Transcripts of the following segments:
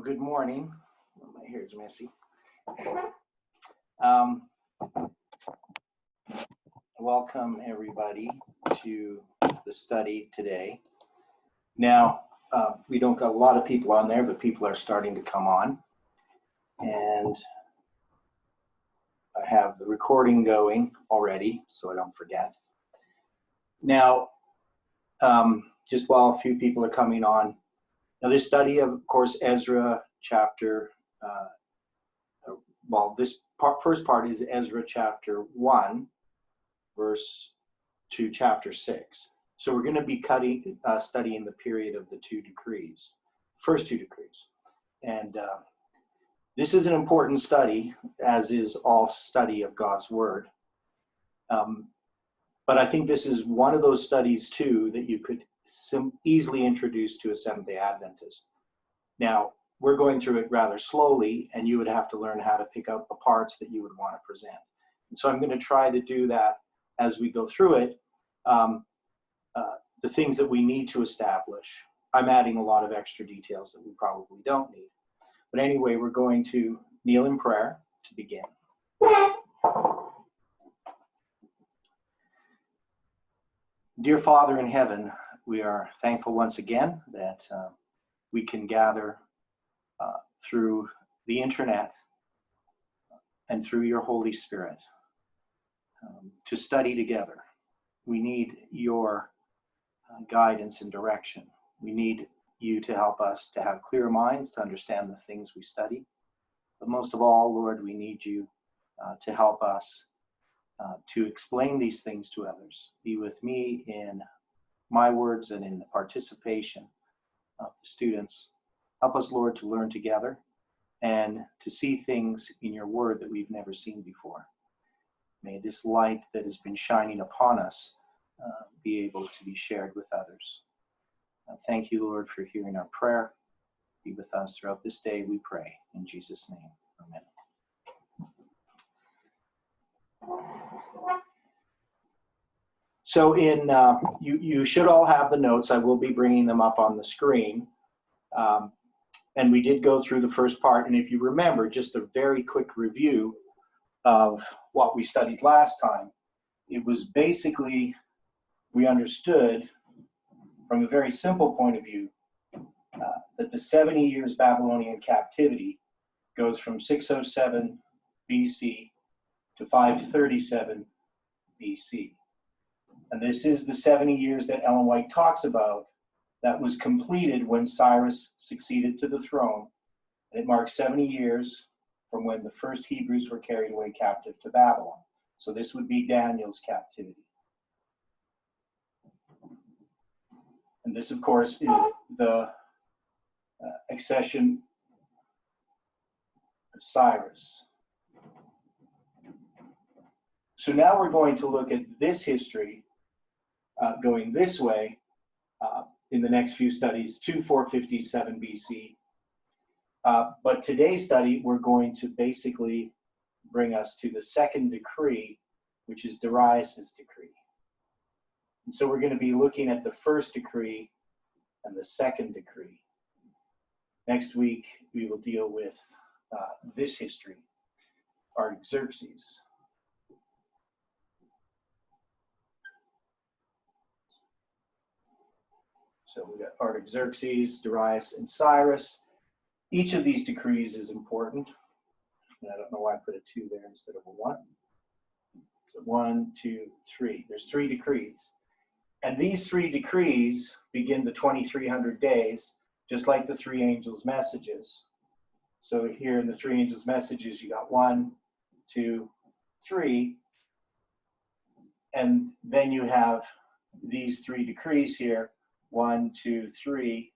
Good morning. My hair's messy. Um, Welcome everybody to the study today. Now, we don't got a lot of people on there, but people are starting to come on. And I have the recording going already, so I don't forget. Now, just while a few people are coming on, now this study of course, Ezra chapter, first part is Ezra chapter 1, verse to chapter 6. So we're going to be studying the period of the two decrees, first two decrees. And this is an important study, as is all study of God's word. But I think this is one of those studies too that you could easily introduce to a Seventh-day Adventist. Now, we're going through it rather slowly, and you would have to learn how to pick out the parts that you would want to present. And so I'm going to try to do that as we go through it. The things that we need to establish, I'm adding a lot of extra details that we probably don't need. But anyway, we're going to kneel in prayer to begin. Dear Father in heaven, we are thankful once again that we can gather through the internet and through your Holy Spirit to study together. We need your guidance and direction. We need you to help us to have clear minds to understand the things we study. But most of all, Lord, we need you to help us to explain these things to others. Be with me in my words and in the participation of the students. Help us, Lord, to learn together and to see things in your word that we've never seen before. May this light that has been shining upon us be able to be shared with others. Thank you, Lord, for hearing our prayer. Be with us throughout this day, we pray. In Jesus' name, amen. So you should all have the notes. I will be bringing them up on the screen. And we did go through the first part. And if you remember, just a very quick review of what we studied last time, it was basically, we understood from a very simple point of view that the 70 years Babylonian captivity goes from 607 BC to 537 BC. And this is the 70 years that Ellen White talks about that was completed when Cyrus succeeded to the throne. And it marks 70 years from when the first Hebrews were carried away captive to Babylon. So this would be Daniel's captivity. And this, of course, is the accession of Cyrus. So now we're going to look at this history going this way in the next few studies to 457 BC. But today's study, we're going to basically bring us to the second decree, which is Darius's decree. And so we're going to be looking at the first decree and the second decree. Next week, we will deal with this history, Artaxerxes. So we got Artaxerxes, Darius, and Cyrus. Each of these decrees is important. And I don't know why I put a 2 there instead of a 1. So 1, 2, 3. There's 3 decrees. And these 3 decrees begin the 2300 days, just like the 3 angels' messages. So here in the 3 angels' messages, you got 1, 2, 3. And then you have these 3 decrees here, 1, 2, 3.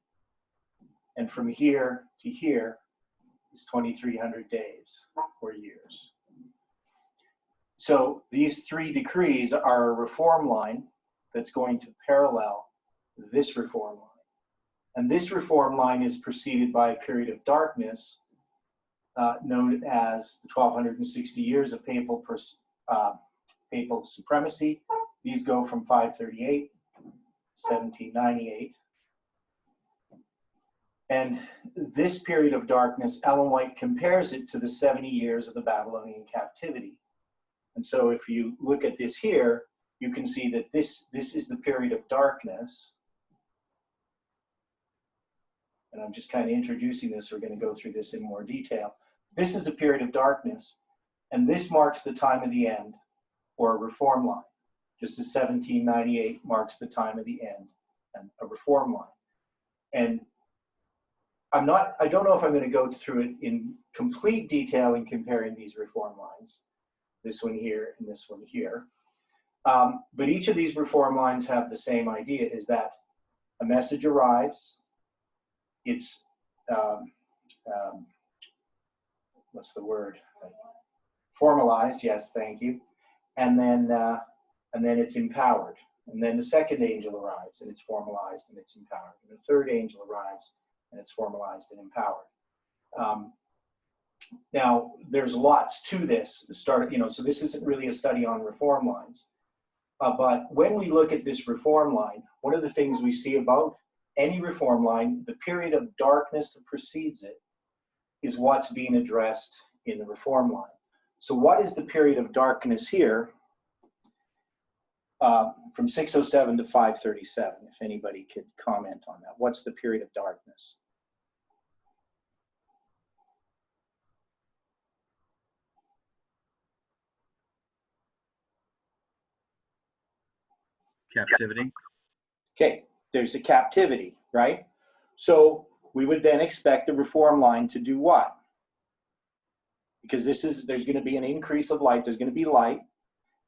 And from here to here is 2300 days or years. So these 3 decrees are a reform line that's going to parallel this reform line. And this reform line is preceded by a period of darkness known as the 1260 years of papal supremacy. These go from 538 to 1798. And this period of darkness, Ellen White compares it to the 70 years of the Babylonian captivity. And so if you look at this here, you can see that this is the period of darkness. And I'm just kind of introducing this. We're going to go through this in more detail. This is a period of darkness, and this marks the time of the end, or a reform line, just as 1798 marks the time of the end, and a reform line. And I don't know if I'm going to go through it in complete detail in comparing these reform lines, this one here and this one here. But each of these reform lines have the same idea, is that a message arrives, it's, what's the word? Formalized, yes, thank you. And then it's empowered. And then the second angel arrives and it's formalized and it's empowered. And the third angel arrives and it's formalized and empowered. Now, there's lots to this. So this isn't really a study on reform lines. But when we look at this reform line, one of the things we see about any reform line, the period of darkness that precedes it, is what's being addressed in the reform line. So what is the period of darkness here from 607 to 537? If anybody could comment on that. What's the period of darkness? Captivity. Okay, there's a captivity, right? So we would then expect the reform line to do what? Because there's going to be an increase of light. There's going to be light,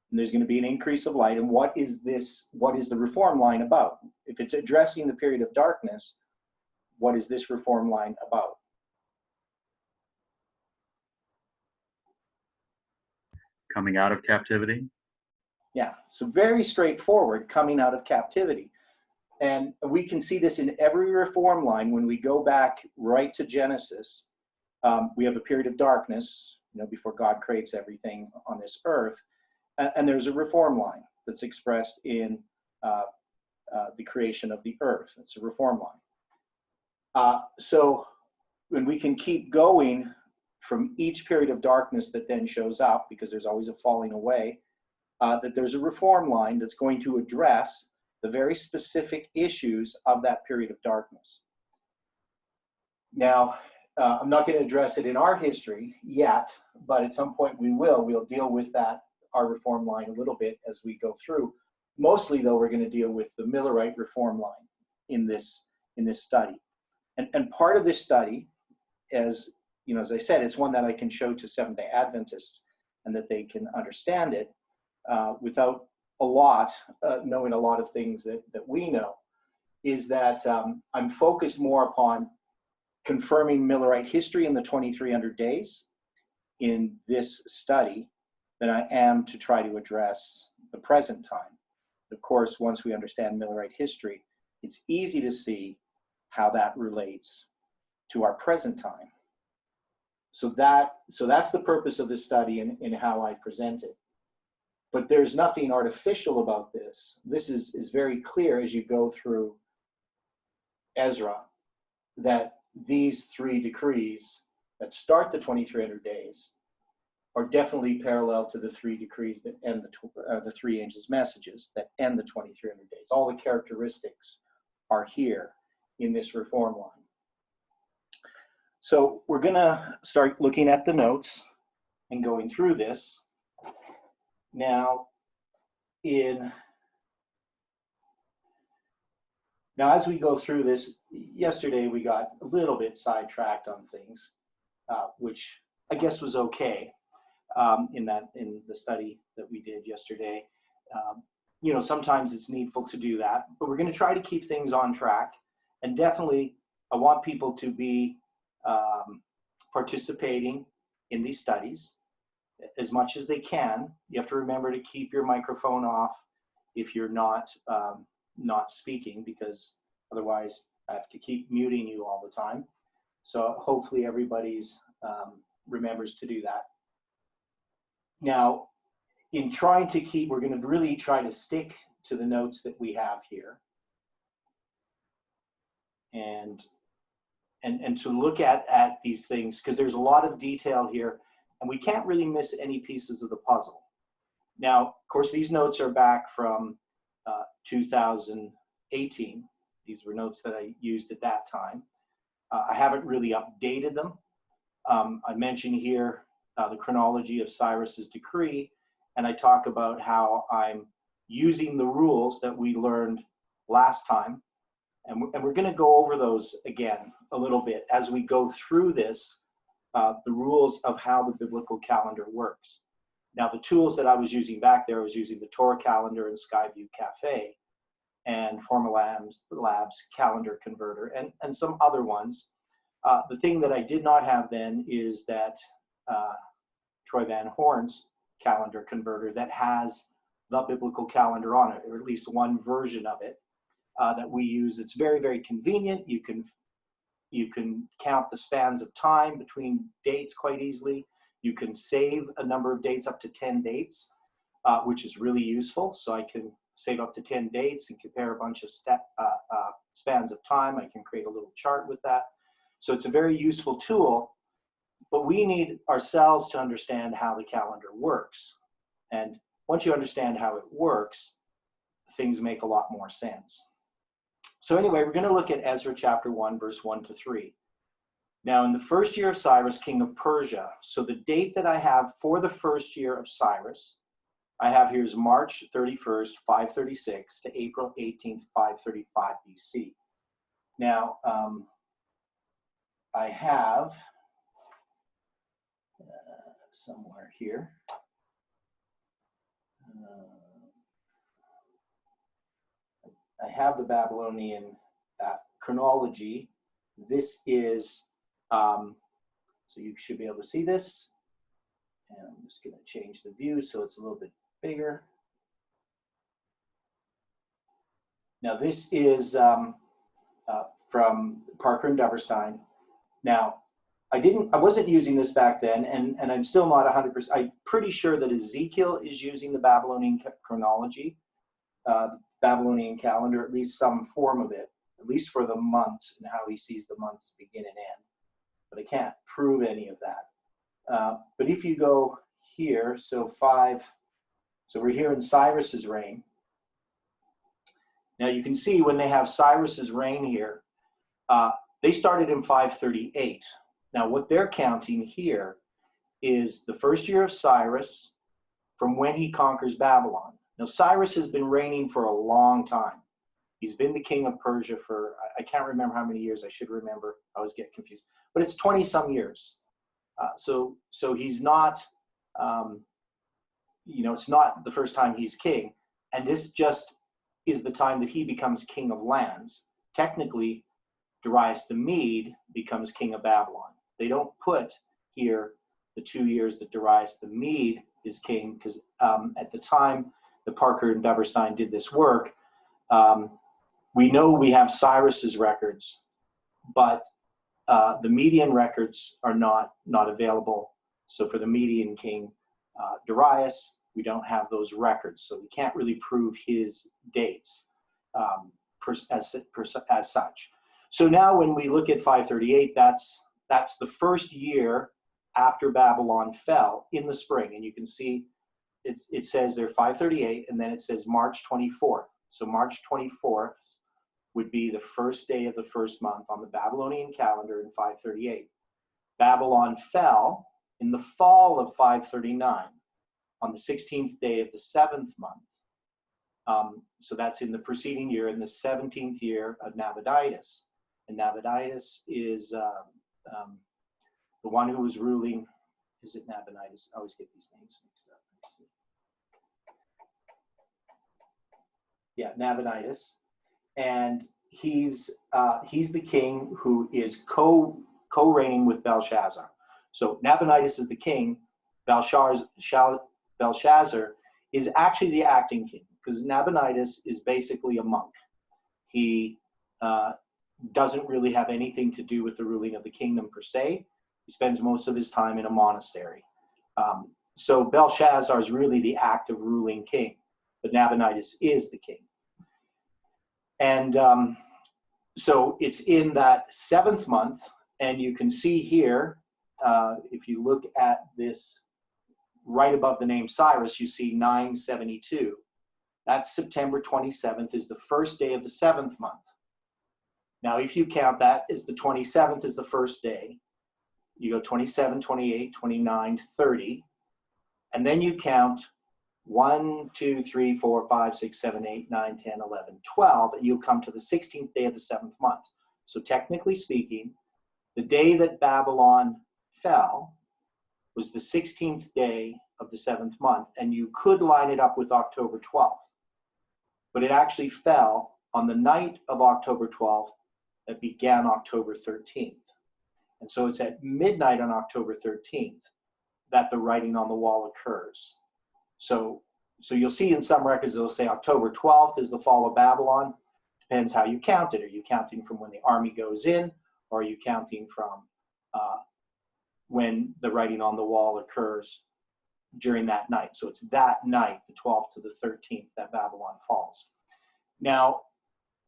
and there's going to be an increase of light. And what is the reform line about? If it's addressing the period of darkness, what is this reform line about? Coming out of captivity. Yeah, so very straightforward, coming out of captivity. And we can see this in every reform line. When we go back right to Genesis, we have a period of darkness, before God creates everything on this earth. And there's a reform line that's expressed in the creation of the earth. It's a reform line. So when we can keep going from each period of darkness that then shows up, because there's always a falling away, that there's a reform line that's going to address the very specific issues of that period of darkness. Now, I'm not going to address it in our history yet, but at some point we will. We'll deal with our reform line a little bit as we go through. Mostly, though, we're going to deal with the Millerite reform line in this study. And part of this study, as I said, it's one that I can show to Seventh-day Adventists and that they can understand it without knowing a lot of things that we know, is that I'm focused more upon confirming Millerite history in the 2300 days in this study than I am to try to address the present time. Of course, once we understand Millerite history, it's easy to see how that relates to our present time. So that's the purpose of this study and how I present it. But there's nothing artificial about this. This is very clear as you go through Ezra, that these three decrees that start the 2300 days are definitely parallel to the three decrees that end the three angels' messages that end the 2300 days. All the characteristics are here in this reform line. So we're going to start looking at the notes and going through this. Now, as we go through this, yesterday we got a little bit sidetracked on things, which I guess was okay in the study that we did yesterday. Sometimes it's needful to do that, but we're going to try to keep things on track. And definitely, I want people to be participating in these studies as much as they can. You have to remember to keep your microphone off if you're not speaking, because otherwise I have to keep muting you all the time. So hopefully everybody's remembers to do that. Now, in trying to we're going to really try to stick to the notes that we have here. And and to look at these things, because there's a lot of detail here, and we can't really miss any pieces of the puzzle. Now, of course, these notes are back from 2018. These were notes that I used at that time. I haven't really updated them. I mention here the chronology of Cyrus's decree, and I talk about how I'm using the rules that we learned last time. And we're going to go over those again a little bit as we go through this, the rules of how the biblical calendar works. Now, the tools that I was using back there, I was using the Torah calendar and Skyview Cafe and Formulabs calendar converter and some other ones. The thing that I did not have then is that Troy Van Horn's calendar converter that has the biblical calendar on it, or at least one version of it that we use. It's very, very convenient. You can count the spans of time between dates quite easily. You can save a number of dates, up to 10 dates, which is really useful. So I can save up to 10 dates and compare a bunch of spans of time. I can create a little chart with that. So it's a very useful tool, but we need ourselves to understand how the calendar works. And once you understand how it works, things make a lot more sense. So anyway, we're going to look at Ezra chapter 1, verse 1 to 3. Now, in the first year of Cyrus, king of Persia, so the date that I have for the first year of Cyrus, I have here is March 31st, 536 to April 18th, 535 BC. Now, I have somewhere here. I have the Babylonian chronology. This is, so you should be able to see this. And I'm just going to change the view so it's a little bit bigger. Now this is from Parker and Duverstein. Now, I wasn't using this back then, and I'm still not 100%. I'm pretty sure that Ezekiel is using the Babylonian chronology, Babylonian calendar, at least some form of it, at least for the months and how he sees the months begin and end. But I can't prove any of that. But if you go here, so we're here in Cyrus's reign. Now you can see when they have Cyrus's reign here, they started in 538. Now what they're counting here is the first year of Cyrus from when he conquers Babylon. Now Cyrus has been reigning for a long time. He's been the king of Persia for, I can't remember how many years. I should remember. I always get confused. But it's 20 some years. So he's not, it's not the first time he's king. And this just is the time that he becomes king of lands. Technically, Darius the Mede becomes king of Babylon. They don't put here the 2 years that Darius the Mede is king, because at the time that Parker and Duverstein did this work, we know we have Cyrus's records, but the Median records are not available. So for the Median king, Darius, we don't have those records. So we can't really prove his dates as such. So now when we look at 538, that's the first year after Babylon fell in the spring. And you can see it says there 538, and then it says March 24th. So March 24th would be the first day of the first month on the Babylonian calendar in 538. Babylon fell in the fall of 539 on the 16th day of the 7th month. So that's in the preceding year, in the 17th year of Nabonidus. And Nabonidus is the one who was ruling. Is it Nabonidus? I always get these names mixed up. Let's see. Yeah, Nabonidus. And he's the king who is co-reigning with Belshazzar. So Nabonidus is the king. Belshazzar is actually the acting king, because Nabonidus is basically a monk. He doesn't really have anything to do with the ruling of the kingdom per se. He spends most of his time in a monastery. So Belshazzar is really the active ruling king, but Nabonidus is the king. And So it's in that 7th month, and you can see here, if you look at this right above the name Cyrus, you see 972. That's September 27th is the first day of the 7th month. Now, if you count that as the 27th is the first day, you go 27, 28, 29, 30, and then you count 1, 2, 3, 4, 5, 6, 7, 8, 9, 10, 11, 12, and you'll come to the 16th day of the 7th month. So technically speaking, the day that Babylon fell was the 16th day of the 7th month, and you could line it up with October 12th. But it actually fell on the night of October 12th that began October 13th. And so it's at midnight on October 13th that the writing on the wall occurs. So you'll see in some records, they'll say October 12th is the fall of Babylon. Depends how you count it. Are you counting from when the army goes in, or are you counting from when the writing on the wall occurs during that night? So it's that night, the 12th to the 13th, that Babylon falls. Now,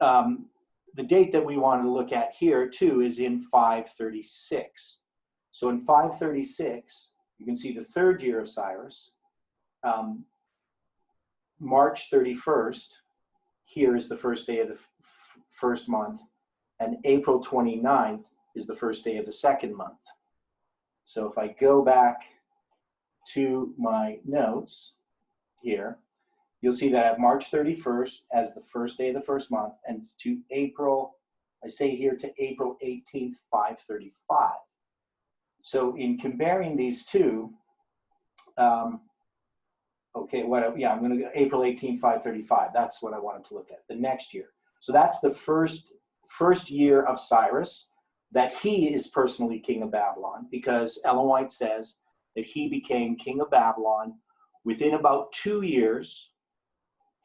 the date that we wanted to look at here, too, is in 536. So in 536, you can see the 3rd year of Cyrus. March 31st, here is the first day of the first month, and April 29th is the first day of the 2nd month. So if I go back to my notes here, you'll see that I have March 31st as the first day of the first month, and to April, I say here to April 18th, 535. So in comparing these two, I'm going to go April 18th, 535. That's what I wanted to look at, the next year. So that's the first year of Cyrus, that he is personally king of Babylon, because Ellen White says that he became king of Babylon within about 2 years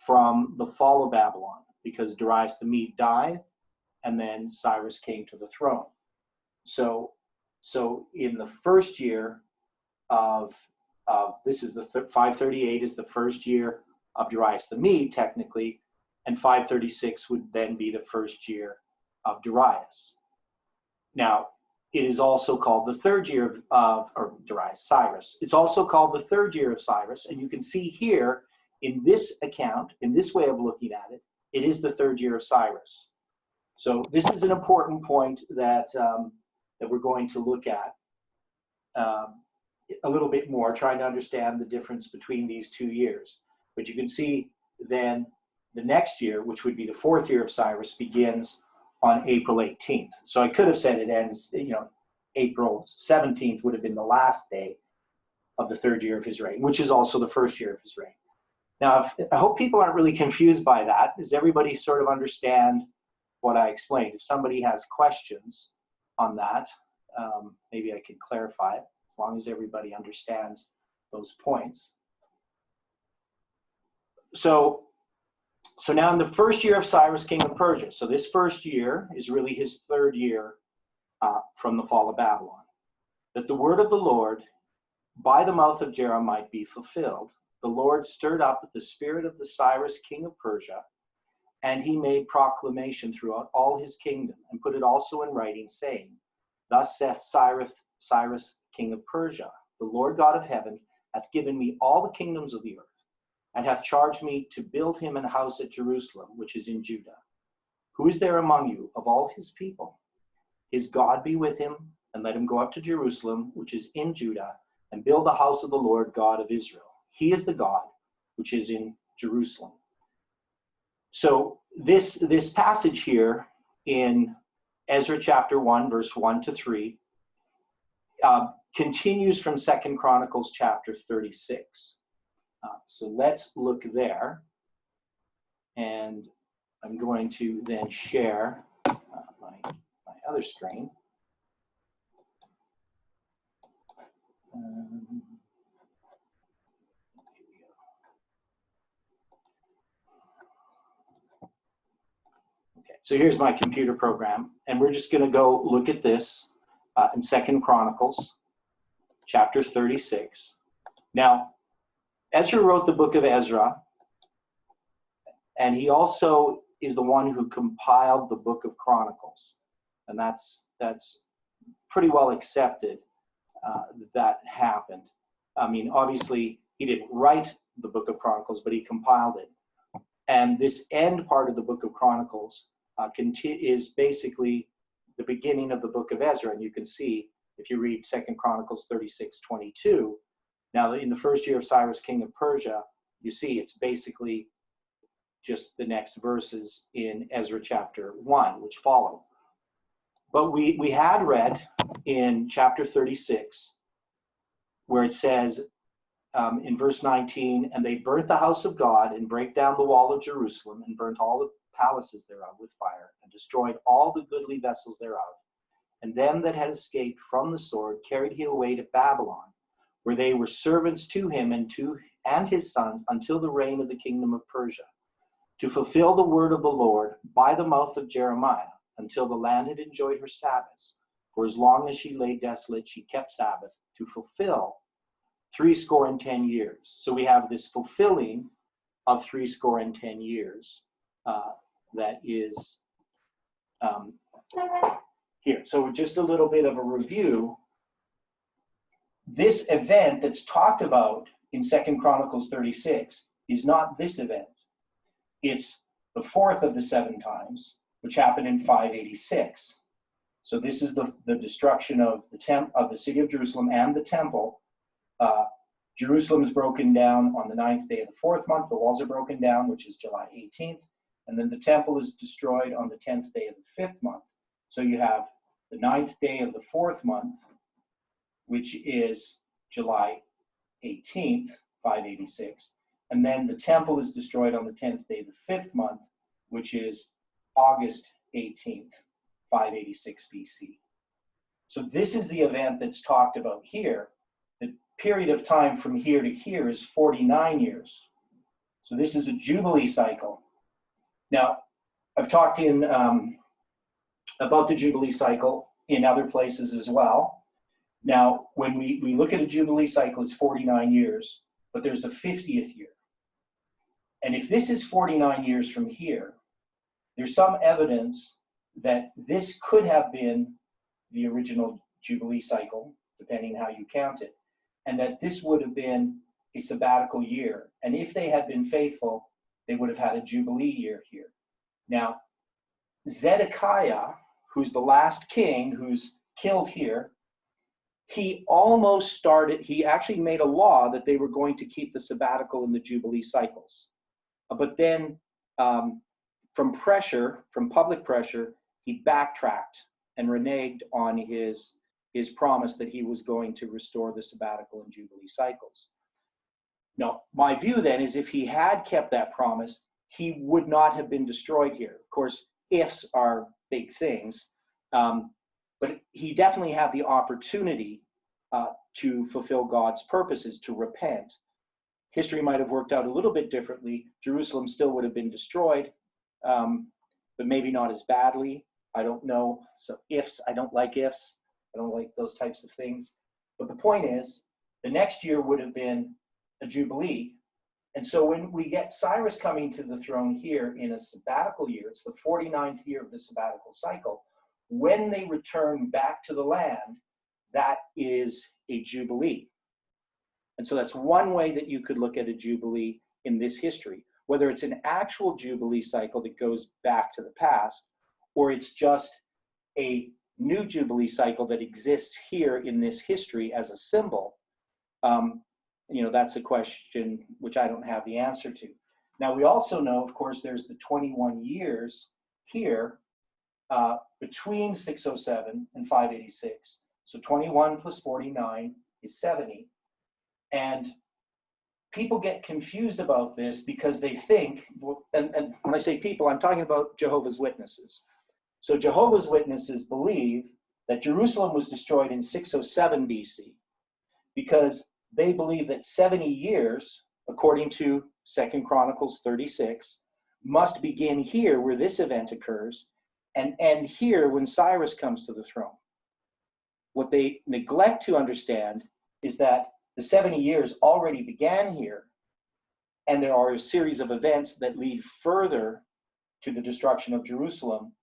from the fall of Babylon, because Darius the Mede died, and then Cyrus came to the throne. So in the first year of this is the 538 is the first year of Darius the Mede, technically, and 536 would then be the first year of Darius. Now, it is also called the 3rd year of Darius, Cyrus. It's also called the 3rd year of Cyrus, and you can see here in this account, in this way of looking at it, it is the 3rd year of Cyrus. So this is an important point that we're going to look at a little bit more, trying to understand the difference between these 2 years. But you can see then the next year, which would be the 4th year of Cyrus, begins on April 18th. So I could have said it ends, April 17th would have been the last day of the 3rd year of his reign, which is also the 1st year of his reign. Now, I hope people aren't really confused by that. Does everybody sort of understand what I explained? If somebody has questions on that, maybe I could clarify it, as long as everybody understands those points. So now in the 1st year of Cyrus, king of Persia, so this 1st year is really his 3rd year from the fall of Babylon, that the word of the Lord by the mouth of Jeremiah might be fulfilled. The Lord stirred up the spirit of the Cyrus, king of Persia, and he made proclamation throughout all his kingdom, and put it also in writing, saying, Thus saith Cyrus, king of Persia, the Lord God of heaven hath given me all the kingdoms of the earth, and hath charged me to build him an house at Jerusalem, which is in Judah. Who is there among you of all his people? His God be with him, and let him go up to Jerusalem, which is in Judah, and build the house of the Lord God of Israel. He is the God which is in Jerusalem. So this passage here in Ezra chapter 1, verse 1 to 3, continues from 2 Chronicles chapter 36. So let's look there. And I'm going to then share my other screen. Okay, so here's my computer program, and we're just going to go look at this in 2 Chronicles chapter 36. Now, Ezra wrote the book of Ezra, and he also is the one who compiled the book of Chronicles. And that's pretty well accepted that happened. I mean, obviously, he didn't write the book of Chronicles, but he compiled it. And this end part of the book of Chronicles is basically the beginning of the book of Ezra. And you can see, if you read 2 Chronicles 36:22, now in the first year of Cyrus, king of Persia, you see it's basically just the next verses in Ezra chapter 1, which follow. But we had read in chapter 36, where it says in verse 19, and they burnt the house of God and brake down the wall of Jerusalem and burnt all the palaces thereof with fire and destroyed all the goodly vessels thereof. And them that had escaped from the sword carried he away to Babylon, where they were servants to him and his sons until the reign of the kingdom of Persia, to fulfill the word of the Lord by the mouth of Jeremiah, until the land had enjoyed her Sabbaths. For as long as she lay desolate, she kept Sabbath, to fulfill 70 years. So we have this fulfilling of 70 years that is here. So just a little bit of a review. This event that's talked about in 2 Chronicles 36 is not this event. It's the fourth of the 7 times, which happened in 586. So this is the destruction of the city of Jerusalem and the temple. Jerusalem is broken down on the 9th day of the 4th month. The walls are broken down, which is July 18th. And then the temple is destroyed on the 10th day of the 5th month. So you have the 9th day of the 4th month, which is July 18th, 586. And then the temple is destroyed on the 10th day of the 5th month, which is August 18th, 586 BC. So this is the event that's talked about here. The period of time from here to here is 49 years. So this is a Jubilee cycle. Now, I've talked about the Jubilee cycle in other places as well. Now, when we look at a Jubilee cycle, it's 49 years, but there's the 50th year. And if this is 49 years from here, there's some evidence that this could have been the original Jubilee cycle, depending how you count it, and that this would have been a sabbatical year. And if they had been faithful, they would have had a Jubilee year here. Now, Zedekiah, who's the last king who's killed here, he actually made a law that they were going to keep the sabbatical in the Jubilee cycles. But then from public pressure, he backtracked and reneged on his promise that he was going to restore the sabbatical and Jubilee cycles. Now, my view then is if he had kept that promise, he would not have been destroyed here. Of course, ifs are big things, but he definitely had the opportunity to fulfill God's purposes, to repent. History might have worked out a little bit differently. Jerusalem still would have been destroyed, but maybe not as badly. I don't know. So ifs, I don't like ifs. I don't like those types of things. But the point is, the next year would have been a Jubilee. And so when we get Cyrus coming to the throne here in a sabbatical year, it's the 49th year of the sabbatical cycle. When they return back to the land, that is a Jubilee. And so that's one way that you could look at a Jubilee in this history, whether it's an actual Jubilee cycle that goes back to the past, or it's just a new Jubilee cycle that exists here in this history as a symbol. That's a question which I don't have the answer to. Now, we also know, of course, there's the 21 years here between 607 and 586. So 21 plus 49 is 70. And people get confused about this because they think, and when I say people, I'm talking about Jehovah's Witnesses. So Jehovah's Witnesses believe that Jerusalem was destroyed in 607 BC because they believe that 70 years, according to 2 Chronicles 36, must begin here where this event occurs and end here when Cyrus comes to the throne. What they neglect to understand is that the 70 years already began here, and there are a series of events that lead further to the destruction of Jerusalem.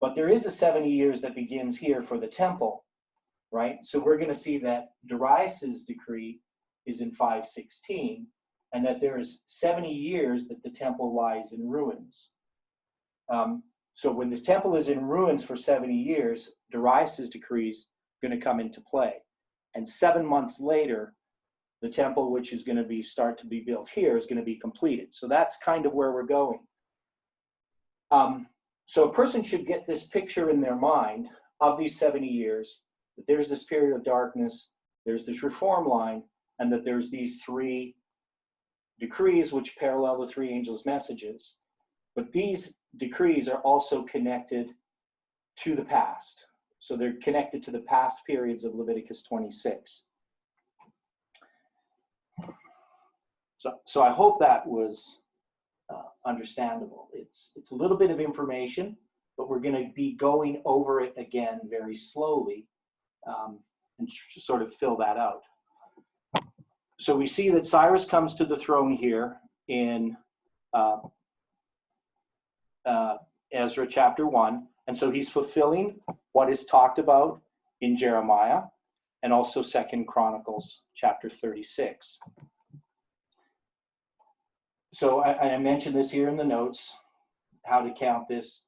But there is a 70 years that begins here for the temple, right? So we're going to see that Darius's decree is in 516, and that there is 70 years that the temple lies in ruins. So when the temple is in ruins for 70 years, Darius's decree is going to come into play. And 7 months later, the temple, which is going to start to be built here, is going to be completed. So that's kind of where we're going. So a person should get this picture in their mind of these 70 years, that there's this period of darkness, there's this reform line, and that there's these 3 decrees which parallel the 3 angels' messages. But these decrees are also connected to the past. So they're connected to the past periods of Leviticus 26. So I hope that was understandable. It's a little bit of information, but we're going to be going over it again very slowly and sort of fill that out. So we see that Cyrus comes to the throne here in Ezra chapter 1, and so he's fulfilling what is talked about in Jeremiah and also 2 Chronicles chapter 36. So I mentioned this here in the notes, how to count this.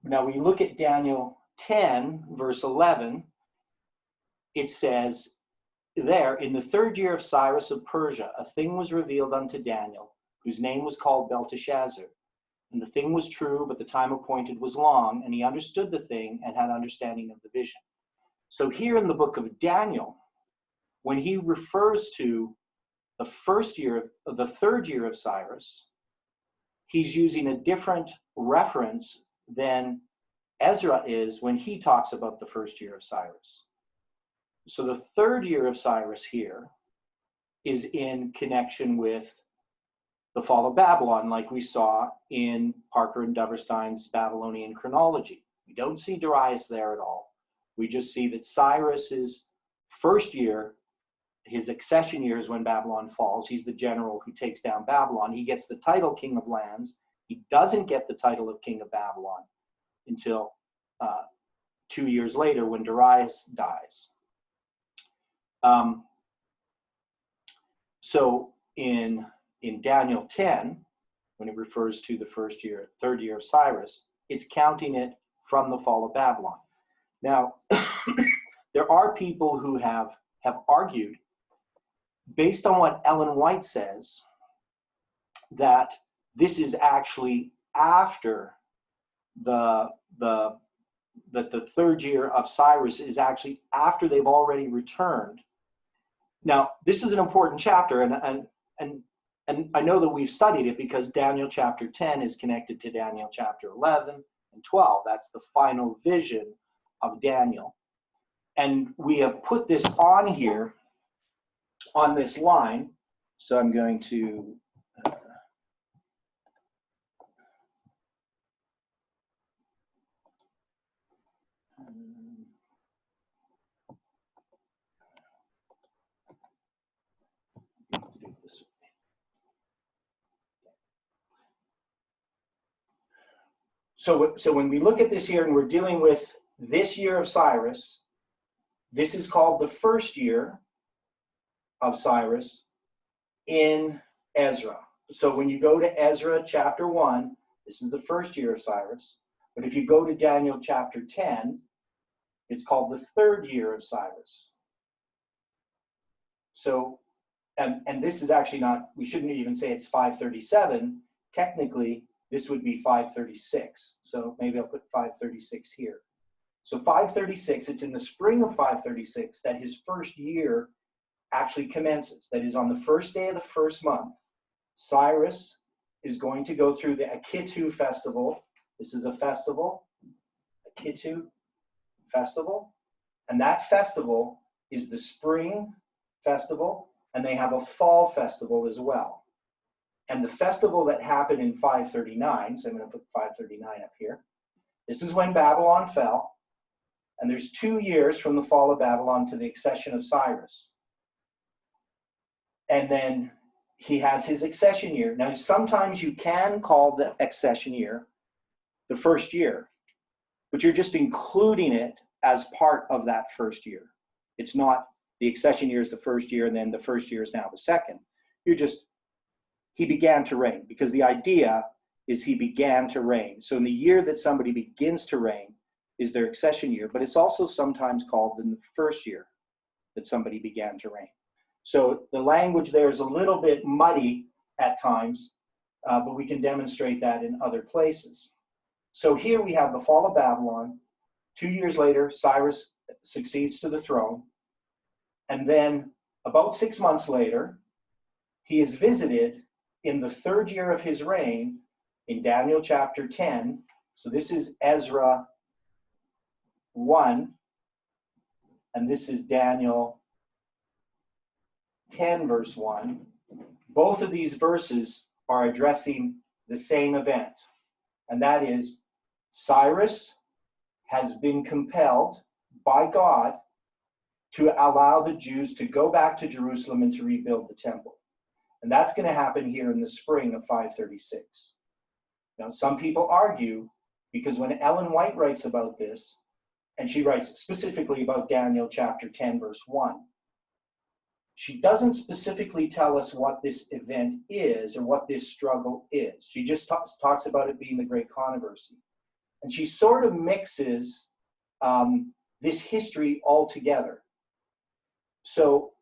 Now we look at Daniel 10, verse 11. It says there, in the 3rd year of Cyrus of Persia, a thing was revealed unto Daniel, whose name was called Belteshazzar. And the thing was true, but the time appointed was long, and he understood the thing and had understanding of the vision. So here in the book of Daniel, when he refers to the 3rd year of Cyrus, he's using a different reference than Ezra is when he talks about the 1st year of Cyrus. So the 3rd year of Cyrus here is in connection with the fall of Babylon, like we saw in Parker and Doverstein's Babylonian Chronology. We don't see Darius there at all. We just see that Cyrus's 1st year, his accession year, is when Babylon falls. He's the general who takes down Babylon. He gets the title King of Lands. He doesn't get the title of King of Babylon until 2 years later when Darius dies. So in Daniel 10, when it refers to the 3rd year of Cyrus, it's counting it from the fall of Babylon. Now, there are people who have argued, based on what Ellen White says, that this is actually after that the 3rd year of Cyrus is actually after they've already returned. Now, this is an important chapter, and I know that we've studied it because Daniel chapter 10 is connected to Daniel chapter 11 and 12. That's the final vision of Daniel. And we have put this on here, on this line. So I'm going to So when we look at this here and we're dealing with this year of Cyrus, this is called the 1st year of Cyrus in Ezra. So when you go to Ezra chapter 1, this is the 1st year of Cyrus. But if you go to Daniel chapter 10, it's called the 3rd year of Cyrus. So, and this is actually not, we shouldn't even say it's 537. Technically, this would be 536. So maybe I'll put 536 here. So 536, it's in the spring of 536 that his 1st year actually commences. That is on the 1st day of the 1st month. Cyrus is going to go through the Akitu festival. This is a festival, Akitu festival. And that festival is the spring festival, and they have a fall festival as well. And the festival that happened in 539, so I'm going to put 539 up here. This is when Babylon fell. And there's 2 years from the fall of Babylon to the accession of Cyrus. And then he has his accession year. Now, sometimes you can call the accession year the first year, but you're just including it as part of that first year. It's not the accession year is the first year and then the first year is now the second. He began to reign, because the idea is he began to reign. So in the year that somebody begins to reign is their accession year, but it's also sometimes called in the first year that somebody began to reign. So the language there is a little bit muddy at times, but we can demonstrate that in other places. So here we have the fall of Babylon. 2 years later, Cyrus succeeds to the throne. And then about 6 months later, he is visited in the third year of his reign in Daniel chapter 10. So this is Ezra 1, and this is Daniel 10, verse 1. Both of these verses are addressing the same event, and that is Cyrus has been compelled by God to allow the Jews to go back to Jerusalem and to rebuild the temple. And that's going to happen here in the spring of 536. Now, some people argue, because when Ellen White writes about this, and she writes specifically about Daniel chapter 10, verse 1, she doesn't specifically tell us what this event is or what this struggle is. She just talks about it being the great controversy. And she sort of mixes this history all together. So,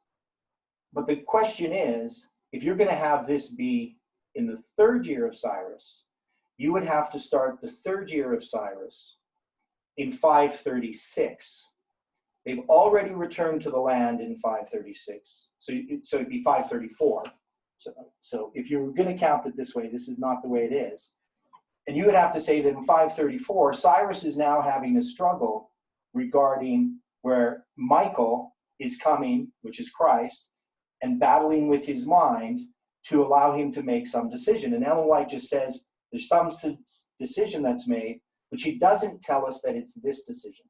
but the question is, if you're going to have this be in the third year of Cyrus, you would have to start the third year of Cyrus in 536. They've already returned to the land in 536, so it'd be 534. So if you were going to count it this way, this is not the way it is. And you would have to say that in 534, Cyrus is now having a struggle regarding where Michael is coming, which is Christ, and battling with his mind to allow him to make some decision. And Ellen White just says there's some decision that's made, but she doesn't tell us that it's this decision.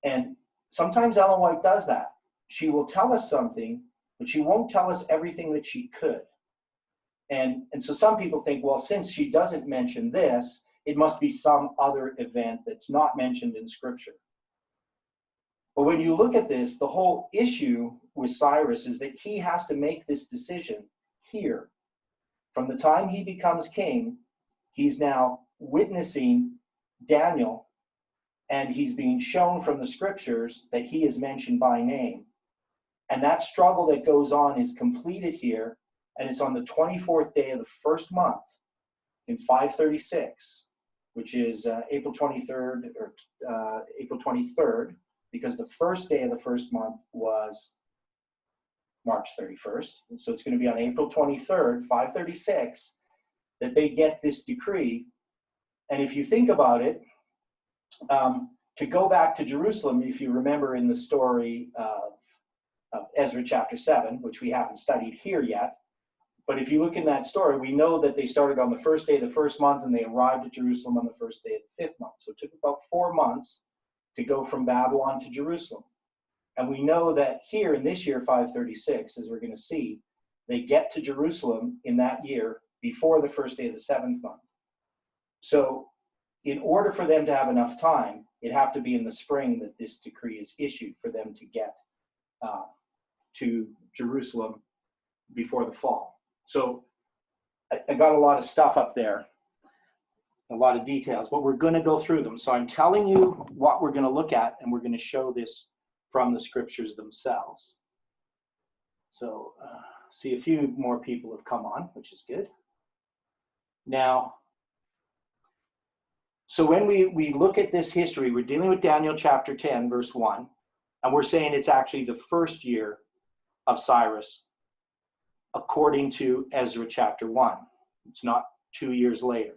And sometimes Ellen White does that. She will tell us something, but she won't tell us everything that she could. And so some people think, well, since she doesn't mention this, it must be some other event that's not mentioned in Scripture. But when you look at this, the whole issue with Cyrus is that he has to make this decision here. From the time he becomes king, he's now witnessing Daniel, and he's being shown from the Scriptures that he is mentioned by name. And that struggle that goes on is completed here, and it's on the 24th day of the first month in 536, which is April 23rd, April 23rd, because the first day of the first month was March 31st. So it's going to be on April 23rd, 536, that they get this decree. And if you think about it, to go back to Jerusalem, if you remember in the story of Ezra chapter 7, which we haven't studied here yet, but if you look in that story, we know that they started on the first day of the first month and they arrived at Jerusalem on the first day of the fifth month. So it took about 4 months to go from Babylon to Jerusalem. And we know that here in this year, 536, as we're going to see, they get to Jerusalem in that year before the first day of the seventh month. So in order for them to have enough time, it'd have to be in the spring that this decree is issued for them to get to Jerusalem before the fall. So I got a lot of stuff up there, a lot of details, but we're going to go through them. So I'm telling you what we're going to look at, and we're going to show this from the Scriptures themselves. So see, a few more people have come on, which is good. Now, so when we look at this history, we're dealing with Daniel chapter 10, verse 1, and we're saying it's actually the first year of Cyrus, according to Ezra chapter 1. It's not 2 years later.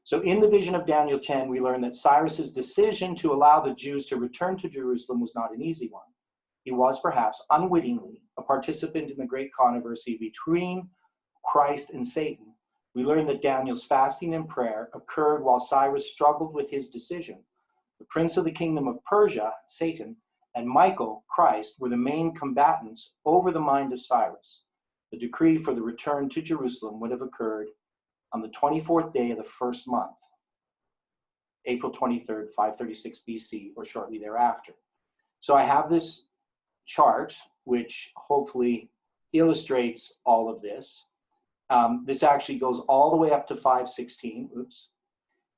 So in the vision of Daniel 10, we learn that Cyrus's decision to allow the Jews to return to Jerusalem was not an easy one. He was perhaps unwittingly a participant in the great controversy between Christ and Satan. We learn that Daniel's fasting and prayer occurred while Cyrus struggled with his decision. The prince of the kingdom of Persia, Satan, and Michael, Christ, were the main combatants over the mind of Cyrus. the decree for the return to Jerusalem would have occurred on the 24th day of the first month, April 23rd, 536 BC, or shortly thereafter. So I have this chart, which hopefully illustrates all of this. This actually goes all the way up to 516.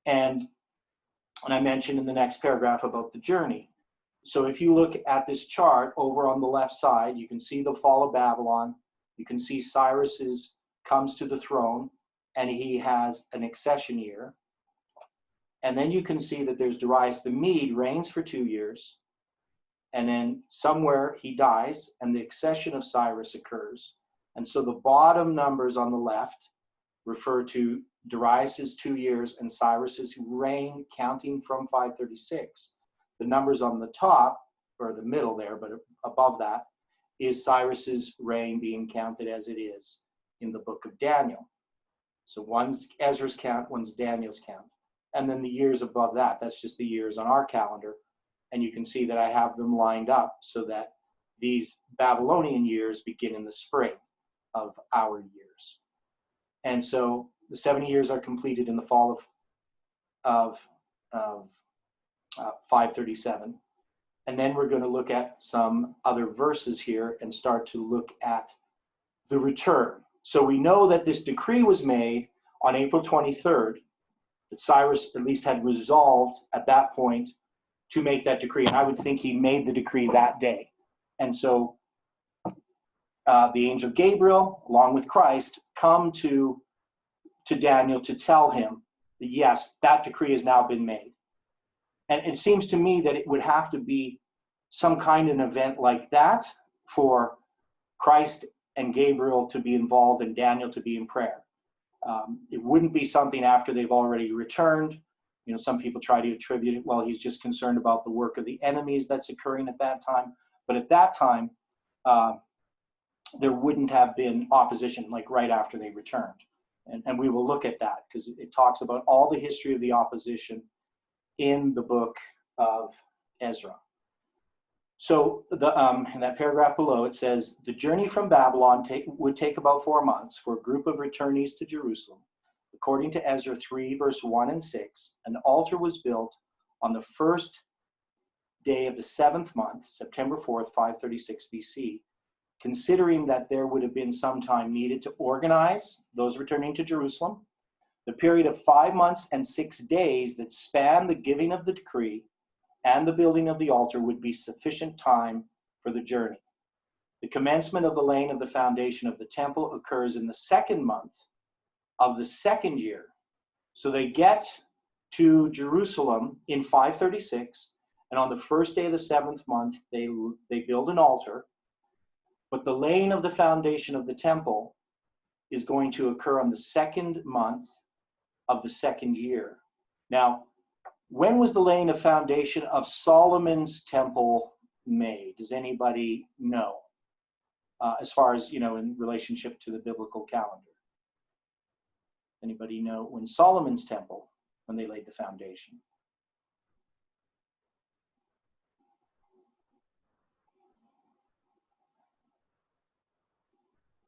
And I mentioned in the next paragraph about the journey. So if you look at this chart over on the left side, you can see the fall of Babylon. You can see Cyrus comes to the throne, and he has an accession year. And then you can see that there's Darius the Mede reigns for 2 years. And then somewhere he dies, and the accession of Cyrus occurs. And so the bottom numbers on the left refer to Darius's 2 years and Cyrus's reign, counting from 536. The numbers on the top, or the middle there, but above that, is Cyrus's reign being counted as it is in the book of Daniel. So one's Ezra's count, one's Daniel's count. And then the years above that, that's just the years on our calendar. And you can see that I have them lined up so that these Babylonian years begin in the spring of our years. And so the 70 years are completed in the fall of 537. And then we're going to look at some other verses here and start to look at the return. So we know that this decree was made on April 23rd, that Cyrus at least had resolved at that point to make that decree. And I would think he made the decree that day. And so the angel Gabriel, along with Christ, come to Daniel to tell him that, yes, that decree has now been made. And it seems to me that it would have to be some kind of event like that for Christ and Gabriel to be involved and Daniel to be in prayer. It wouldn't be something after they've already returned. You know, some people try to attribute it, well, he's just concerned about the work of the enemies that's occurring at that time. But at that time, there wouldn't have been opposition like right after they returned. And we will look at that because it talks about all the history of the opposition in the book of Ezra. So in that paragraph below, it says, the journey from Babylon would take about 4 months for a group of returnees to Jerusalem. According to Ezra 3, verse 1 and 6, an altar was built on the first day of the 7th month, September 4th, 536 BC, considering that there would have been some time needed to organize those returning to Jerusalem. The period of 5 months and 6 days that span the giving of the decree and the building of the altar would be sufficient time for the journey. The commencement of the laying of the foundation of the temple occurs in the 2nd month of the 2nd year. So they get to Jerusalem in 536, and on the first day of the 7th month, they build an altar. But the laying of the foundation of the temple is going to occur on the 2nd month of the 2nd year. Now, when was the laying of foundation of Solomon's temple made? Does anybody know? As far as, in relationship to the biblical calendar. Anybody know when Solomon's temple, when they laid the foundation?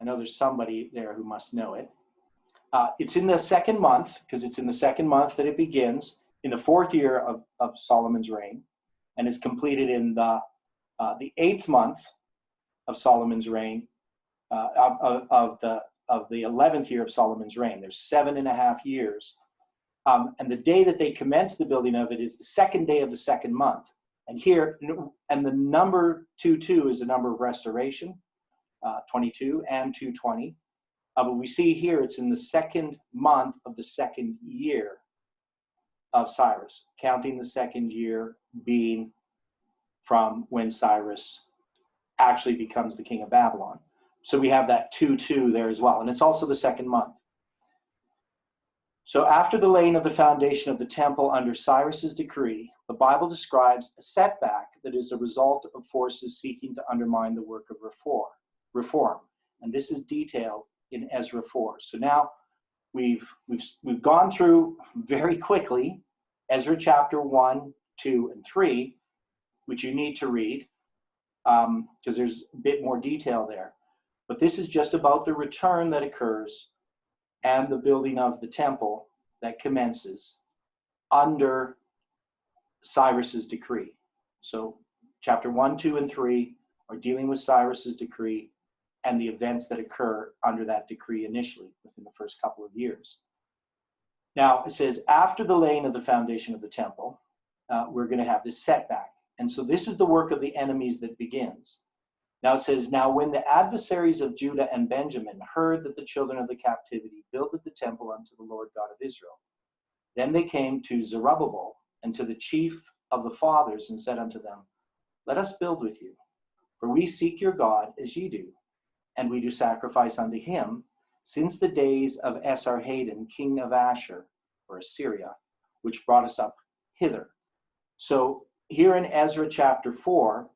I know there's somebody there who must know it. It's in the 2nd month, because it's in the 2nd month that it begins, in the 4th year of Solomon's reign, and is completed in the 8th month of Solomon's reign, of the 11th year of Solomon's reign. There's 7.5 years. And the day that they commence the building of it is the 2nd day of the 2nd month. And the number 22 is the number of restoration, 22 and 220. But we see here it's in the 2nd month of the 2nd year of Cyrus, counting the 2nd year being from when Cyrus actually becomes the king of Babylon. So we have that 2-2 there as well. And it's also the 2nd month. So after the laying of the foundation of the temple under Cyrus's decree, the Bible describes a setback that is the result of forces seeking to undermine the work of reform. And this is detailed in Ezra 4. So now we've gone through very quickly Ezra chapter 1, 2, and 3, which you need to read because there's a bit more detail there. But this is just about the return that occurs and the building of the temple that commences under Cyrus's decree. So chapter 1, 2, and 3 are dealing with Cyrus's decree and the events that occur under that decree initially within the first couple of years. Now, it says, after the laying of the foundation of the temple, we're going to have this setback. And so this is the work of the enemies that begins. Now it says, now when the adversaries of Judah and Benjamin heard that the children of the captivity builded the temple unto the Lord God of Israel, then they came to Zerubbabel and to the chief of the fathers and said unto them, let us build with you, for we seek your God as ye do, and we do sacrifice unto him since the days of Esarhaddon, king of Ashur, or Assyria, which brought us up hither. So here in Ezra chapter 4,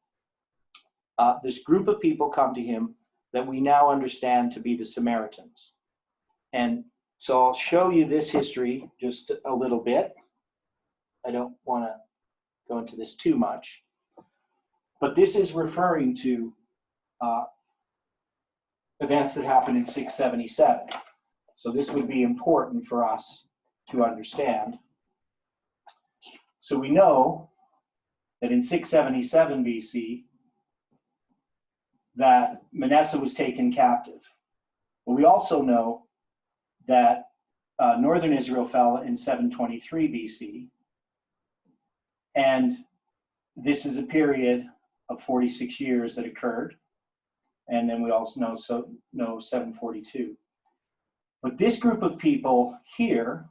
this group of people come to him that we now understand to be the Samaritans. And so I'll show you this history just a little bit. I don't want to go into this too much. But this is referring to events that happened in 677. So this would be important for us to understand. So we know that in 677 BC, that Manasseh was taken captive. But we also know that northern Israel fell in 723 BC. And this is a period of 46 years that occurred. And then we also know 742. But this group of people here,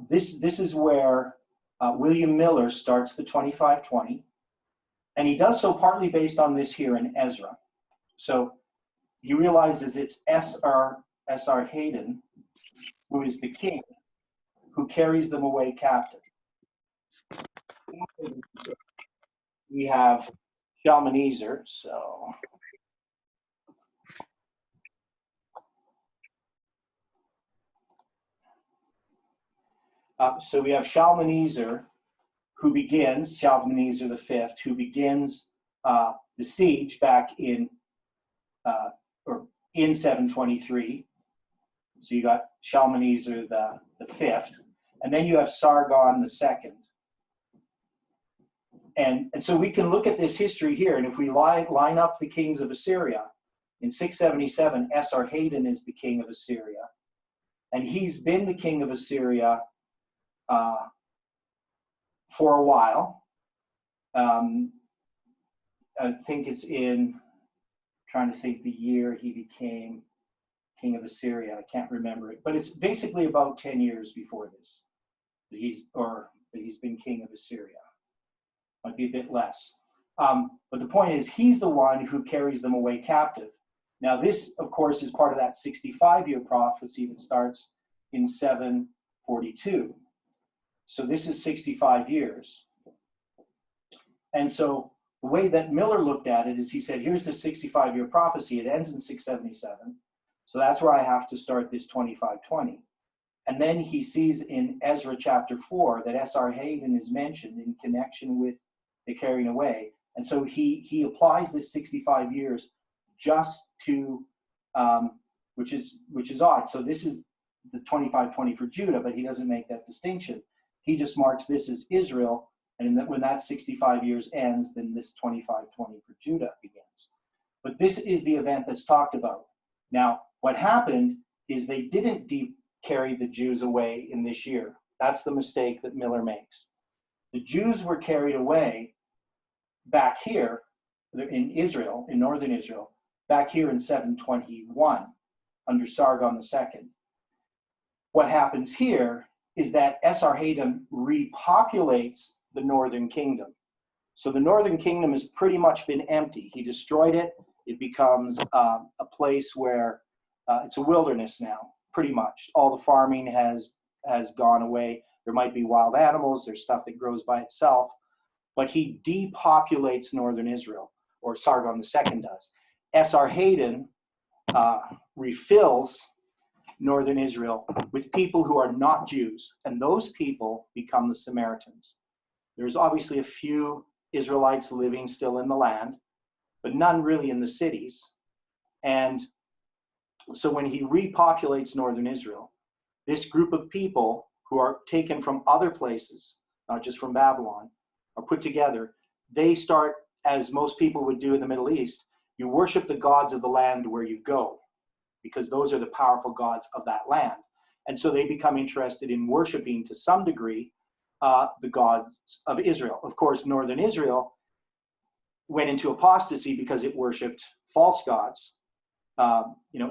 this is where William Miller starts the 2520. And he does so partly based on this here in Ezra. So he realizes it's Esarhaddon, who is the king, who carries them away captive. We have Shalmaneser, so we have Shalmaneser, Shalmaneser the fifth, who begins the siege back in 723. So you got Shalmaneser the fifth, and then you have Sargon the second. And so we can look at this history here, and if we line up the kings of Assyria, in 677, Esarhaddon is the king of Assyria, and he's been the king of Assyria for a while. I think it's trying to think the year he became king of Assyria. I can't remember it, but it's basically about 10 years before this that he's been king of Assyria. Might be a bit less. But the point is, he's the one who carries them away captive. Now, this, of course, is part of that 65-year prophecy that starts in 742. So this is 65 years. And so the way that Miller looked at it is he said, here's the 65-year prophecy. It ends in 677. So that's where I have to start this 2520. And then he sees in Ezra chapter 4 that Esarhaddon is mentioned in connection with the carrying away. And so he applies this 65 years just to, which is odd. So this is the 2520 for Judah, but he doesn't make that distinction. He just marks this as Israel, and when that 65 years ends, then this 2520 for Judah begins. But this is the event that's talked about. Now, what happened is they didn't carry the Jews away in this year. That's the mistake that Miller makes. The Jews were carried away back here in Israel, in northern Israel, back here in 721 under Sargon II. What happens here is that Esarhaddon repopulates the northern kingdom. So the northern kingdom has pretty much been empty. He destroyed it. It becomes a place where it's a wilderness now, pretty much. All the farming has gone away. There might be wild animals. There's stuff that grows by itself. But he depopulates northern Israel, or Sargon II does. Esarhaddon refills northern Israel with people who are not Jews, and those people become the Samaritans. There's obviously a few Israelites living still in the land, but none really in the cities. And so when he repopulates northern Israel, this group of people who are taken from other places, not just from Babylon, are put together. They start, as most people would do in the Middle East, you worship the gods of the land where you go, because those are the powerful gods of that land. And so they become interested in worshiping, to some degree, the gods of Israel. Of course, northern Israel went into apostasy because it worshipped false gods,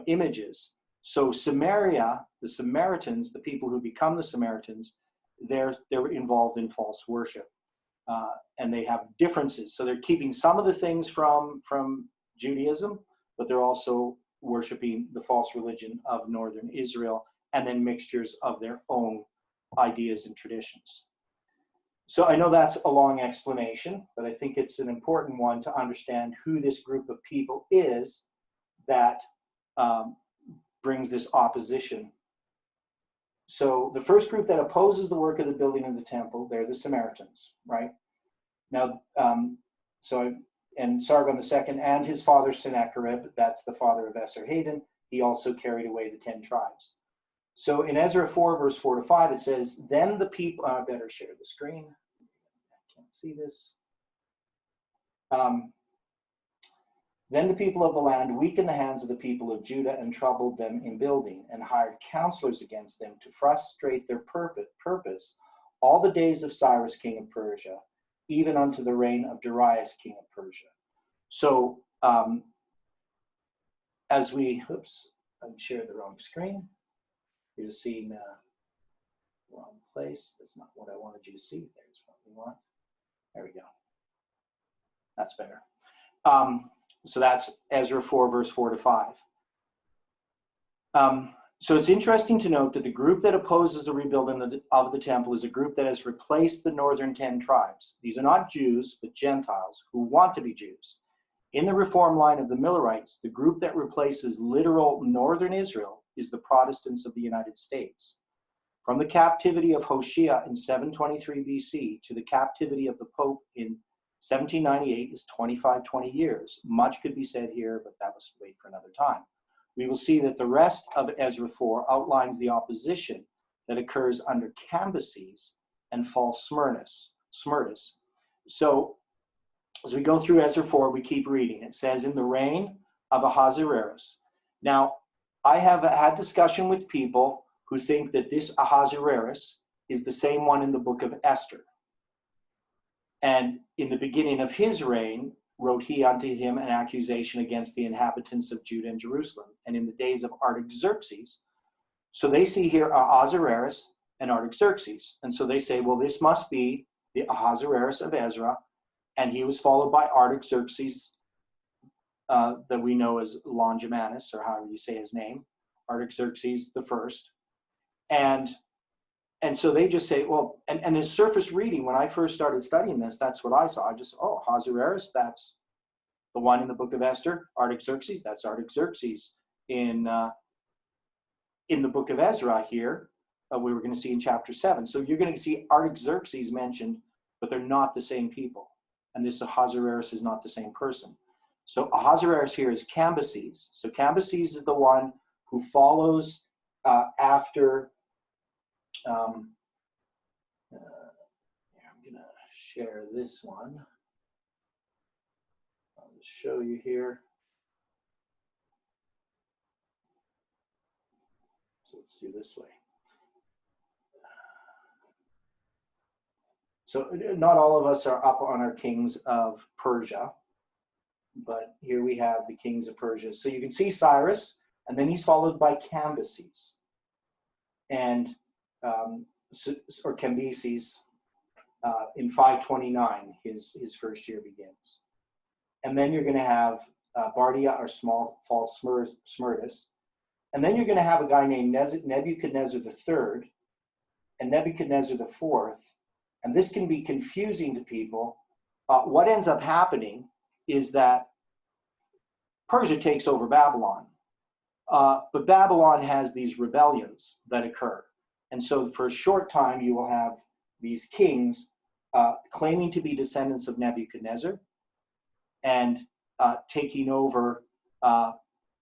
images. So Samaria, the Samaritans, the people who become the Samaritans, they're involved in false worship, and they have differences. So they're keeping some of the things from Judaism, but they're also worshiping the false religion of northern Israel, and then mixtures of their own ideas and traditions. So I know that's a long explanation, but I think it's an important one to understand who this group of people is that brings this opposition. So the first group that opposes the work of the building of the temple, they're the Samaritans, right? Now, and Sargon II and his father Sennacherib, that's the father of Esarhaddon, he also carried away the 10 tribes. So in Ezra 4, verse 4 to 5, it says, then the people, I better share the screen. I can't see this. Then the people of the land weakened the hands of the people of Judah and troubled them in building, and hired counselors against them to frustrate their purpose all the days of Cyrus, king of Persia, even unto the reign of Darius, king of Persia. So as we, I shared the wrong screen. You're just seeing the wrong place. That's not what I wanted you to see. There's what we want. There we go. That's better. So that's Ezra 4, verse 4 to 5. So it's interesting to note that the group that opposes the rebuilding of the temple is a group that has replaced the northern 10 tribes. These are not Jews, but Gentiles who want to be Jews. In the reform line of the Millerites, the group that replaces literal northern Israel is the Protestants of the United States. From the captivity of Hoshea in 723 BC to the captivity of the Pope in 1798 is 20 years. Much could be said here, but that must wait for another time. We will see that the rest of Ezra 4 outlines the opposition that occurs under Cambyses and false Smyrnus. So as we go through Ezra 4, we keep reading. It says, in the reign of Ahasuerus. Now, I have had discussion with people who think that this Ahasuerus is the same one in the book of Esther. And in the beginning of his reign, wrote he unto him an accusation against the inhabitants of Judah and Jerusalem. And in the days of Artaxerxes, so they see here Ahasuerus and Artaxerxes. And so they say, well, this must be the Ahasuerus of Ezra. And he was followed by Artaxerxes, that we know as Longimanus, or however you say his name, Artaxerxes the first. And so they just say, well, and in surface reading, when I first started studying this, that's what I saw. I just, Ahasuerus, that's the one in the book of Esther. Artaxerxes, that's Artaxerxes in the book of Ezra here. We were going to see in chapter 7. So you're going to see Artaxerxes mentioned, but they're not the same people. And this Ahasuerus is not the same person. So Ahasuerus here is Cambyses. So Cambyses is the one who follows after. I'm going to share this one. I'll just show you here. So let's do this way. So not all of us are up on our kings of Persia, but here we have the kings of Persia. So you can see Cyrus, and then he's followed by Cambyses, and or Cambyses. In 529, his first year begins. And then you're going to have Bardia, or small false Smyrnus. And then you're going to have a guy named Nebuchadnezzar III and Nebuchadnezzar IV. And this can be confusing to people. What ends up happening is that Persia takes over Babylon. But Babylon has these rebellions that occur. And so for a short time, you will have these kings claiming to be descendants of Nebuchadnezzar and taking over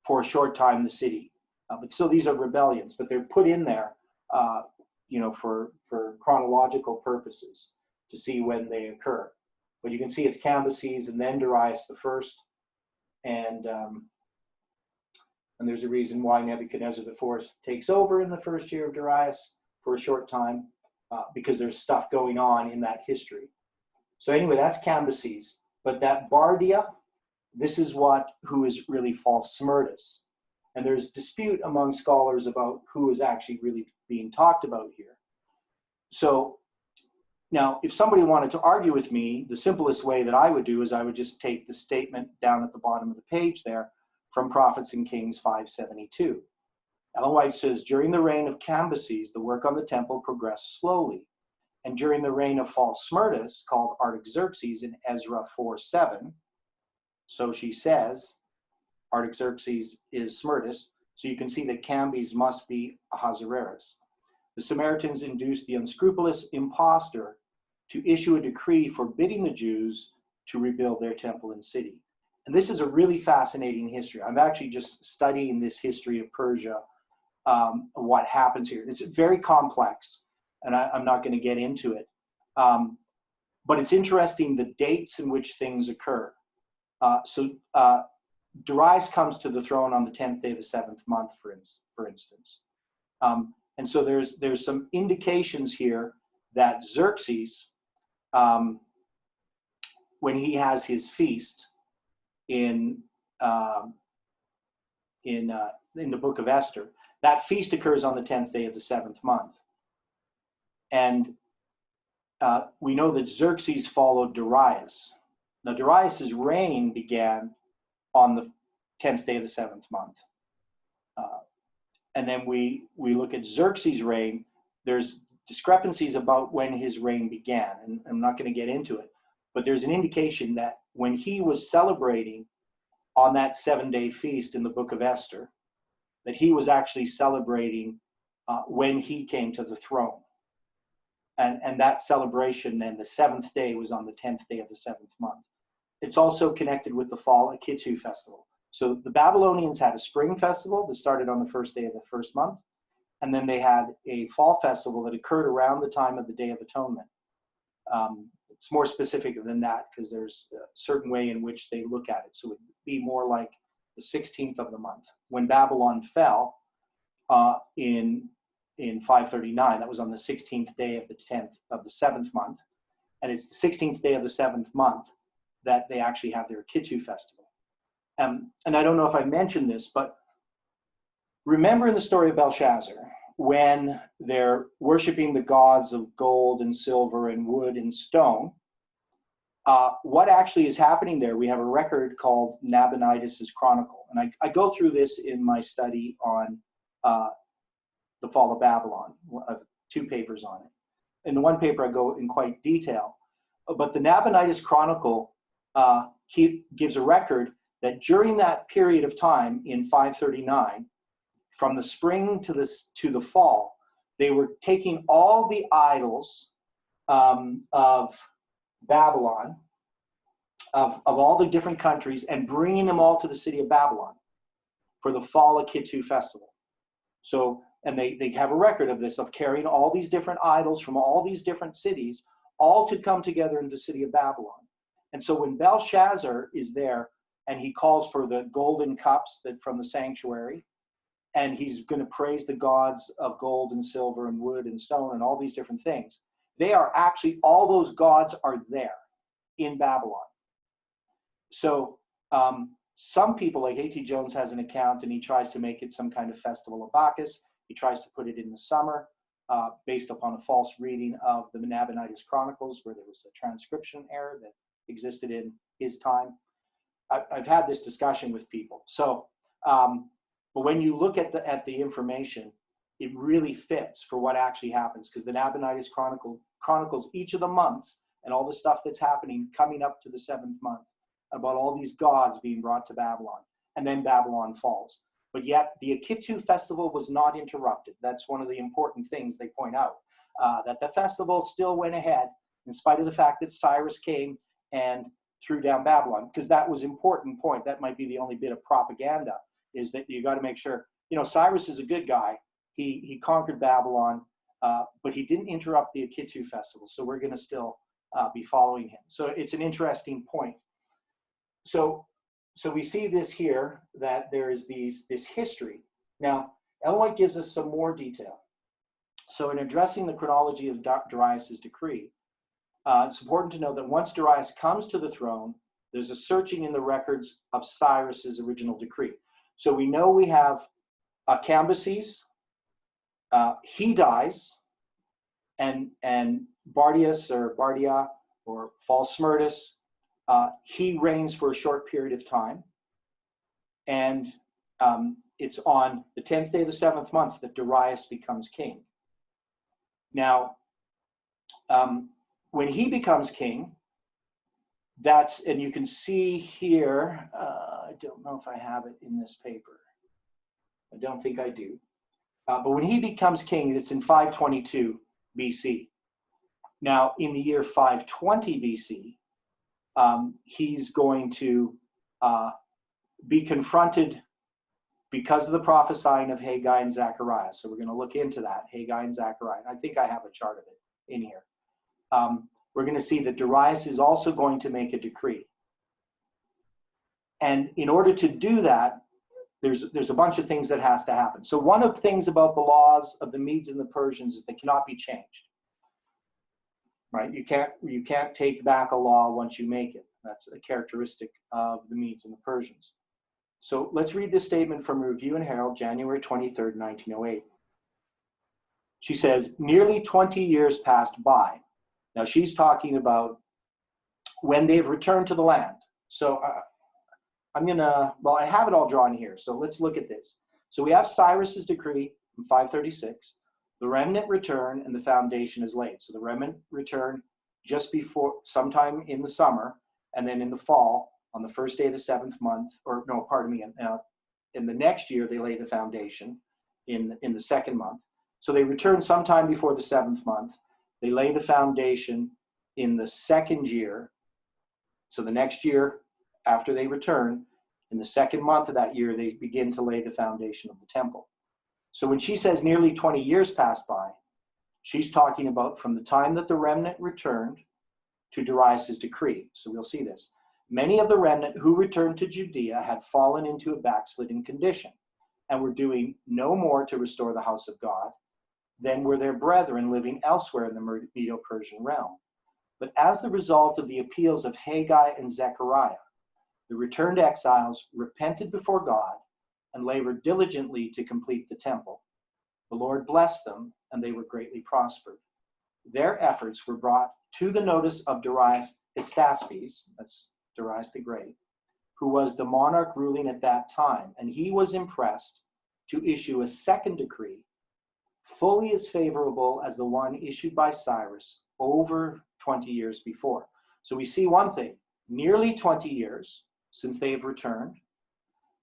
for a short time the city. But still, these are rebellions, but they're put in there, for chronological purposes to see when they occur. But you can see it's Cambyses and then Darius the first, and there's a reason why Nebuchadnezzar the fourth takes over in the first year of Darius for a short time, because there's stuff going on in that history. So anyway, that's Cambyses. But that Bardia, this is who is really false Smyrtus. And there's dispute among scholars about who is actually really being talked about here. So now, if somebody wanted to argue with me, the simplest way that I would do is I would just take the statement down at the bottom of the page there from Prophets and Kings 5:72. Ellen White says, during the reign of Cambyses, the work on the temple progressed slowly. And during the reign of false Smyrtus, called Artaxerxes in Ezra 4:7, so she says, Artaxerxes is Smyrtus, so you can see that Cambyses must be Ahasuerus. The Samaritans induced the unscrupulous impostor to issue a decree forbidding the Jews to rebuild their temple and city. And this is a really fascinating history. I'm actually just studying this history of Persia, what happens here. It's very complex, and I'm not going to get into it. But it's interesting the dates in which things occur. Darius comes to the throne on the 10th day of the 7th month, for instance. And so there's some indications here that Xerxes, when he has his feast in the book of Esther, that feast occurs on the 10th day of the 7th month. And we know that Xerxes followed Darius. Now, Darius's reign began on the 10th day of the 7th month. And then we look at Xerxes' reign. There's discrepancies about when his reign began, and I'm not going to get into it, but there's an indication that when he was celebrating on that 7-day feast in the book of Esther, that he was actually celebrating when he came to the throne. And that celebration, then the 7th day, was on the 10th day of the 7th month. It's also connected with the fall Akitu festival. So the Babylonians had a spring festival that started on the first day of the first month, and then they had a fall festival that occurred around the time of the Day of Atonement. It's more specific than that because there's a certain way in which they look at it. So it would be more like the 16th of the month. When Babylon fell in 539, that was on the 16th day of the 10th of the 7th month, and it's the 16th day of the 7th month that they actually have their Akitu festival. And I don't know if I mentioned this, but remember in the story of Belshazzar, when they're worshiping the gods of gold and silver and wood and stone, what actually is happening there, we have a record called Nabonidus' Chronicle. And I go through this in my study on the fall of Babylon. I have 2 papers on it. In the one paper, I go in quite detail. But the Nabonidus Chronicle gives a record that during that period of time in 539, from the spring to the fall, they were taking all the idols of Babylon, of all the different countries, and bringing them all to the city of Babylon for the fall Akitu festival. So, and they have a record of this, of carrying all these different idols from all these different cities, all to come together in the city of Babylon. And so when Belshazzar is there, and he calls for the golden cups that from the sanctuary, and he's going to praise the gods of gold and silver and wood and stone and all these different things. They are actually, all those gods are there in Babylon. So some people, like A.T. Jones has an account, and he tries to make it some kind of festival of Bacchus. He tries to put it in the summer based upon a false reading of the Nabonidus Chronicles, where there was a transcription error that existed in his time. I've had this discussion with people. So, but when you look at the information, it really fits for what actually happens, because the Nabonidus chronicles each of the months and all the stuff that's happening coming up to the 7th month about all these gods being brought to Babylon, and then Babylon falls. But yet the Akitu festival was not interrupted. That's one of the important things they point out, that the festival still went ahead in spite of the fact that Cyrus came and threw down Babylon, because that was an important point. That might be the only bit of propaganda, is that you got to make sure, Cyrus is a good guy. He conquered Babylon, but he didn't interrupt the Akitu festival. So we're going to still be following him. So it's an interesting point. So we see this here, that there is this history. Now, Ellen White gives us some more detail. So in addressing the chronology of Darius's decree, it's important to know that once Darius comes to the throne, there's a searching in the records of Cyrus's original decree. So we know we have Cambyses, he dies, and Bardias or Bardia or false Smyrtus, he reigns for a short period of time. And it's on the 10th day of the 7th month that Darius becomes king. Now, when he becomes king, and you can see here, I don't know if I have it in this paper. I don't think I do. But when he becomes king, it's in 522 BC. Now, in the year 520 BC, he's going to be confronted because of the prophesying of Haggai and Zechariah. So we're going to look into that, Haggai and Zechariah. I think I have a chart of it in here. We're going to see that Darius is also going to make a decree. And in order to do that, there's a bunch of things that has to happen. So one of the things about the laws of the Medes and the Persians is they cannot be changed. Right? You can't take back a law once you make it. That's a characteristic of the Medes and the Persians. So let's read this statement from Review and Herald, January 23rd, 1908. She says, nearly 20 years passed by. Now she's talking about when they've returned to the land. So I have it all drawn here. So let's look at this. So we have Cyrus's decree from 536. The remnant return and the foundation is laid. So the remnant return just before, sometime in the summer, and then in the fall, on the first day of the 7th month, in the next year, they lay the foundation in the 2nd month. So they return sometime before the 7th month. They lay the foundation in the 2nd year. So the next year, after they return, in the 2nd month of that year, they begin to lay the foundation of the temple. So when she says nearly 20 years passed by, she's talking about from the time that the remnant returned to Darius's decree. So we'll see this. Many of the remnant who returned to Judea had fallen into a backslidden condition and were doing no more to restore the house of God than were their brethren living elsewhere in the Medo-Persian realm. But as the result of the appeals of Haggai and Zechariah, the returned exiles repented before God and labored diligently to complete the temple. The Lord blessed them, and they were greatly prospered. Their efforts were brought to the notice of Darius Hystaspes, that's Darius the Great, who was the monarch ruling at that time, and he was impressed to issue a 2nd decree, fully as favorable as the one issued by Cyrus over 20 years before. So we see one thing, nearly 20 years since they have returned,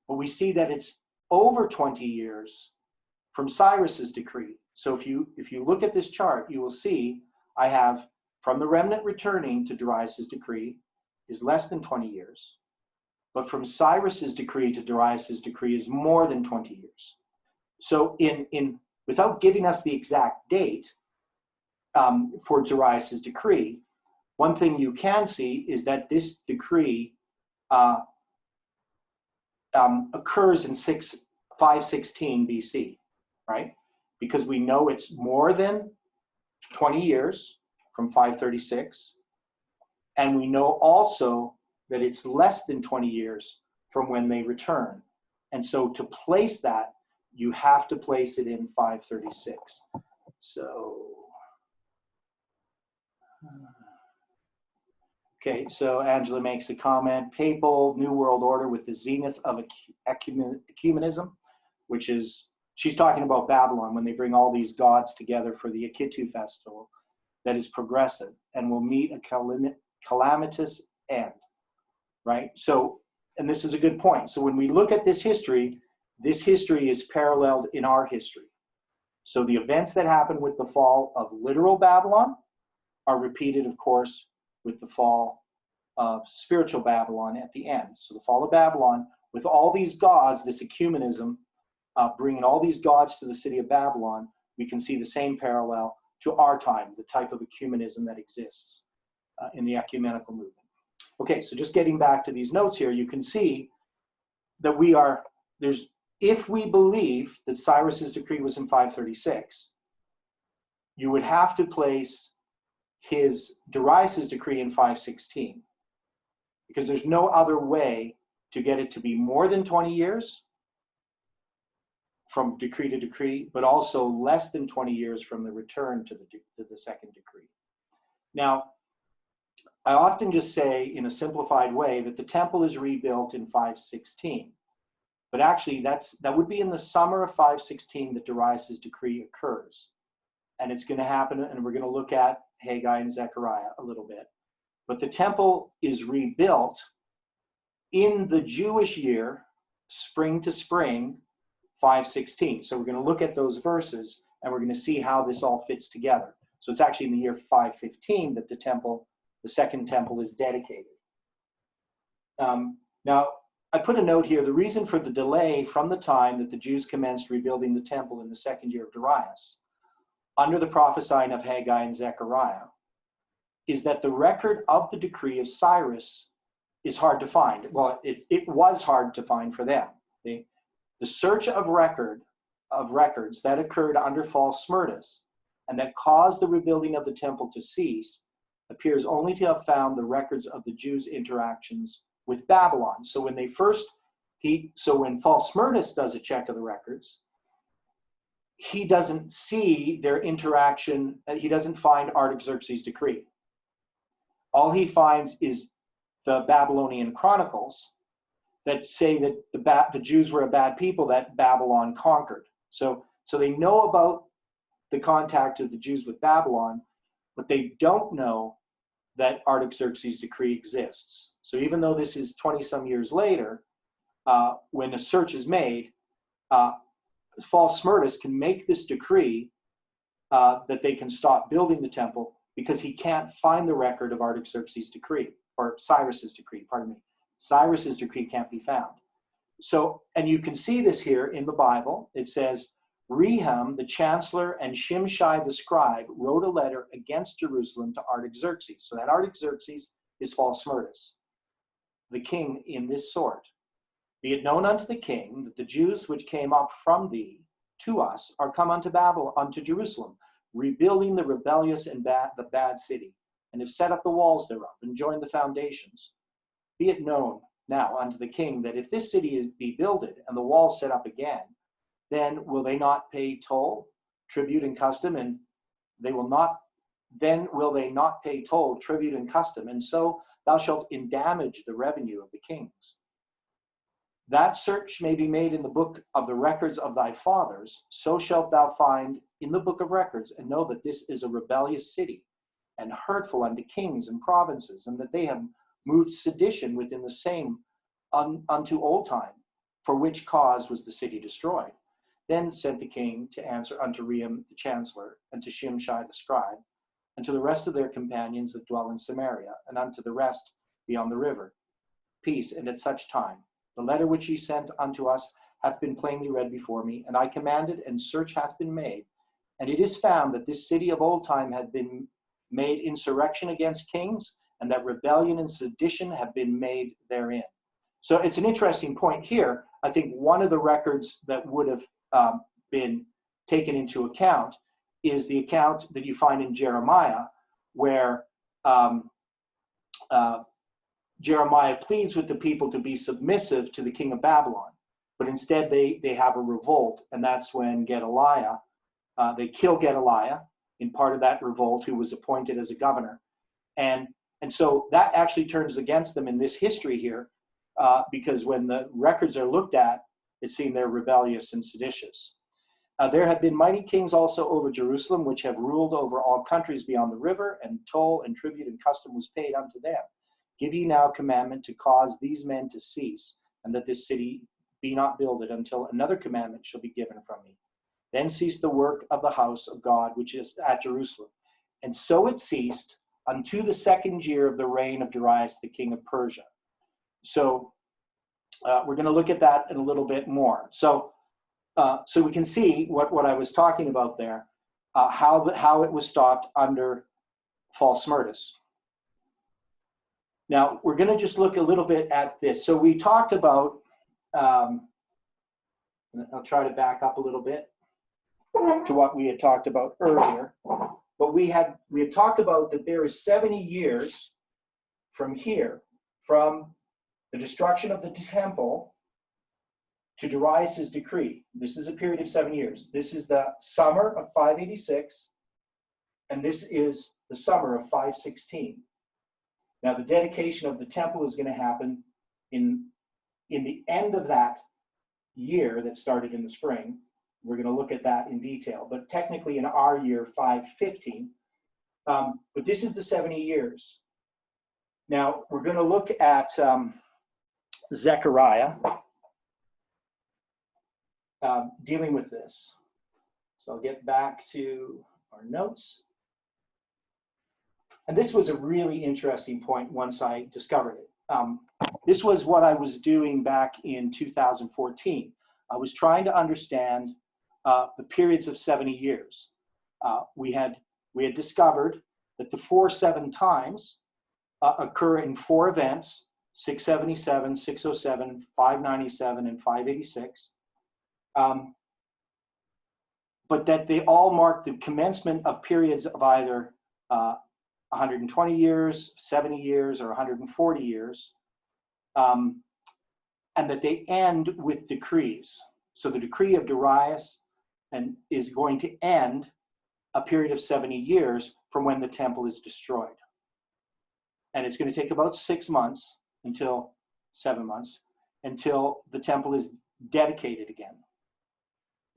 but we see that it's over 20 years from Cyrus's decree. So if you look at this chart, you will see I have from the remnant returning to Darius's decree is less than 20 years, but from Cyrus's decree to Darius's decree is more than 20 years. So without giving us the exact date for Darius's decree, one thing you can see is that this decree occurs in 516 BC, right? Because we know it's more than 20 years from 536, and we know also that it's less than 20 years from when they return. And so to place that, you have to place it in 536. So, okay, so Angela makes a comment, papal New World Order with the zenith of ecumenism, which is, she's talking about Babylon when they bring all these gods together for the Akitu festival that is progressive and will meet a calamitous end, right? So, and this is a good point. So when we look at this history is paralleled in our history. So the events that happened with the fall of literal Babylon are repeated, of course, with the fall of spiritual Babylon at the end. So the fall of Babylon with all these gods, this ecumenism, bringing all these gods to the city of Babylon, we can see the same parallel to our time, the type of ecumenism that exists in the ecumenical movement. Okay, so just getting back to these notes here, you can see that if we believe that Cyrus's decree was in 536, you would have to place Darius's decree in 516, because there's no other way to get it to be more than 20 years from decree to decree, but also less than 20 years from the return to the second decree. Now, I often just say in a simplified way that the temple is rebuilt in 516, but actually that would be in the summer of 516 that Darius's decree occurs. And it's going to happen, and we're going to look at Haggai and Zechariah a little bit. But the temple is rebuilt in the Jewish year, spring to spring, 516. So we're going to look at those verses, and we're going to see how this all fits together. So it's actually in the year 515 that the second temple is dedicated. Now, I put a note here. The reason for the delay from the time that the Jews commenced rebuilding the temple in the second year of Darius, under the prophesying of Haggai and Zechariah, is that the record of the decree of Cyrus is hard to find. Well, it was hard to find for them. The search of records that occurred under false Smyrtus and that caused the rebuilding of the temple to cease appears only to have found the records of the Jews' interactions with Babylon. So when when false Smyrtus does a check of the records, he doesn't see their interaction. He doesn't find Artaxerxes' decree. All he finds is the Babylonian chronicles that say that the Jews were a bad people that Babylon conquered. So they know about the contact of the Jews with Babylon, but they don't know that Artaxerxes' decree exists. So even though this is 20-some years later, when a search is made, false Smyrtus can make this decree that they can stop building the temple because he can't find the record of Artaxerxes' decree, or Cyrus's decree, pardon me. Cyrus's decree can't be found. So, and you can see this here in the Bible. It says, Rehum, the chancellor, and Shimshai, the scribe, wrote a letter against Jerusalem to Artaxerxes. So that Artaxerxes is false Smyrtus, the king in this sort. Be it known unto the king that the Jews which came up from thee to us are come unto Babylon, unto Jerusalem, rebuilding the rebellious and the bad city, and have set up the walls thereof, and joined the foundations. Be it known now unto the king that if this city be builded, and the walls set up again, then will they not pay toll, tribute, and custom, and will they not pay toll, tribute, and custom, and so thou shalt endamage the revenue of the kings. That search may be made in the book of the records of thy fathers, so shalt thou find in the book of records, and know that this is a rebellious city, and hurtful unto kings and provinces, and that they have moved sedition within the same unto old time, for which cause was the city destroyed. Then sent the king to answer unto Rehum the chancellor, and to Shimshai the scribe, and to the rest of their companions that dwell in Samaria, and unto the rest beyond the river, peace, and at such time. The letter which ye sent unto us hath been plainly read before me, and I commanded, and search hath been made. And it is found that this city of old time had been made insurrection against kings, and that rebellion and sedition have been made therein. So it's an interesting point here. I think one of the records that would have been taken into account is the account that you find in Jeremiah, where Jeremiah pleads with the people to be submissive to the king of Babylon, but instead they have a revolt, and that's when Gedaliah, they kill Gedaliah in part of that revolt, who was appointed as a governor, and so that actually turns against them in this history here, because when the records are looked at, it seemed they're rebellious and seditious. There have been mighty kings also over Jerusalem, which have ruled over all countries beyond the river, and toll and tribute and custom was paid unto them. Give ye now commandment to cause these men to cease, and that this city be not builded until another commandment shall be given from me. Then ceased the work of the house of God, which is at Jerusalem. And so it ceased unto the second year of the reign of Darius the king of Persia. So we're going to look at that in a little bit more. So we can see what I was talking about there, how it was stopped under false Smyrtus. Now, we're going to just look a little bit at this. So we talked about, I'll try to back up a little bit to what we had talked about earlier. But we had talked about that there is 70 years from here, from the destruction of the temple to Darius' decree. This is a period of 7 years. This is the summer of 586, and this is the summer of 516. Now, the dedication of the temple is going to happen in the end of that year that started in the spring. We're going to look at that in detail, but technically in our year, 515. But this is the 70 years. Now, we're going to look at Zechariah dealing with this. So I'll get back to our notes. And this was a really interesting point once I discovered it. This was what I was doing back in 2014. I was trying to understand the periods of 70 years. We had discovered that the 4-7 times occur in 4 events: 677, 607, 597, and 586. But that they all mark the commencement of periods of either 120 years, 70 years, or 140 years, and that they end with decrees. So the decree of Darius is going to end a period of 70 years from when the temple is destroyed. And it's going to take about 6 months until 7 months until the temple is dedicated again.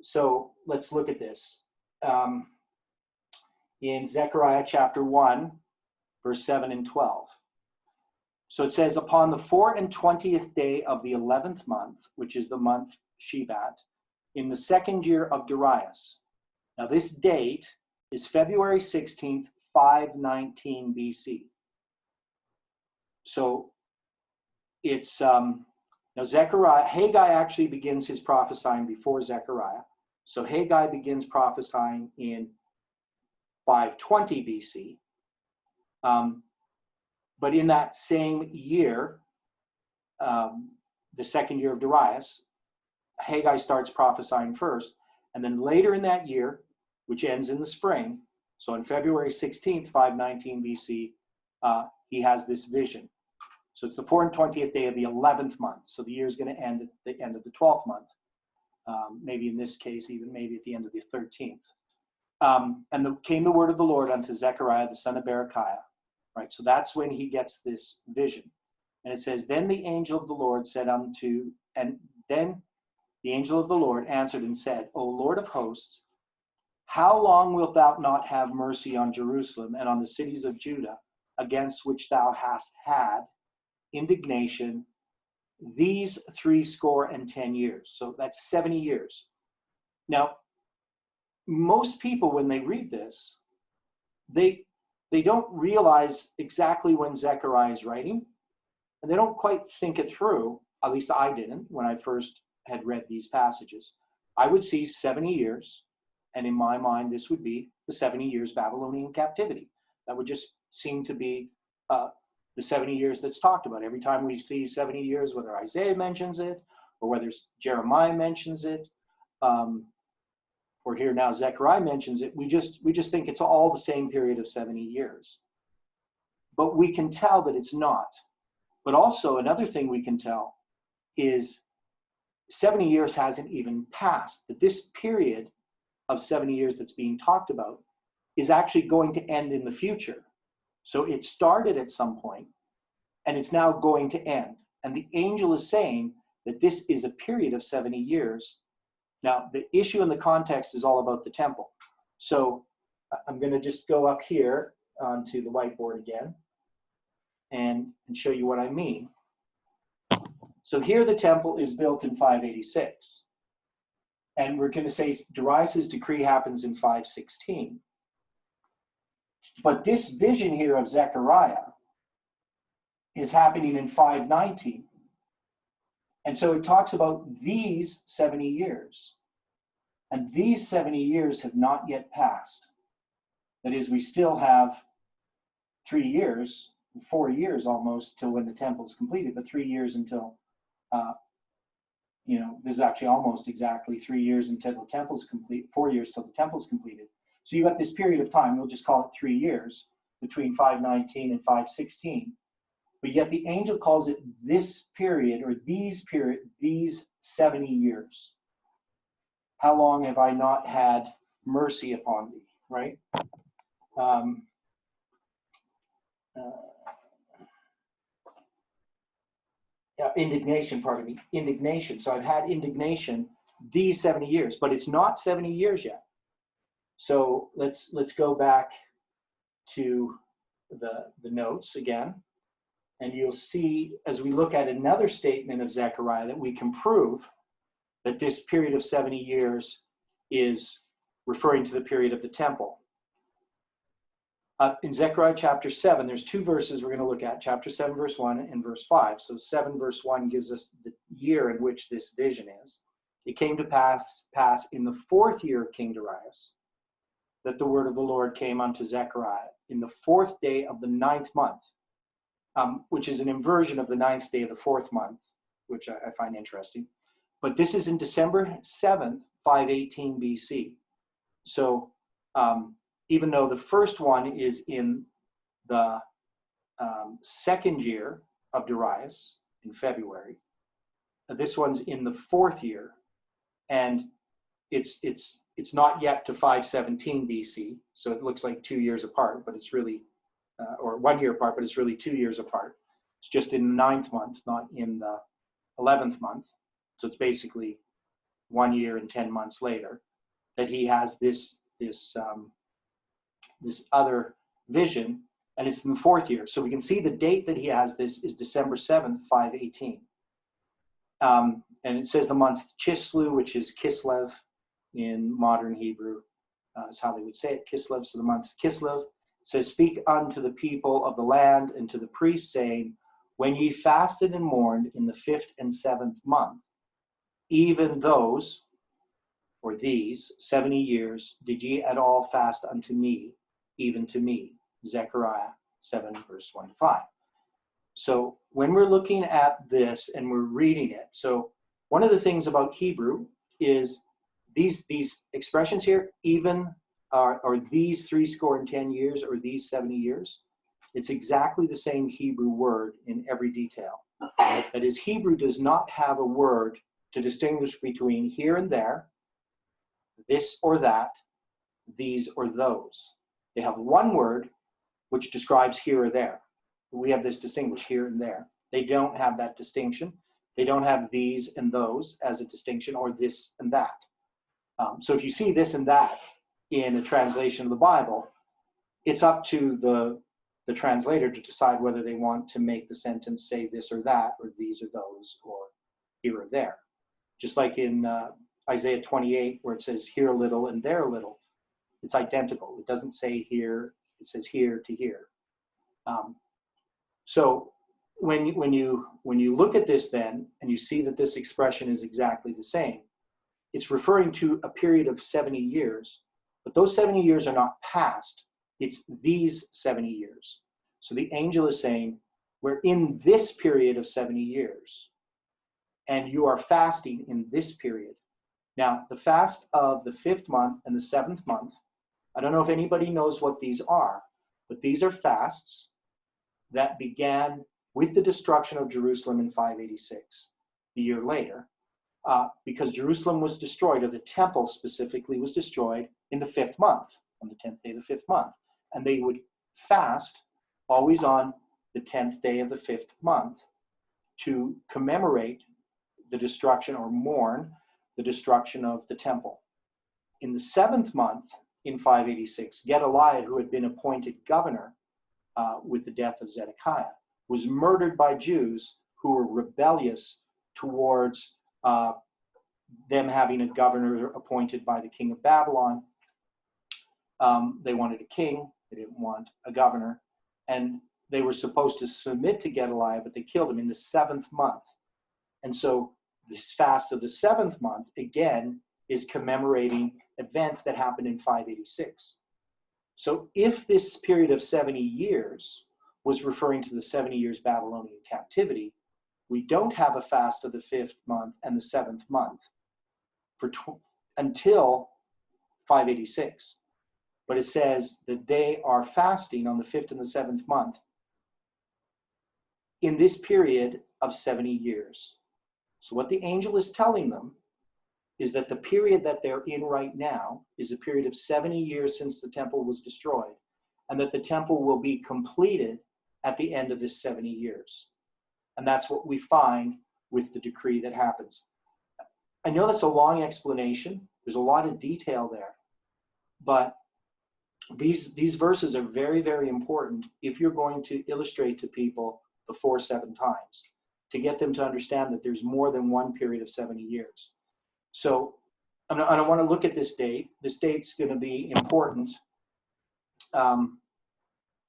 So let's look at this. In Zechariah chapter 1, verse 7 and 12. So it says, upon the 24th day of the 11th month, which is the month Shebat, in the 2nd year of Darius. Now this date is February 16th, 519 BC. So it's, now Zechariah, Haggai actually begins his prophesying before Zechariah. So Haggai begins prophesying in 520 BC. But in that same year, the 2nd year of Darius, Haggai starts prophesying first. And then later in that year, which ends in the spring, so on February 16th, 519 BC, he has this vision. So it's the 24th day of the 11th month. So the year is going to end at the end of the 12th month. Maybe in this case, even maybe at the end of the 13th. Came the word of the Lord unto Zechariah, the son of Berechiah. Right, so that's when he gets this vision. And it says, then the angel of the Lord said unto, and then the angel of the Lord answered and said, O Lord of hosts, how long wilt thou not have mercy on Jerusalem and on the cities of Judah, against which thou hast had indignation these 70 years? So that's 70 years. Now, most people, when they read this, they don't realize exactly when Zechariah is writing, and they don't quite think it through. At least I didn't when I first had read these passages. I would see 70 years, and in my mind, this would be the 70 years Babylonian captivity. That would just seem to be the 70 years that's talked about. Every time we see 70 years, whether Isaiah mentions it, or whether Jeremiah mentions it, or here now Zechariah mentions it, we just think it's all the same period of 70 years. But we can tell that it's not. But also another thing we can tell is 70 years hasn't even passed. That this period of 70 years that's being talked about is actually going to end in the future. So it started at some point, and it's now going to end. And the angel is saying that this is a period of 70 years. Now, the issue in the context is all about the temple. So I'm going to just go up here onto the whiteboard again and show you what I mean. So here the temple is built in 586. And we're going to say Darius' decree happens in 516. But this vision here of Zechariah is happening in 519. And so it talks about these 70 years. And these 70 years have not yet passed. That is, we still have 3 years, 4 years almost till when the temple is completed, but 3 years until, this is actually almost exactly 3 years until the temple's complete, 4 years till the temple's completed. So you got this period of time, we'll just call it 3 years, between 519 and 516. But yet the angel calls it this period, or these 70 years. How long have I not had mercy upon thee, right? Indignation, pardon me, indignation. So I've had indignation these 70 years, but it's not 70 years yet. So let's go back to the notes again, and you'll see as we look at another statement of Zechariah that we can prove that this period of 70 years is referring to the period of the temple. In Zechariah chapter 7, there's 2 verses we're going to look at, chapter 7, verse 1 and verse 5. So 7, verse 1 gives us the year in which this vision is. It came to pass in the 4th year of King Darius that the word of the Lord came unto Zechariah in the 4th day of the 9th month, which is an inversion of the 9th day of the 4th month, which I find interesting. But this is in December 7th, 518 BC. So even though the first one is in the 2nd year of Darius in February, this one's in the 4th year, and it's not yet to 517 BC. So it looks like 2 years apart, but it's really, or 1 year apart, but it's really 2 years apart. It's just in the 9th month, not in the 11th month. So it's basically 1 year and 10 months later that he has this other vision, and it's in the 4th year. So we can see the date that he has this is December 7th, 518. And it says the month Chislev, which is Kislev in modern Hebrew, is how they would say it, Kislev. So the month Kislev says, speak unto the people of the land and to the priests, saying, when ye fasted and mourned in the 5th and 7th month, even those, or these 70 years, did ye at all fast unto me, even to me. Zechariah 7, verse 1 to 5. So when we're looking at this and we're reading it, so one of the things about Hebrew is these expressions here, even or these 70 years, or these 70 years, it's exactly the same Hebrew word in every detail. That is, Hebrew does not have a word to distinguish between here and there, this or that, these or those. They have one word which describes here or there. We have this distinguish here and there. They don't have that distinction. They don't have these and those as a distinction, or this and that. So if you see this and that in a translation of the Bible, it's up to the translator to decide whether they want to make the sentence say this or that, or these or those, or here or there. Just like in Isaiah 28, where it says here a little and there a little. It's identical. It doesn't say here, it says here to here. So when you look at this then, and you see that this expression is exactly the same, it's referring to a period of 70 years, but those 70 years are not past. It's these 70 years. So the angel is saying, we're in this period of 70 years, and you are fasting in this period. Now, the fast of the 5th month and the 7th month, I don't know if anybody knows what these are, but these are fasts that began with the destruction of Jerusalem in 586, a year later, because Jerusalem was destroyed, or the temple specifically was destroyed in the 5th month, on the 10th day of the 5th month. And they would fast always on the 10th day of the 5th month to commemorate the destruction, or mourn the destruction of the temple. In the 7th month, in 586, Gedaliah, who had been appointed governor with the death of Zedekiah, was murdered by Jews who were rebellious towards them having a governor appointed by the king of Babylon. They wanted a king, they didn't want a governor, and they were supposed to submit to Gedaliah, but they killed him in the 7th month. And so this fast of the 7th month, again, is commemorating events that happened in 586. So if this period of 70 years was referring to the 70 years Babylonian captivity, we don't have a fast of the 5th month and the 7th month until 586. But it says that they are fasting on the 5th and the 7th month in this period of 70 years. So what the angel is telling them is that the period that they're in right now is a period of 70 years since the temple was destroyed, and that the temple will be completed at the end of this 70 years. And that's what we find with the decree that happens. I know that's a long explanation. There's a lot of detail there. But these verses are very, very important if you're going to illustrate to people the 4 7 times, to get them to understand that there's more than one period of 70 years. So I want to look at this date. This date's going to be important.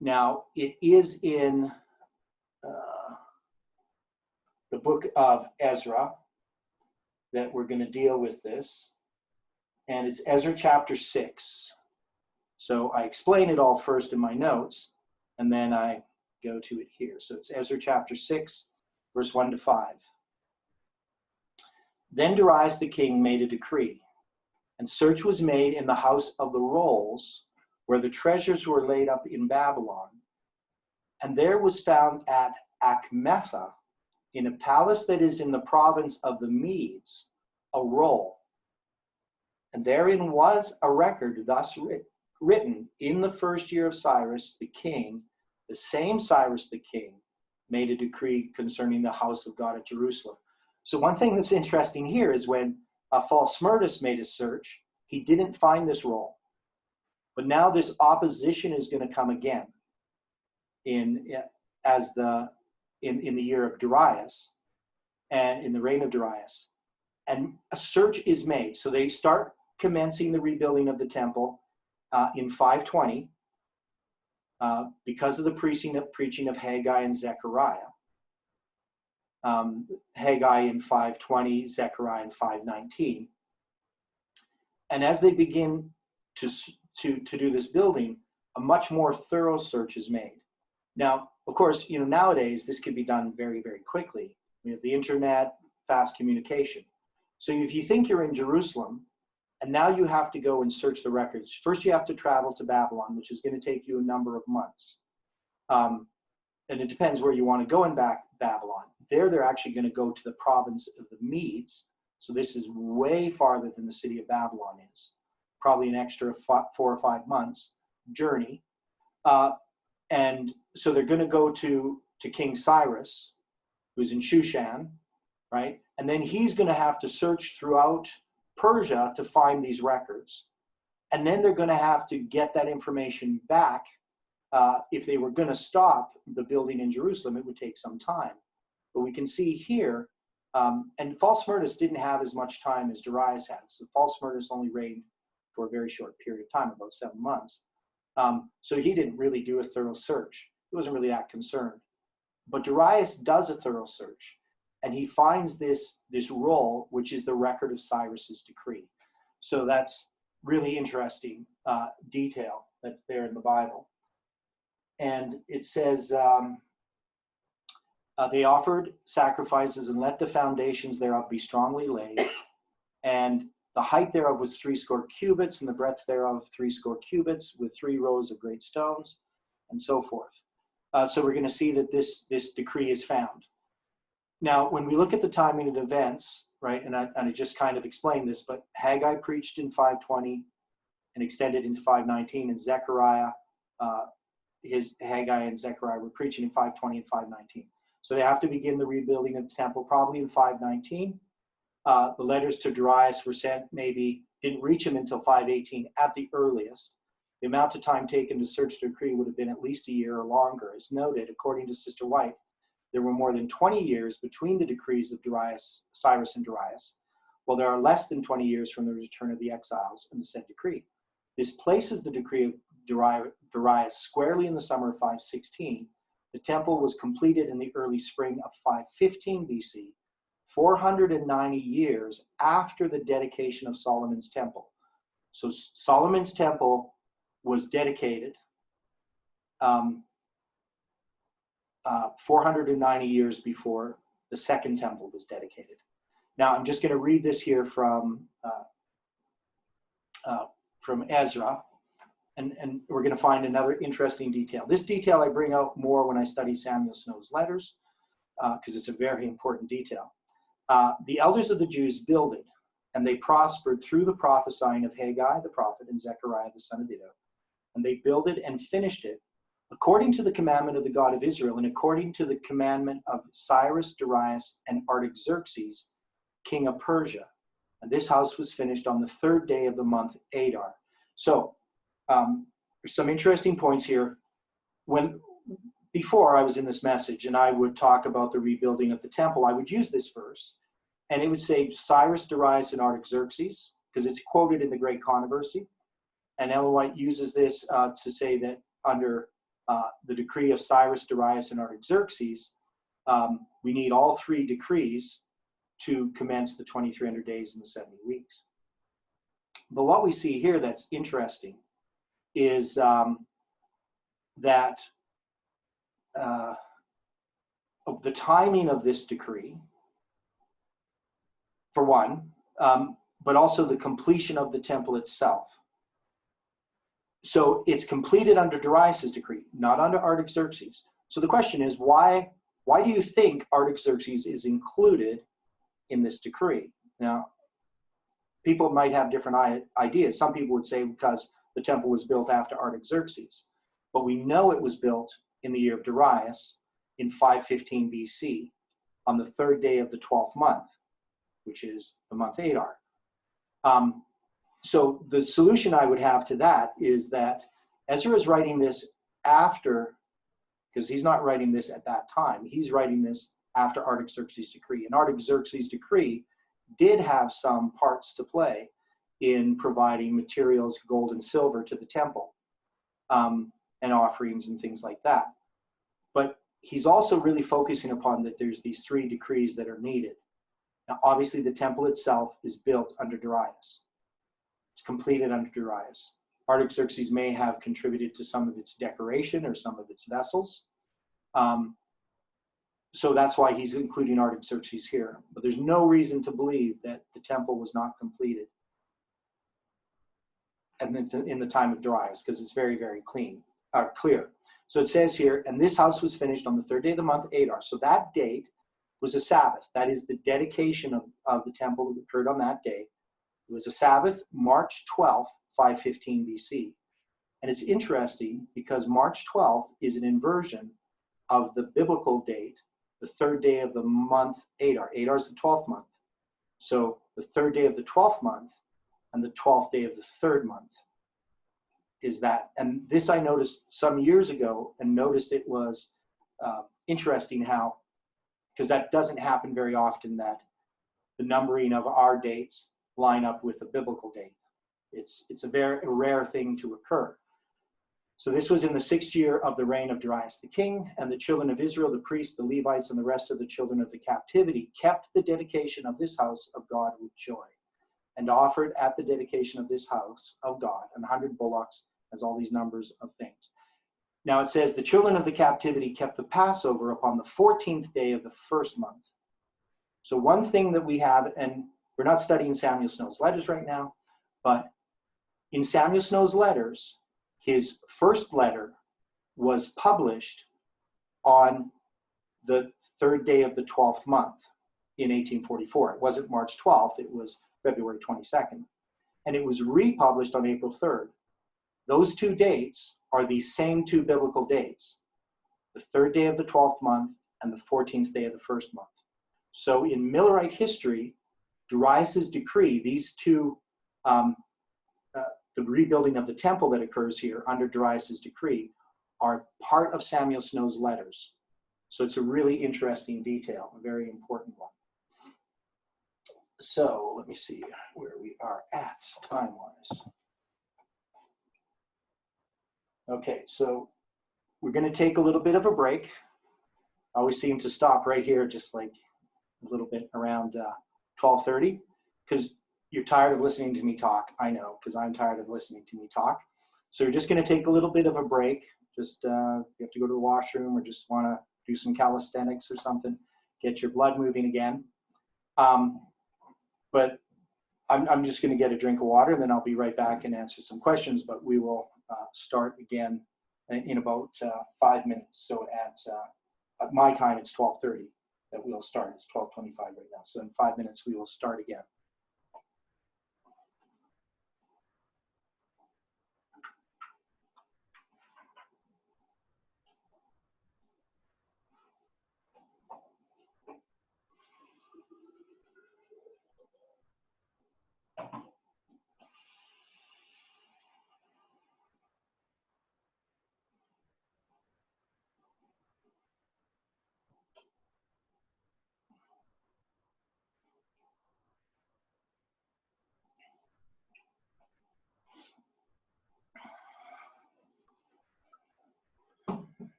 Now, it is in the book of Ezra that we're going to deal with this. And it's Ezra chapter 6. So I explain it all first in my notes, and then I go to it here. So it's Ezra chapter 6, verse 1 to 5. Then Darius the king made a decree, and search was made in the house of the rolls, where the treasures were laid up in Babylon. And there was found at Achmetha, in a palace that is in the province of the Medes, a roll. And therein was a record thus written in the 1st year of Cyrus the king. The same Cyrus the king made a decree concerning the house of God at Jerusalem. So one thing that's interesting here is when Falsmurtus made a search, he didn't find this roll. But now this opposition is going to come again in the year of Darius and in the reign of Darius. And a search is made. So they start commencing the rebuilding of the temple in 520 because of the preaching of Haggai and Zechariah. Haggai in 520, Zechariah in 519. And as they begin to do this building, a much more thorough search is made. Now, of course, nowadays this can be done very, very quickly. We have the internet, fast communication. So if you think you're in Jerusalem, and now you have to go and search the records, first you have to travel to Babylon, which is going to take you a number of months. And it depends where you want to go in Babylon. They're actually going to go to the province of the Medes. So this is way farther than the city of Babylon is. Probably an extra 4 or 5 months journey. And so they're going to go to King Cyrus, who's in Shushan, right? And then he's going to have to search throughout Persia to find these records. And then they're going to have to get that information back. If they were going to stop the building in Jerusalem, it would take some time. But we can see here, and Falsmurtus didn't have as much time as Darius had. So Falsmurtus only reigned for a very short period of time, about 7 months. So he didn't really do a thorough search. He wasn't really that concerned. But Darius does a thorough search, and he finds this roll, which is the record of Cyrus's decree. So that's really interesting detail that's there in the Bible. And it says, they offered sacrifices and let the foundations thereof be strongly laid. And the height thereof was 80 cubits, and the breadth thereof 80 cubits, with 3 rows of great stones, and so forth. So we're going to see that this decree is found. Now, when we look at the timing of the events, right, and I just kind of explained this, but Haggai preached in 520 and extended into 519, and Zechariah, Haggai and Zechariah were preaching in 520 and 519. So they have to begin the rebuilding of the temple probably in 519. The letters to Darius were sent, maybe didn't reach him until 518 at the earliest. The amount of time taken to search the decree would have been at least a year or longer. As noted, according to Sister White, there were more than 20 years between the decrees of Cyrus and Darius, while there are less than 20 years from the return of the exiles and the said decree. This places the decree of Darius squarely in the summer of 516. The temple was completed in the early spring of 515 BC, 490 years after the dedication of Solomon's temple. So Solomon's temple was dedicated 490 years before the second temple was dedicated. Now, I'm just going to read this here from Ezra, and we're going to find another interesting detail. This detail I bring out more when I study Samuel Snow's letters, because it's a very important detail. The elders of the Jews builded, and they prospered through the prophesying of Haggai the prophet and Zechariah the son of Iddo. And they builded and finished it according to the commandment of the God of Israel, and according to the commandment of Cyrus, Darius, and Artaxerxes, king of Persia. And this house was finished on the third day of the month Adar. So there's some interesting points here. Before I was in this message and I would talk about the rebuilding of the temple, I would use this verse, and it would say Cyrus, Darius, and Artaxerxes, because it's quoted in the Great Controversy. And Ellen White uses this to say that under the decree of Cyrus, Darius, and Artaxerxes, we need all three decrees to commence the 2300 days and the 70 weeks. But what we see here that's interesting is that of the timing of this decree, for one, but also the completion of the temple itself. So it's completed under Darius's decree, not under Artaxerxes. So the question is, why do you think Artaxerxes is included in this decree? Now, people might have different ideas. Some people would say because the temple was built after Artaxerxes, but we know it was built in the year of Darius in 515 BC on the third day of the 12th month, which is the month Adar. So the solution I would have to that is that Ezra is writing this after, because he's not writing this at that time. He's writing this after Artaxerxes' decree. And Artaxerxes' decree did have some parts to play in providing materials, gold and silver, to the temple, and offerings and things like that. But he's also really focusing upon that there's these three decrees that are needed. Now, obviously, the temple itself is built under Darius. It's completed under Darius. Artaxerxes may have contributed to some of its decoration or some of its vessels. So that's why he's including Artaxerxes here. But there's no reason to believe that the temple was not completed in the time of Darius, because it's very, very clear. So it says here, and this house was finished on the third day of the month Adar. So that date was a Sabbath. That is the dedication of the temple that occurred on that day. It was a Sabbath, March 12th, 515 BC. And it's interesting because March 12th is an inversion of the biblical date, the third day of the month Adar. Adar is the 12th month. So the third day of the 12th month and the 12th day of the third month is that. And this I noticed some years ago and noticed it was interesting how, because that doesn't happen very often, that the numbering of our dates line up with a biblical date. It's a very rare thing to occur. So this was in the 6th year of the reign of Darius the king, and the children of Israel, the priests, the Levites, and the rest of the children of the captivity kept the dedication of this house of God with joy, and offered at the dedication of this house of God 100 bullocks, as all these numbers of things. Now it says the children of the captivity kept the Passover upon the 14th day of the first month. So one thing that we have, and we're not studying Samuel Snow's letters right now, but in Samuel Snow's letters, his first letter was published on the third day of the 12th month in 1844. It wasn't March 12th, it was February 22nd. And it was republished on April 3rd. Those two dates are the same two biblical dates, the third day of the 12th month and the 14th day of the first month. So in Millerite history, Darius's decree, these two, the rebuilding of the temple that occurs here under Darius's decree, are part of Samuel Snow's letters. So it's a really interesting detail, a very important one. So let me see where we are at time-wise. Okay, so we're going to take a little bit of a break. I always seem to stop right here, just like a little bit around 12:30, because you're tired of listening to me talk. I know, because I'm tired of listening to me talk. So you're just going to take a little bit of a break. Just you have to go to the washroom or just want to do some calisthenics or something, get your blood moving again. But I'm just going to get a drink of water, and then I'll be right back and answer some questions. But we will start again in about 5 minutes. So at my time, it's 12:30 that we'll start. It's 12:25 right now. So in 5 minutes, we will start again.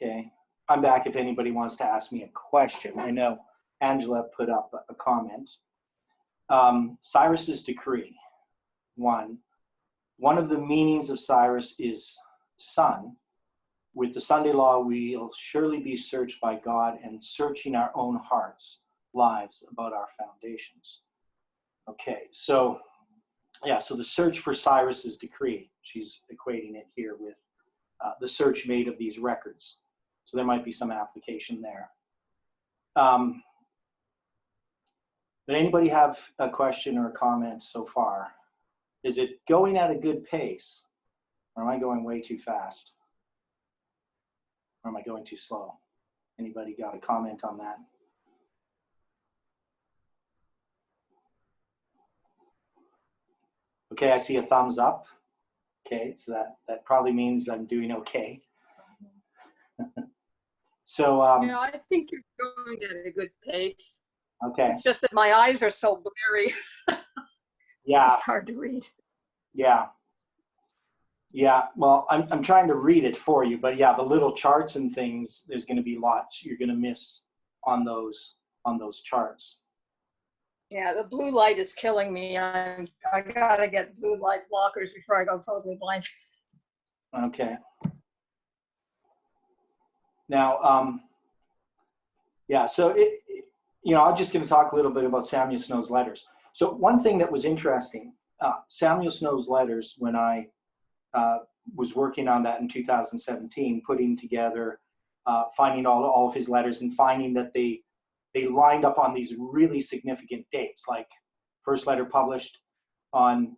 Okay, I'm back if anybody wants to ask me a question. I know Angela put up a comment. Cyrus's decree, one of the meanings of Cyrus is son. With the Sunday law, we'll surely be searched by God and searching our own hearts, lives about our foundations. Okay, so yeah, so the search for Cyrus's decree, she's equating it here with the search made of these records. So there might be some application there. Did anybody have a question or a comment so far? Is it going at a good pace? Or am I going way too fast? Or am I going too slow? Anybody got a comment on that? Okay, I see a thumbs up. Okay, so that probably means I'm doing okay. So yeah, I think you're going at a good pace. okay. It's just that my eyes are so blurry. Yeah. It's hard to read. Yeah. Yeah. Well, I'm trying to read it for you, but yeah, the little charts and things, there's going to be lots you're going to miss on those charts. Yeah, the blue light is killing me. I gotta get blue light blockers before I go totally blind. Okay. Now, yeah, so I'm just going to talk a little bit about Samuel Snow's letters. So one thing that was interesting, Samuel Snow's letters, when I was working on that in 2017, putting together, finding all of his letters and finding that they lined up on these really significant dates, like first letter published on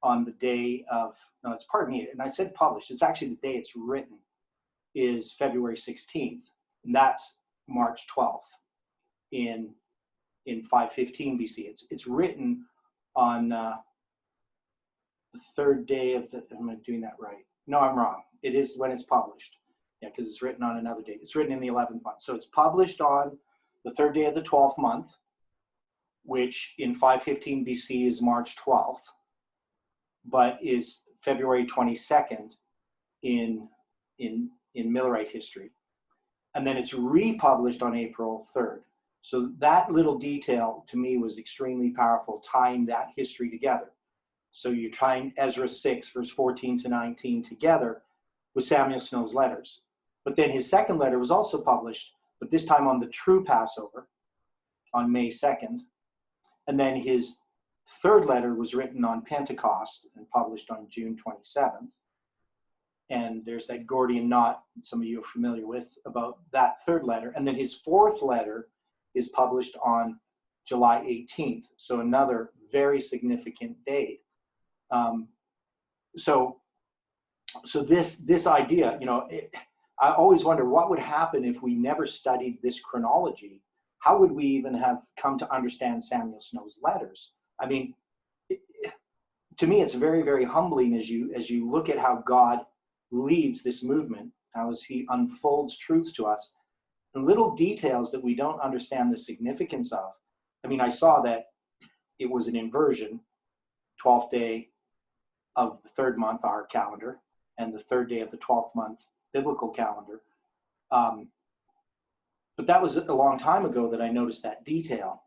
the day of, no, it's, pardon me, and I said published, it's actually the day it's written, is February 16th, and that's March 12th in 515 BC. It's written on the third day of the, am I doing that right? No, I'm wrong. It is when it's published. Yeah, because it's written on another date. It's written in the 11th month. So it's published on the third day of the 12th month, which in 515 BC is March 12th, but is February 22nd in Millerite history. And then it's republished on April 3rd. So that little detail to me was extremely powerful, tying that history together. So you're tying Ezra 6, verse 14 to 19 together with Samuel Snow's letters. But then his second letter was also published, but this time on the true Passover on May 2nd. And then his third letter was written on Pentecost and published on June 27th. And there's that Gordian knot some of you are familiar with about that third letter. And then his fourth letter is published on July 18th. So another very significant date. So this idea, I always wonder what would happen if we never studied this chronology. How would we even have come to understand Samuel Snow's letters? I mean, to me, it's very, very humbling as you look at how God leads this movement, how as he unfolds truths to us, and little details that we don't understand the significance of. I mean, I saw that it was an inversion, 12th day of the third month, our calendar, and the third day of the 12th month biblical calendar. But that was a long time ago that I noticed that detail.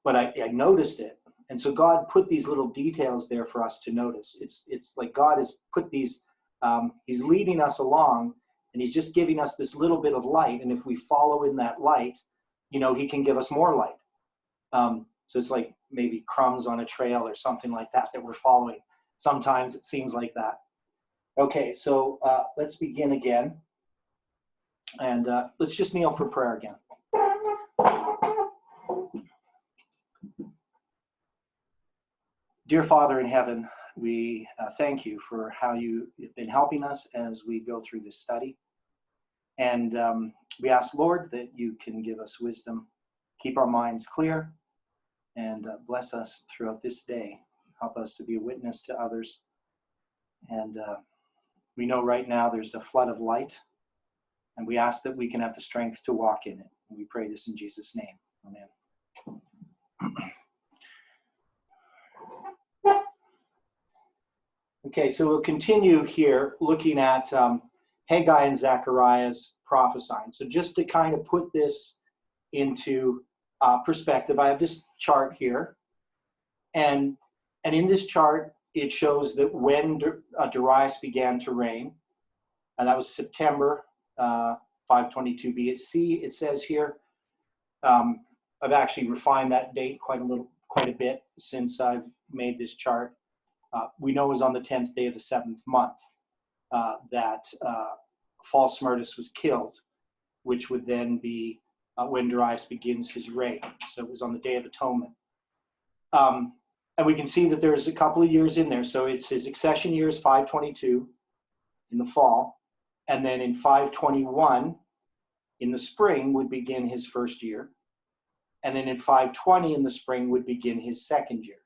But I noticed it. And so God put these little details there for us to notice. It's like God has put these, he's leading us along, and he's just giving us this little bit of light. And if we follow in that light, he can give us more light. So it's like maybe crumbs on a trail or something like that we're following. Sometimes it seems like that. Okay, so let's begin again. And let's just kneel for prayer again. Dear Father in heaven, we thank you for how you've been helping us as we go through this study. And we ask, Lord, that you can give us wisdom, keep our minds clear, and bless us throughout this day. Help us to be a witness to others. And we know right now there's a flood of light, and we ask that we can have the strength to walk in it. And we pray this in Jesus' name. Amen. Okay, so we'll continue here looking at Haggai and Zechariah's prophesying. So just to kind of put this into perspective, I have this chart here. And in this chart, it shows that when Darius began to reign, and that was September 522 BC. It says here, I've actually refined that date quite a bit since I've made this chart. We know it was on the 10th day of the 7th month that false Smyrtus was killed, which would then be when Darius begins his reign. So it was on the Day of Atonement. And we can see that there's a couple of years in there. So it's his accession year is 522 in the fall. And then in 521 in the spring would begin his first year. And then in 520 in the spring would begin his second year.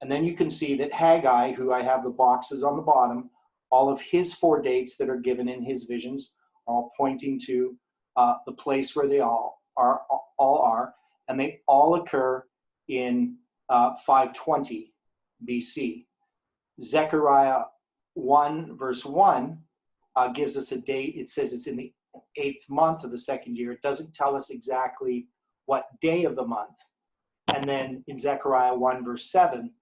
And then you can see that Haggai, who I have the boxes on the bottom, all of his 4 dates that are given in his visions are all pointing to the place where they all are, and they all occur in 520 BC. Zechariah 1 verse 1 gives us a date. It says it's in the 8th month of the second year. It doesn't tell us exactly what day of the month. And then in Zechariah 1 verse 7,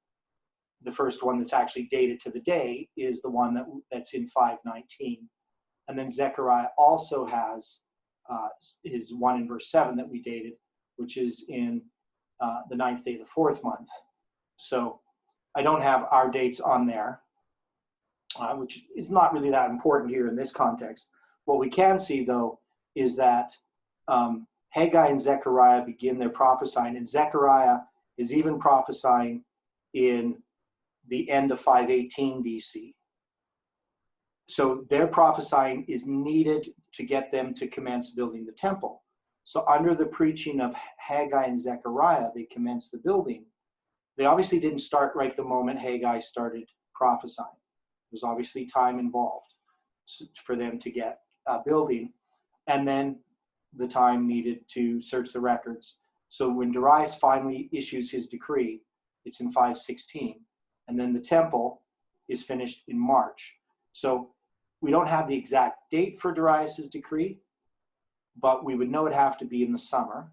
the first one that's actually dated to the day is the one that's in 519. And then Zechariah also has his 1 in verse 7 that we dated, which is in the 9th day of the 4th month. So I don't have our dates on there, which is not really that important here in this context. What we can see, though, is that Haggai and Zechariah begin their prophesying, and Zechariah is even prophesying in the end of 518 BC. So their prophesying is needed to get them to commence building the temple. So under the preaching of Haggai and Zechariah, they commenced the building. They obviously didn't start right the moment Haggai started prophesying. There's obviously time involved for them to get building, and then the time needed to search the records. So when Darius finally issues his decree, it's in 516. And then the temple is finished in March. So we don't have the exact date for Darius's decree, but we would know it'd have to be in the summer.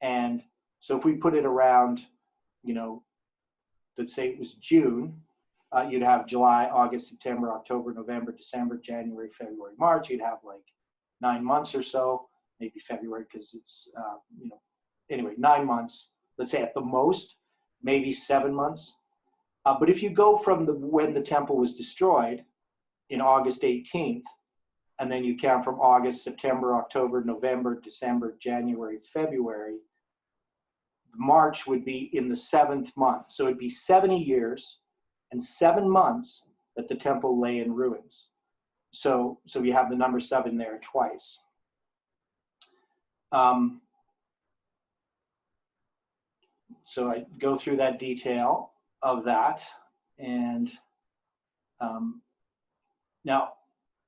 And so if we put it around, let's say it was June, you'd have July, August, September, October, November, December, January, February, March. You'd have like 9 months or so, maybe February because it's, anyway, 9 months, let's say at the most, maybe 7 months. But if you go from when the temple was destroyed in August 18th, and then you count from August, September, October, November, December, January, February, March would be in the 7th month. So it'd be 70 years and 7 months that the temple lay in ruins. So you have the number 7 there twice. So I go through that detail of that. And now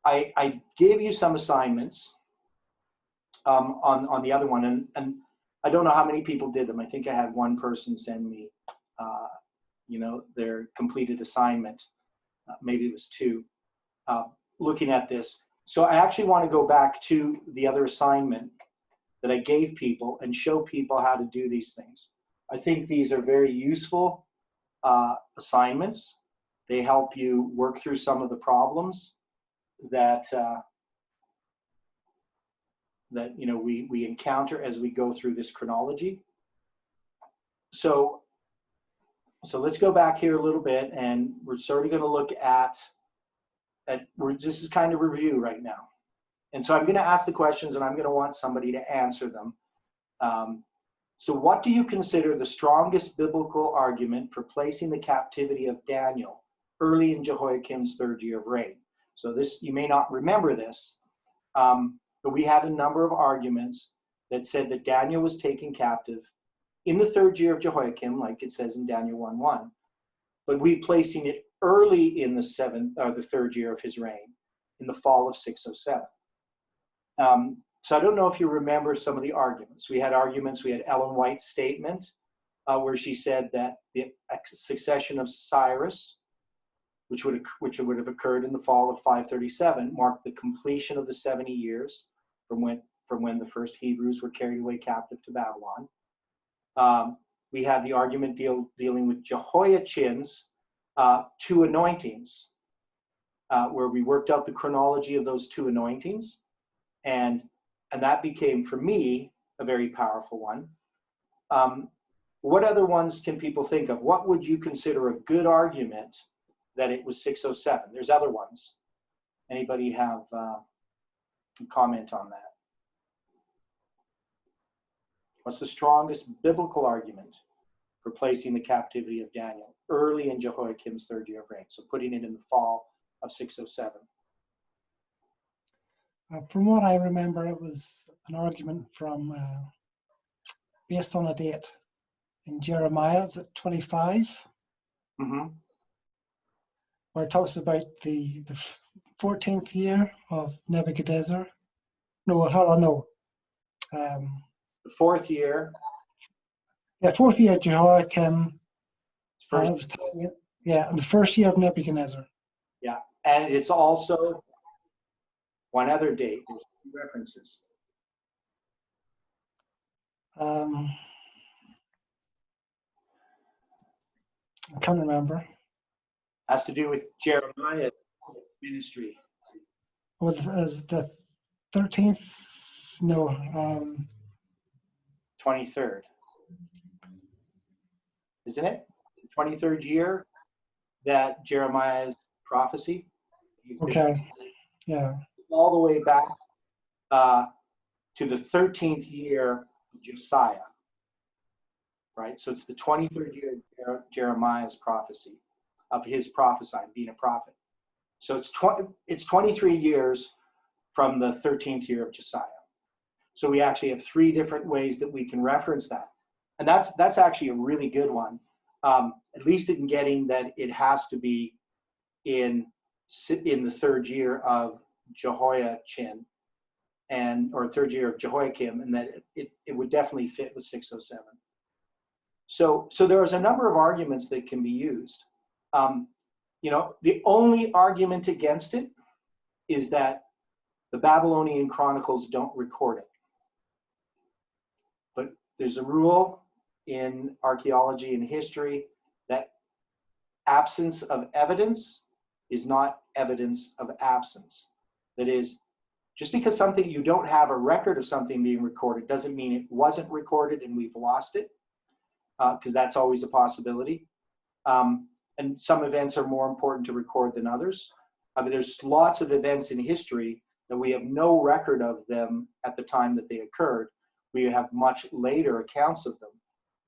I gave you some assignments on the other one, and I don't know how many people did them. I think I had one person send me, their completed assignment. Maybe it was 2. Looking at this, So I actually want to go back to the other assignment that I gave people and show people how to do these things. I think these are very useful assignments. They help you work through some of the problems that we encounter as we go through this chronology. So let's go back here a little bit, and we're sort of going to look at this is kind of review right now. And so I'm going to ask the questions, and I'm going to want somebody to answer them. So what do you consider the strongest biblical argument for placing the captivity of Daniel early in Jehoiakim's third year of reign? So this, you may not remember this, but we had a number of arguments that said that Daniel was taken captive in the third year of Jehoiakim, like it says in Daniel 1:1, but we placing it early in the third year of his reign, in the fall of 607. So I don't know if you remember some of the arguments. We had Ellen White's statement where she said that the succession of Cyrus, which would have occurred in the fall of 537, marked the completion of the 70 years from when the first Hebrews were carried away captive to Babylon. We had the argument dealing with Jehoiachin's two anointings, where we worked out the chronology of those two anointings, and that became, for me, a very powerful one. What other ones can people think of? What would you consider a good argument that it was 607? There's other ones. Anybody have a comment on that? What's the strongest biblical argument for placing the captivity of Daniel early in Jehoiakim's third year of reign? So putting it in the fall of 607. From what I remember, it was an argument from based on a date in Jeremiah, is it 25? Mm-hmm. Where it talks about the 14th year of Nebuchadnezzar. No, hold on, no. The fourth year. Yeah, fourth year of Jehoiakim. First, I was telling you, yeah, and the first year of Nebuchadnezzar. yeah, and it's also one other date. There's two references. I can't remember. Has to do with Jeremiah's ministry. With as the 13th? No. 23rd. Isn't it? The 23rd year that Jeremiah's prophecy. Okay. Yeah. All the way back to the 13th year of Josiah. Right? So it's the 23rd year of Jeremiah's prophecy, of his prophesying, being a prophet. So it's 23 years from the 13th year of Josiah. So we actually have three different ways that we can reference that. And that's actually a really good one, at least in getting that it has to be in the third year of Jehoiachin, or third year of Jehoiakim, and that it would definitely fit with 607. So there's a number of arguments that can be used. The only argument against it is that the Babylonian chronicles don't record it. But there's a rule in archaeology and history that absence of evidence is not evidence of absence. That is, just because you don't have a record of something being recorded doesn't mean it wasn't recorded and we've lost it, because that's always a possibility. And some events are more important to record than others. There's lots of events in history that we have no record of them at the time that they occurred. We have much later accounts of them,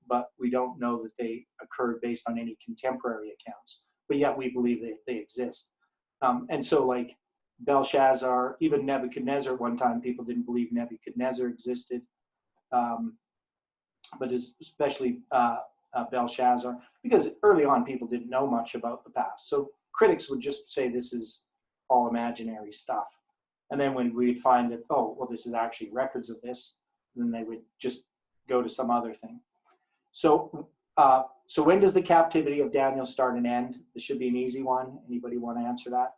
but we don't know that they occurred based on any contemporary accounts. But yet we believe they exist. And so like Belshazzar, even Nebuchadnezzar, at one time people didn't believe Nebuchadnezzar existed, but especially Belshazzar, because early on people didn't know much about the past. So critics would just say this is all imaginary stuff. And then when we'd find that, oh, well, this is actually records of this, then they would just go to some other thing. So when does the captivity of Daniel start and end? This should be an easy one. Anybody want to answer that?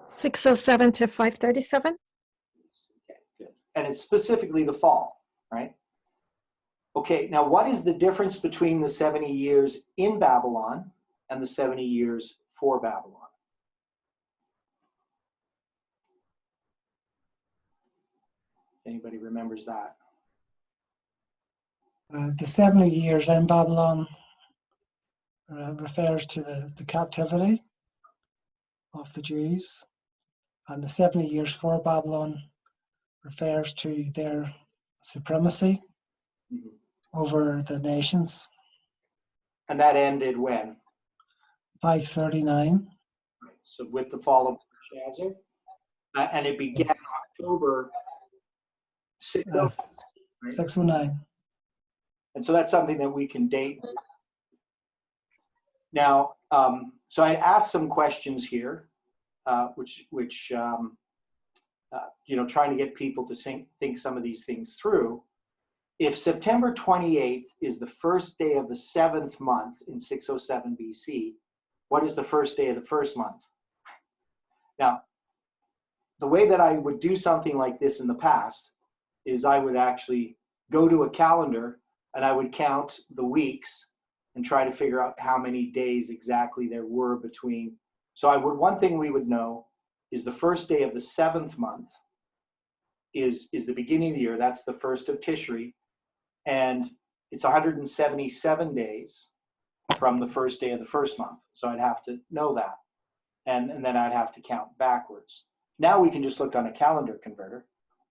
607 to 537. Okay, good. And it's specifically the fall, right? Okay, now what is the difference between the 70 years in Babylon and the 70 years for Babylon? Anybody remembers that? The 70 years in Babylon refers to the captivity of the Jews, and the 70 years for Babylon refers to their supremacy over the nations. And that ended when? 539. So with the fall of Belshazzar, and it began Yes. October 609, right? 609. And so that's something that we can date. Now, so I asked some questions here, which trying to get people to think some of these things through. If September 28th is the first day of the 7th month in 607 BC, what is the first day of the first month? Now, the way that I would do something like this in the past is I would actually go to a calendar and I would count the weeks and try to figure out how many days exactly there were between. So one thing we would know is the first day of the 7th month is the beginning of the year. That's the first of Tishri. And it's 177 days from the first day of the first month. So I'd have to know that. And then I'd have to count backwards. Now we can just look on a calendar converter,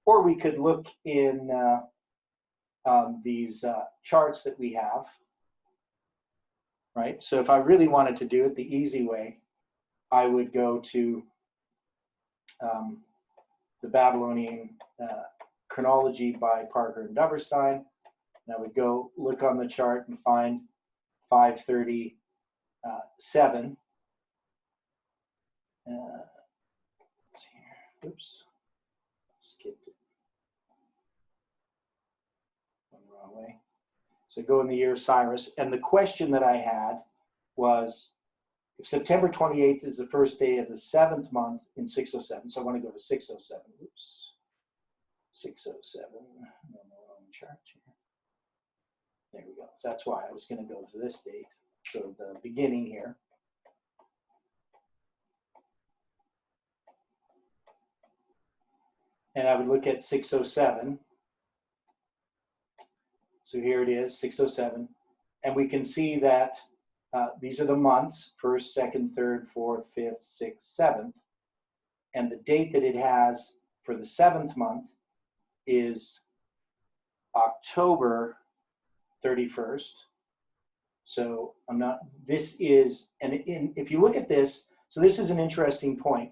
or we could look in these charts that we have, right? So if I really wanted to do it the easy way, I would go to the Babylonian Chronology by Parker and Duberstein. And I would go look on the chart and find 537. Oops, skipped it. Went the wrong way. So go in the year of Cyrus. And the question that I had was, if September 28th is the first day of the 7th month in 607, so I want to go to 607. Oops. 607. I'm on the wrong chart here. There we go. So that's why I was going to go to this date. So the beginning here. And I would look at 607. So here it is, 607. And we can see that these are the months, 1st, 2nd, 3rd, 4th, 5th, 6th, 7th. And the date that it has for the 7th month is October 31st. So this is, and if you look at this, so this is an interesting point.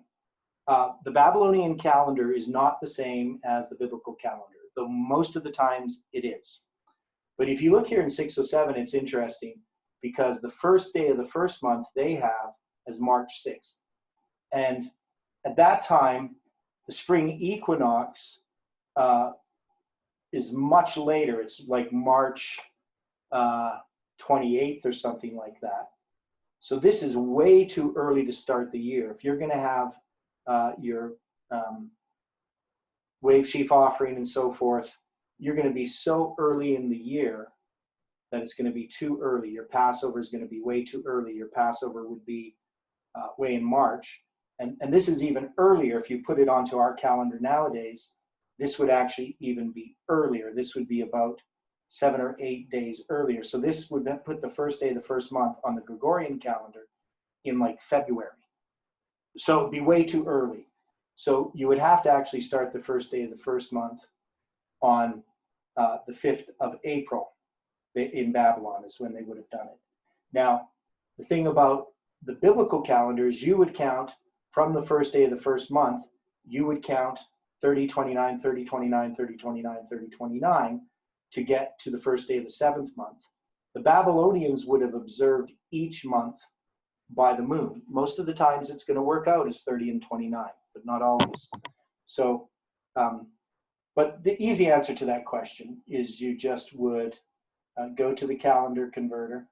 The Babylonian calendar is not the same as the biblical calendar, though most of the times it is. But if you look here in 607, it's interesting because the first day of the first month they have as March 6th. And at that time, the spring equinox is much later. It's like March 28th or something like that. So this is way too early to start the year. If you're going to have your wave sheaf offering and so forth, you're going to be so early in the year that it's going to be too early. Your Passover is going to be way too early. Your Passover would be way in March. And this is even earlier. If you put it onto our calendar nowadays, this would actually even be earlier. This would be about 7 or 8 days earlier. So this would put the first day of the first month on the Gregorian calendar in like February. So it'd be way too early. So you would have to actually start the first day of the first month on the 5th of April in Babylon is when they would have done it. Now, the thing about the biblical calendar is you would count from the first day of the first month, you would count 30, 29, 30, 29, 30, 29, 30, 29 to get to the first day of the 7th month. The Babylonians would have observed each month by the moon. Most of the times it's going to work out as 30 and 29, but not always. So, but the easy answer to that question is you just would go to the calendar converter,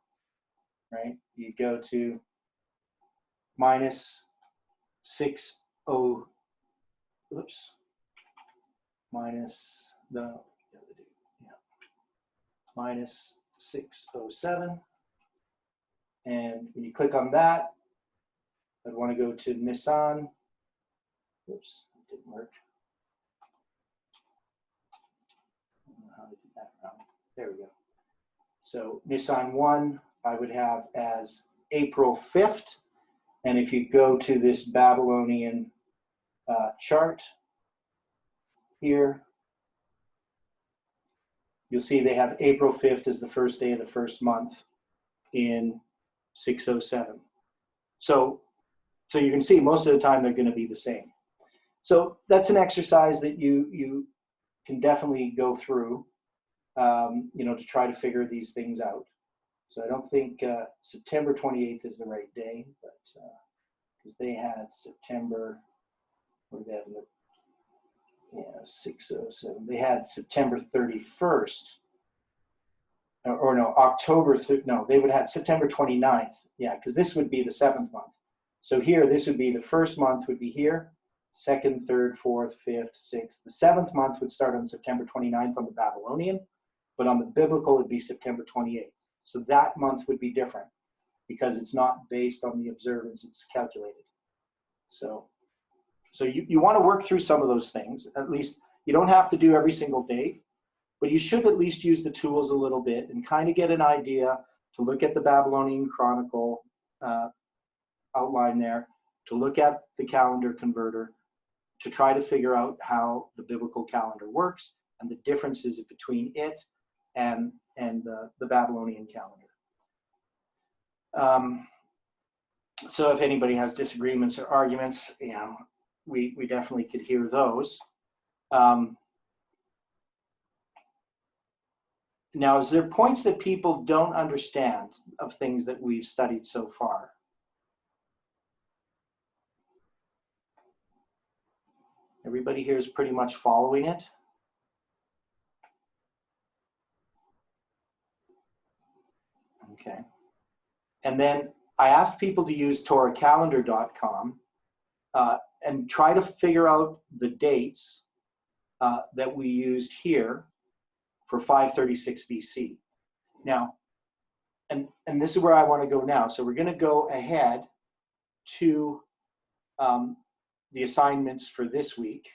right? You go to minus oops, minus the, yeah, minus 607. And when you click on that, I'd want to go to Nissan. Oops, it didn't work. I don't know how to do that now. There we go. So Nissan 1, I would have as April 5th. And if you go to this Babylonian chart here, you'll see they have April 5th as the first day of the first month in 607. So you can see most of the time they're going to be the same. So that's an exercise that you can definitely go through, to try to figure these things out. So I don't think September 28th is the right day, but because they had September, what did they have? 607. They had September 31st, or no, they would have September 29th. Yeah, because this would be the 7th month. So here, this would be the first month would be here, 2nd, 3rd, 4th, 5th, 6th. The 7th month would start on September 29th on the Babylonian, but on the biblical, it'd be September 28th. So that month would be different because it's not based on the observance, it's calculated. So you want to work through some of those things. At least you don't have to do every single day, but you should at least use the tools a little bit and kind of get an idea to look at the Babylonian Chronicle outline there, to look at the calendar converter, to try to figure out how the biblical calendar works and the differences between it and the Babylonian calendar. So if anybody has disagreements or arguments, we definitely could hear those. Now, is there points that people don't understand of things that we've studied so far? Everybody here is pretty much following it? Okay. And then I asked people to use torahcalendar.com and try to figure out the dates that we used here for 536 BC. Now, and this is where I want to go now. So we're going to go ahead to the assignments for this week,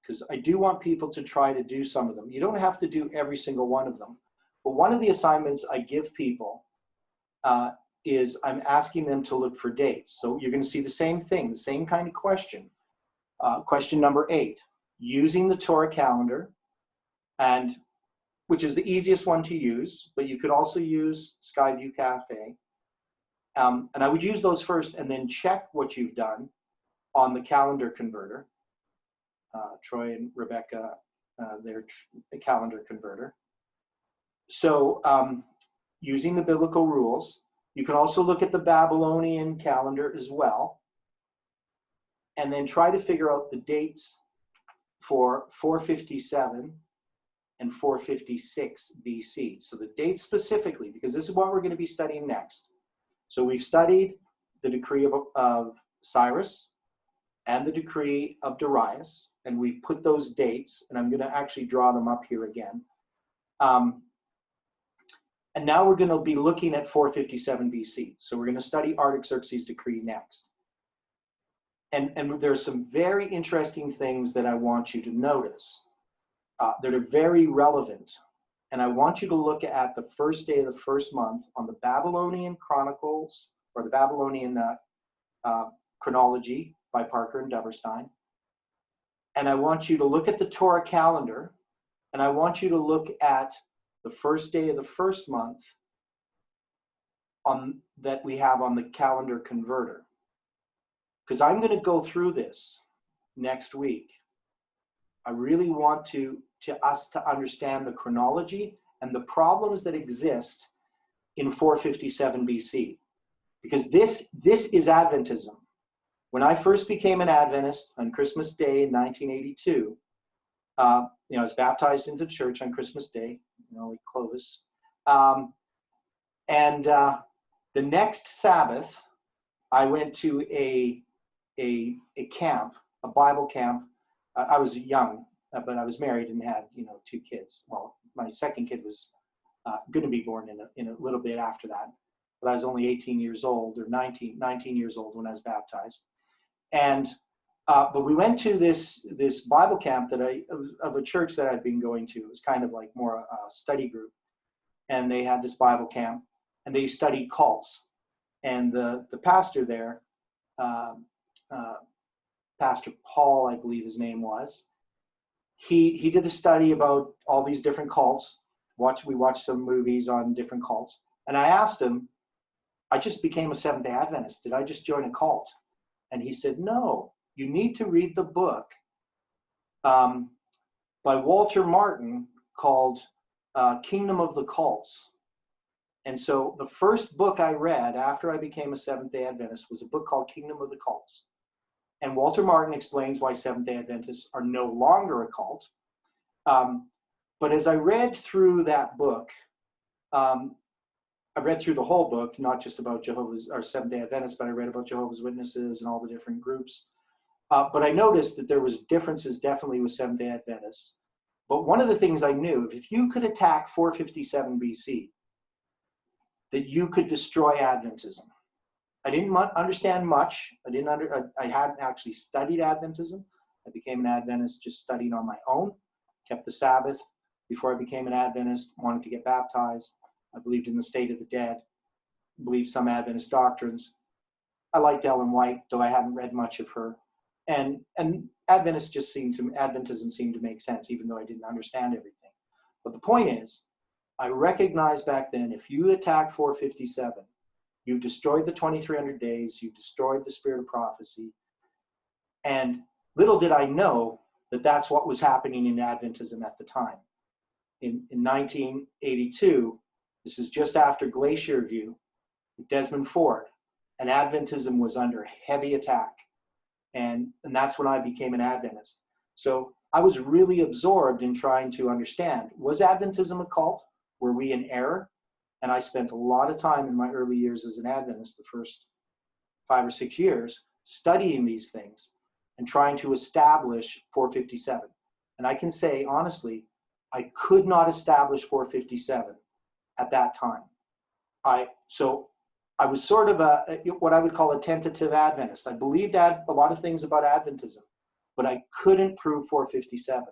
because I do want people to try to do some of them. You don't have to do every single one of them, but one of the assignments I give people is I'm asking them to look for dates. So you're going to see the same thing, the same kind of question. Question number 8, using the Torah calendar, and which is the easiest one to use, but you could also use Skyview Cafe. And I would use those first and then check what you've done on the calendar converter. Troy and Rebecca, their calendar converter. So using the biblical rules, you can also look at the Babylonian calendar as well, and then try to figure out the dates for 457 and 456 BC. So the dates specifically, because this is what we're going to be studying next. So we've studied the decree of Cyrus and the decree of Darius, and we've put those dates, and I'm going to actually draw them up here again. And now we're going to be looking at 457 BC. So we're going to study Artaxerxes' decree next. And there's some very interesting things that I want you to notice that are very relevant. And I want you to look at the first day of the first month on the Babylonian Chronicles, or the Babylonian Chronology by Parker and Deverstein. And I want you to look at the Torah calendar, and I want you to look at the first day of the first month that we have on the calendar converter. Because I'm going to go through this next week. I really want us to understand the chronology and the problems that exist in 457 BC. Because this is Adventism. When I first became an Adventist on Christmas Day in 1982, I was baptized into church on Christmas Day, like Clovis. The next Sabbath, I went to a a camp, a Bible camp. I was young, but I was married and had 2 kids. Well, my second kid was going to be born in a little bit after that, but I was only 18 years old, or 19 years old when I was baptized. And but we went to this Bible camp of a church that I'd been going to. It was kind of like more a study group, and they had this Bible camp, and they studied cults. And the pastor there, Pastor Paul, I believe his name was, he did a study about all these different cults. We watched some movies on different cults, and I asked him, I just became a Seventh-day Adventist. Did I just join a cult? And he said, no, you need to read the book by Walter Martin called Kingdom of the Cults. And so the first book I read after I became a Seventh-day Adventist was a book called Kingdom of the Cults. And Walter Martin explains why Seventh-day Adventists are no longer a cult. But as I read through that book, I read through the whole book, not just about Jehovah's or Seventh-day Adventists, but I read about Jehovah's Witnesses and all the different groups. But I noticed that there was differences definitely with Seventh-day Adventists. But one of the things I knew, if you could attack 457 BC, that you could destroy Adventism. I didn't understand much. I hadn't actually studied Adventism. I became an Adventist just studying on my own, kept the Sabbath before I became an Adventist, wanted to get baptized. I believed in the state of the dead, believed some Adventist doctrines. I liked Ellen White, though I hadn't read much of her. And Adventism seemed to make sense, even though I didn't understand everything. But the point is, I recognized back then, if you attack 457, you've destroyed the 2300 days, you've destroyed the spirit of prophecy. And little did I know that that's what was happening in Adventism at the time. In 1982, this is just after Glacier View, Desmond Ford, and Adventism was under heavy attack. And that's when I became an Adventist. So I was really absorbed in trying to understand, was Adventism a cult? Were we in error? And I spent a lot of time in my early years as an Adventist, the first 5 or 6 years, studying these things and trying to establish 457. And I can say, honestly, I could not establish 457 at that time. So I was sort of what I would call a tentative Adventist. I believed a lot of things about Adventism, but I couldn't prove 457,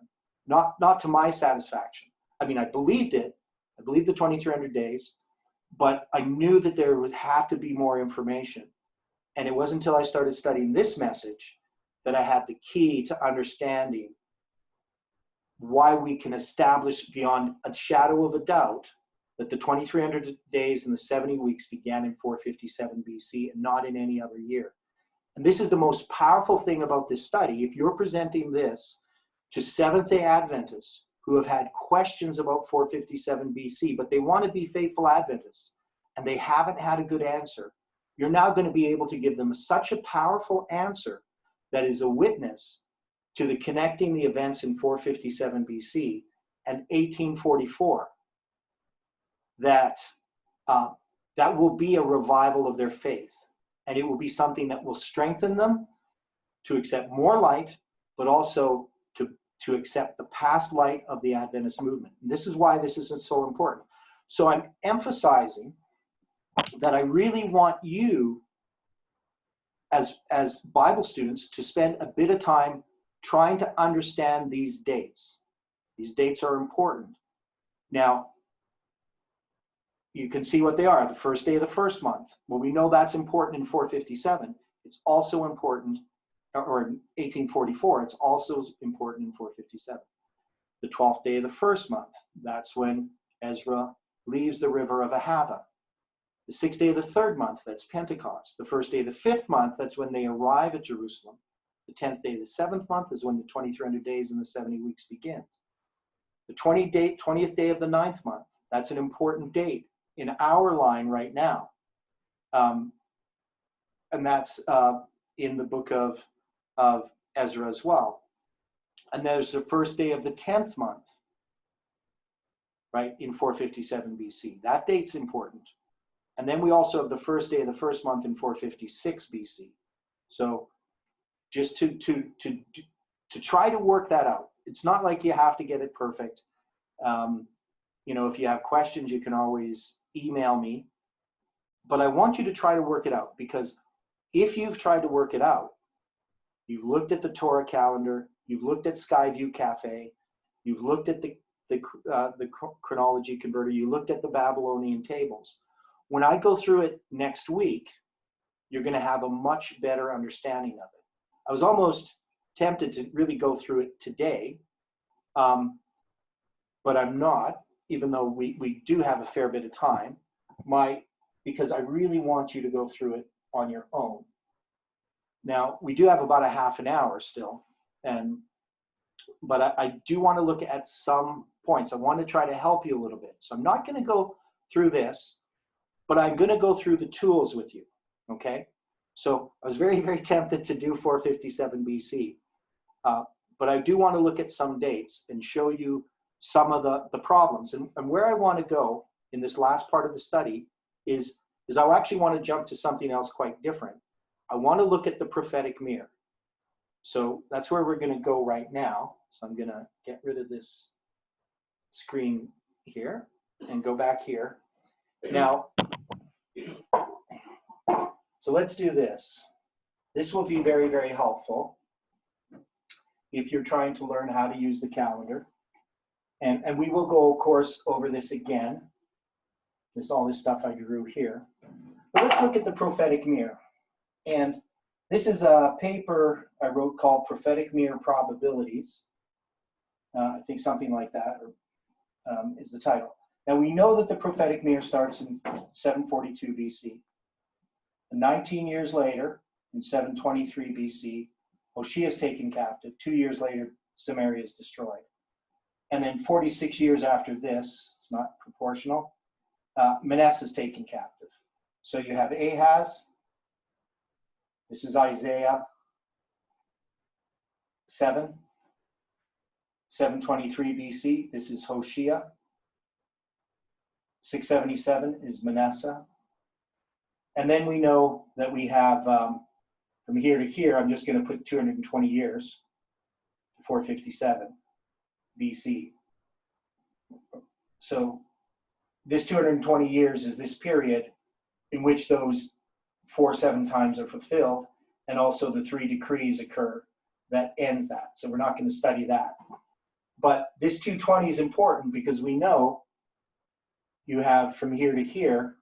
not to my satisfaction. I mean, I believed it. I believed the 2300 days, but I knew that there would have to be more information. And it wasn't until I started studying this message that I had the key to understanding why we can establish beyond a shadow of a doubt that the 2300 days and the 70 weeks began in 457 BC and not in any other year. And this is the most powerful thing about this study. If you're presenting this to Seventh-day Adventists who have had questions about 457 BC, but they want to be faithful Adventists, and they haven't had a good answer, you're now going to be able to give them such a powerful answer that is a witness to the connecting the events in 457 BC and 1844, that will be a revival of their faith. And it will be something that will strengthen them to accept more light, but also to accept the past light of the Adventist movement. And this is why this is so important. So I'm emphasizing that I really want you as Bible students to spend a bit of time trying to understand these dates. These dates are important. Now, you can see what they are. The first day of the first month. Well, we know that's important in 457. It's also important, or in 1844, it's also important in 457. The 12th day of the first month, that's when Ezra leaves the river of Ahava. The 6th day of the third month, that's Pentecost. The first day of the fifth month, that's when they arrive at Jerusalem. The 10th day of the seventh month is when the 2300 days and the 70 weeks begins. The 20th day of the ninth month, that's an important date in our line right now. And that's in the book of Ezra as well. And there's the first day of the 10th month, right, in 457 BC. That date's important. And then we also have the first day of the first month in 456 BC. So just to try to work that out. It's not like you have to get it perfect. If you have questions, you can always email me. But I want you to try to work it out, because if you've tried to work it out, you've looked at the Torah calendar, you've looked at Skyview Cafe, you've looked at the chronology converter, you looked at the Babylonian tables. When I go through it next week, you're going to have a much better understanding of it. I was almost tempted to really go through it today, but I'm not, even though we do have a fair bit of time, because I really want you to go through it on your own. Now, we do have about a half an hour still, but I do want to look at some points. I want to try to help you a little bit. So I'm not going to go through this, but I'm going to go through the tools with you, okay? So I was very, very tempted to do 457 BC, but I do want to look at some dates and show you some of the problems. And where I want to go in this last part of the study is I actually want to jump to something else quite different. I want to look at the prophetic mirror. So that's where we're going to go right now. So I'm going to get rid of this screen here and go back here. Now, so let's do this. This will be very, very helpful if you're trying to learn how to use the calendar. And we will go, of course, over this again. All this stuff I drew here. But let's look at the prophetic mirror. And this is a paper I wrote called Prophetic Mirror Probabilities. I think something like that is the title. Now we know that the prophetic mirror starts in 742 BC. And 19 years later, in 723 BC, Hoshea is taken captive. 2 years later, Samaria is destroyed. And then 46 years after this, it's not proportional, Manasseh is taken captive. So you have Ahaz. This is Isaiah 723 BC. This is Hoshea. 677 is Manasseh. And then we know that we have, from here to here, I'm just going to put 220 years, 457 BC. So this 220 years is this period in which those 4-7 times are fulfilled, and also the 3 decrees occur that ends that. So we're not going to study that. But this 220 is important because we know you have from here to here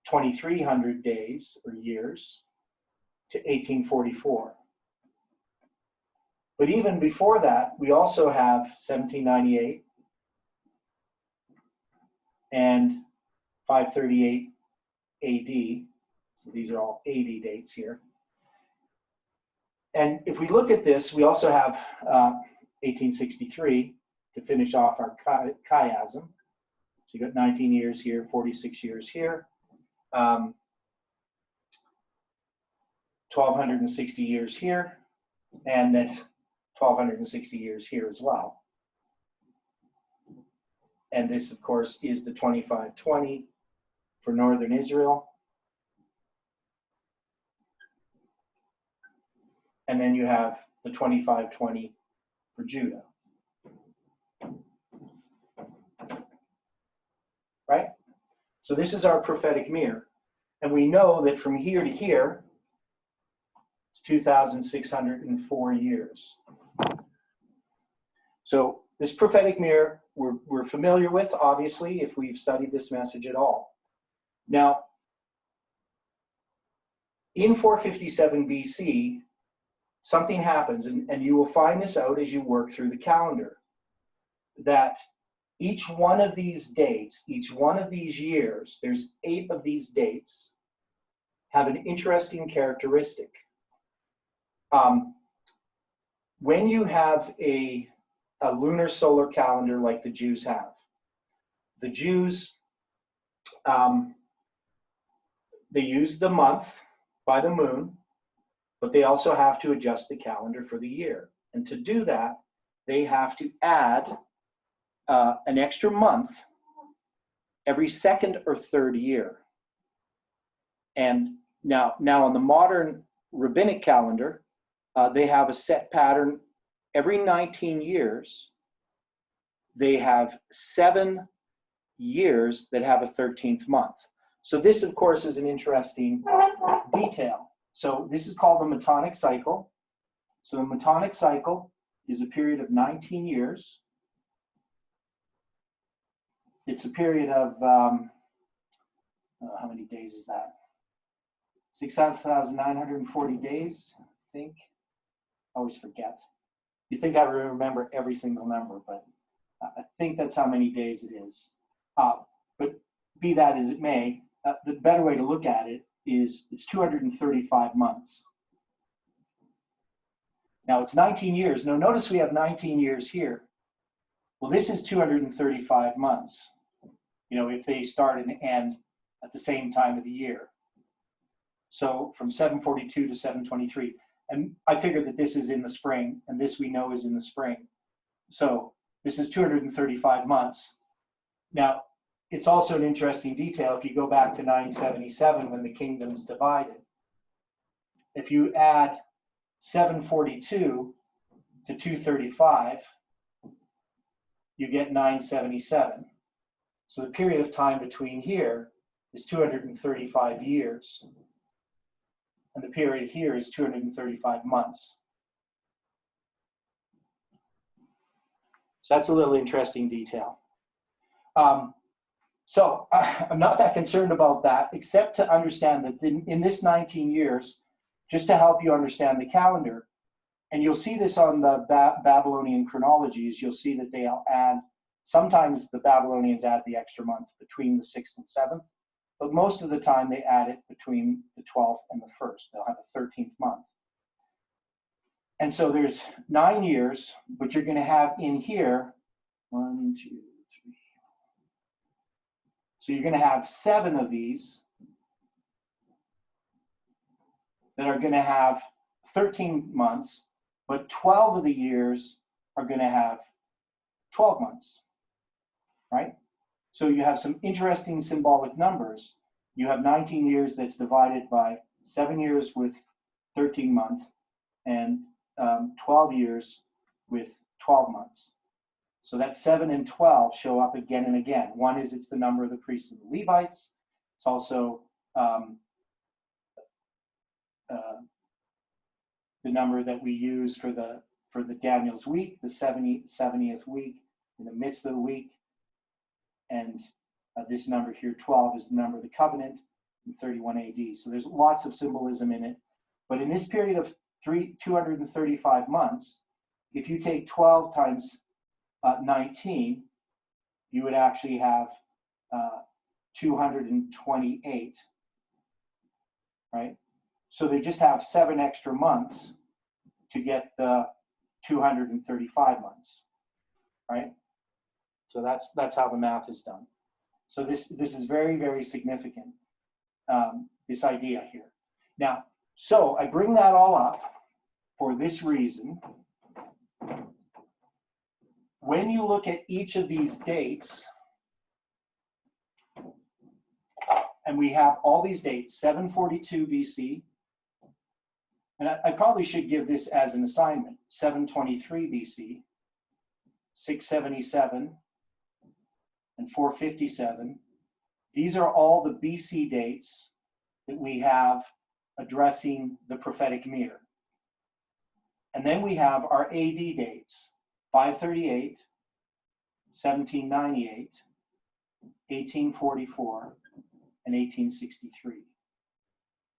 2,300 days or years to 1844. But even before that, we also have 1798 and 538 AD. So these are all AD dates here. And if we look at this, we also have 1863 to finish off our chiasm. So you got 19 years here, 46 years here, 1,260 years here, and then 1,260 years here as well. And this, of course, is the 2520 for northern Israel. And then you have the 2520 for Judah. Right? So this is our prophetic mirror. And we know that from here to here, it's 2,604 years. So this prophetic mirror, we're familiar with, obviously, if we've studied this message at all. Now, in 457 BC, something happens, and you will find this out as you work through the calendar, that each one of these dates, each one of these years, there's 8 of these dates, have an interesting characteristic. When you have a lunar solar calendar like the Jews have, the Jews, they use the month by the moon, but they also have to adjust the calendar for the year. And to do that, they have to add an extra month every second or third year. And now on the modern rabbinic calendar, they have a set pattern. Every 19 years, they have 7 years that have a 13th month. So this, of course, is an interesting detail. So this is called the Metonic cycle. So the Metonic cycle is a period of 19 years. It's a period of, how many days is that? 6,940 days, I think. I always forget. You think I remember every single number, but I think that's how many days it is. But be that as it may, the better way to look at it is it's 235 months. Now it's 19 years. Now notice we have 19 years here. Well, this is 235 months, if they start and end at the same time of the year. So from 742 to 723. And I figured that this is in the spring, and this we know is in the spring. So this is 235 months. Now, it's also an interesting detail. If you go back to 977, when the kingdom's divided, if you add 742 to 235, you get 977. So the period of time between here is 235 years. And the period here is 235 months. So that's a little interesting detail. So I'm not that concerned about that, except to understand that in this 19 years, just to help you understand the calendar, and you'll see this on the Babylonian chronologies, you'll see that they'll add, sometimes the Babylonians add the extra month between the 6th and 7th, but most of the time they add it between the 12th and the 1st. They'll have a 13th month. And so there's 9 years, but you're going to have in here 1, 2, 3. So you're going to have 7 of these that are going to have 13 months, but 12 of the years are going to have 12 months, right? So you have some interesting symbolic numbers. You have 19 years that's divided by 7 years with 13 months and 12 years with 12 months. So that 7 and 12 show up again and again. One is it's the number of the priests and the Levites. It's also the number that we use for the Daniel's week, the 70th week, in the midst of the week. And this number here, 12, is the number of the covenant in 31 AD. So there's lots of symbolism in it. But in this period of 235 months, if you take 12 times 19, you would actually have 228, right? So they just have 7 extra months to get the 235 months, right? So that's how the math is done. So this is very, very significant, this idea here. Now, so I bring that all up for this reason. When you look at each of these dates, and we have all these dates, 742 BC, and I probably should give this as an assignment, 723 BC, 677, and 457. These are all the BC dates that we have addressing the prophetic mirror. And then we have our AD dates, 538, 1798, 1844, and 1863.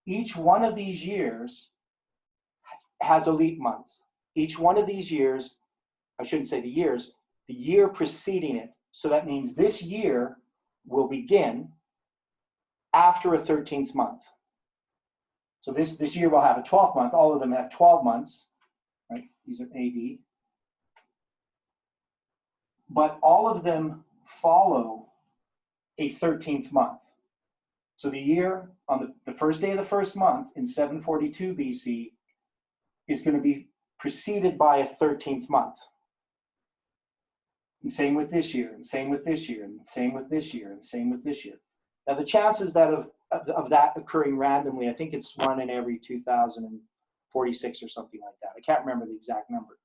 Each one of these years has a leap month. Each one of these years, I shouldn't say the years, the year preceding it. So that means this year will begin after a 13th month. So this year will have a 12th month. All of them have 12 months, right? These are AD. But all of them follow a 13th month. So the year on the first day of the first month in 742 BC is going to be preceded by a 13th month. And same with this year, and same with this year, and same with this year, and same with this year. Now the chances that of that occurring randomly. I think it's one in every 2046 or something like that. I can't remember the exact number,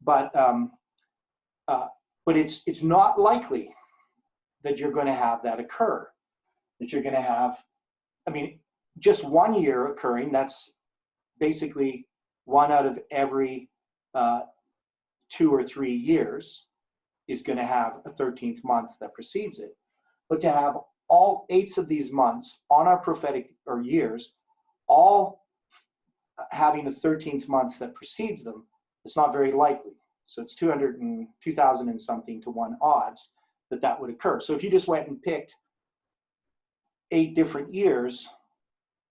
but it's not likely that you're going to have that occur. That you're going to have, I mean, just 1 year occurring. That's basically one out of every 2 or 3 years is going to have a 13th month that precedes it. But to have all 8 of these months on our prophetic or years, all having a 13th month that precedes them, it's not very likely. So it's 2,000 and something to 1 odds that would occur. So if you just went and picked 8 different years,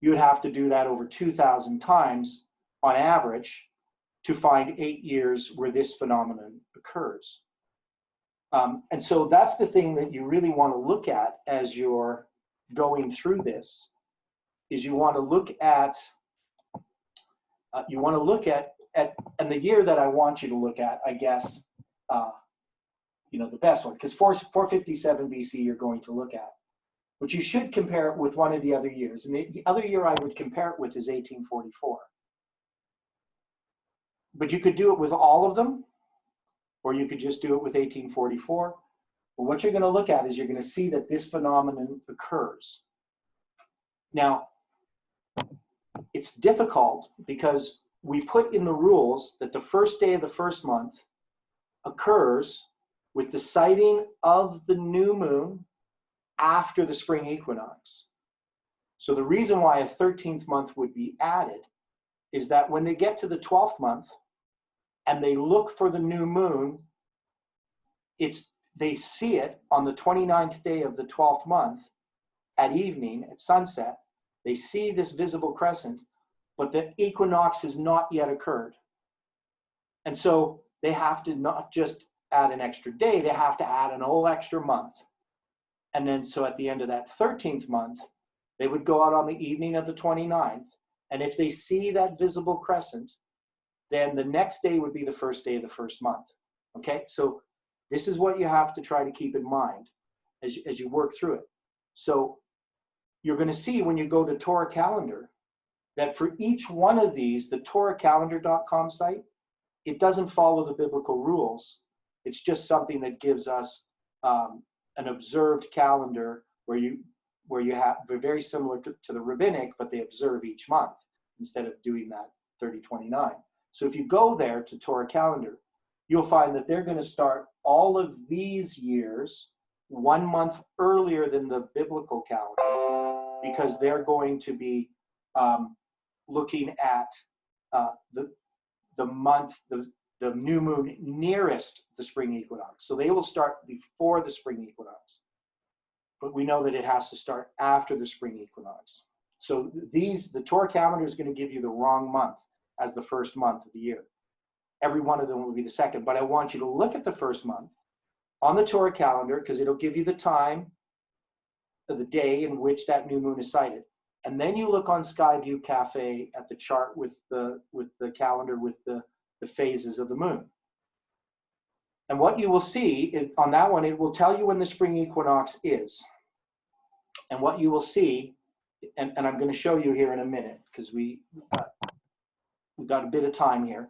you would have to do that over 2,000 times on average to find 8 years where this phenomenon occurs. And so that's the thing that you really want to look at as you're going through this, is you want to look at, and the year that I want you to look at, I guess, the best one, because 457 BC you're going to look at, but you should compare it with one of the other years. And the other year I would compare it with is 1844. But you could do it with all of them, or you could just do it with 1844. But what you're going to look at is you're going to see that this phenomenon occurs. Now, it's difficult because we put in the rules that the first day of the first month occurs with the sighting of the new moon after the spring equinox. So the reason why a 13th month would be added is that when they get to the 12th month and they look for the new moon, they see it on the 29th day of the 12th month at evening, at sunset. They see this visible crescent, but the equinox has not yet occurred. And so they have to not just add an extra day, they have to add an whole extra month. And then so at the end of that 13th month, they would go out on the evening of the 29th, and if they see that visible crescent, then the next day would be the first day of the first month. Okay, so this is what you have to try to keep in mind as you work through it. So you're going to see when you go to Torah Calendar that for each one of these, the TorahCalendar.com site, it doesn't follow the biblical rules. It's just something that gives us an observed calendar where you have, they're very similar to the rabbinic, but they observe each month instead of doing that 3029. So if you go there to Torah Calendar, you'll find that they're going to start all of these years 1 month earlier than the biblical calendar, because they're going to be looking at the month, the new moon nearest the spring equinox. So they will start before the spring equinox, but we know that it has to start after the spring equinox. So the Torah calendar is going to give you the wrong month as the first month of the year. Every one of them will be the second, but I want you to look at the first month on the Torah calendar because it'll give you the time of the day in which that new moon is sighted. And then you look on Skyview Cafe at the chart with the calendar with the phases of the moon. And what you will see is, on that one, it will tell you when the spring equinox is. And what you will see, and I'm going to show you here in a minute because we've got a bit of time here.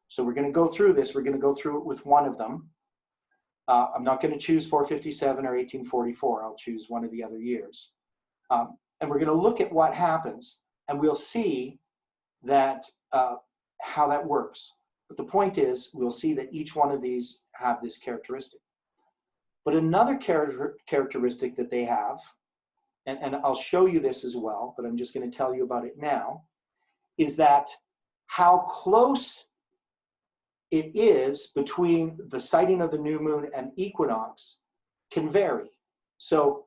So we're going to go through this. We're going to go through it with one of them. I'm not going to choose 457 or 1844. I'll choose one of the other years. And we're going to look at what happens, and we'll see that how that works. But the point is, we'll see that each one of these have this characteristic. But another characteristic that they have, and I'll show you this as well, but I'm just going to tell you about it now, is that how close it is between the sighting of the new moon and equinox can vary. So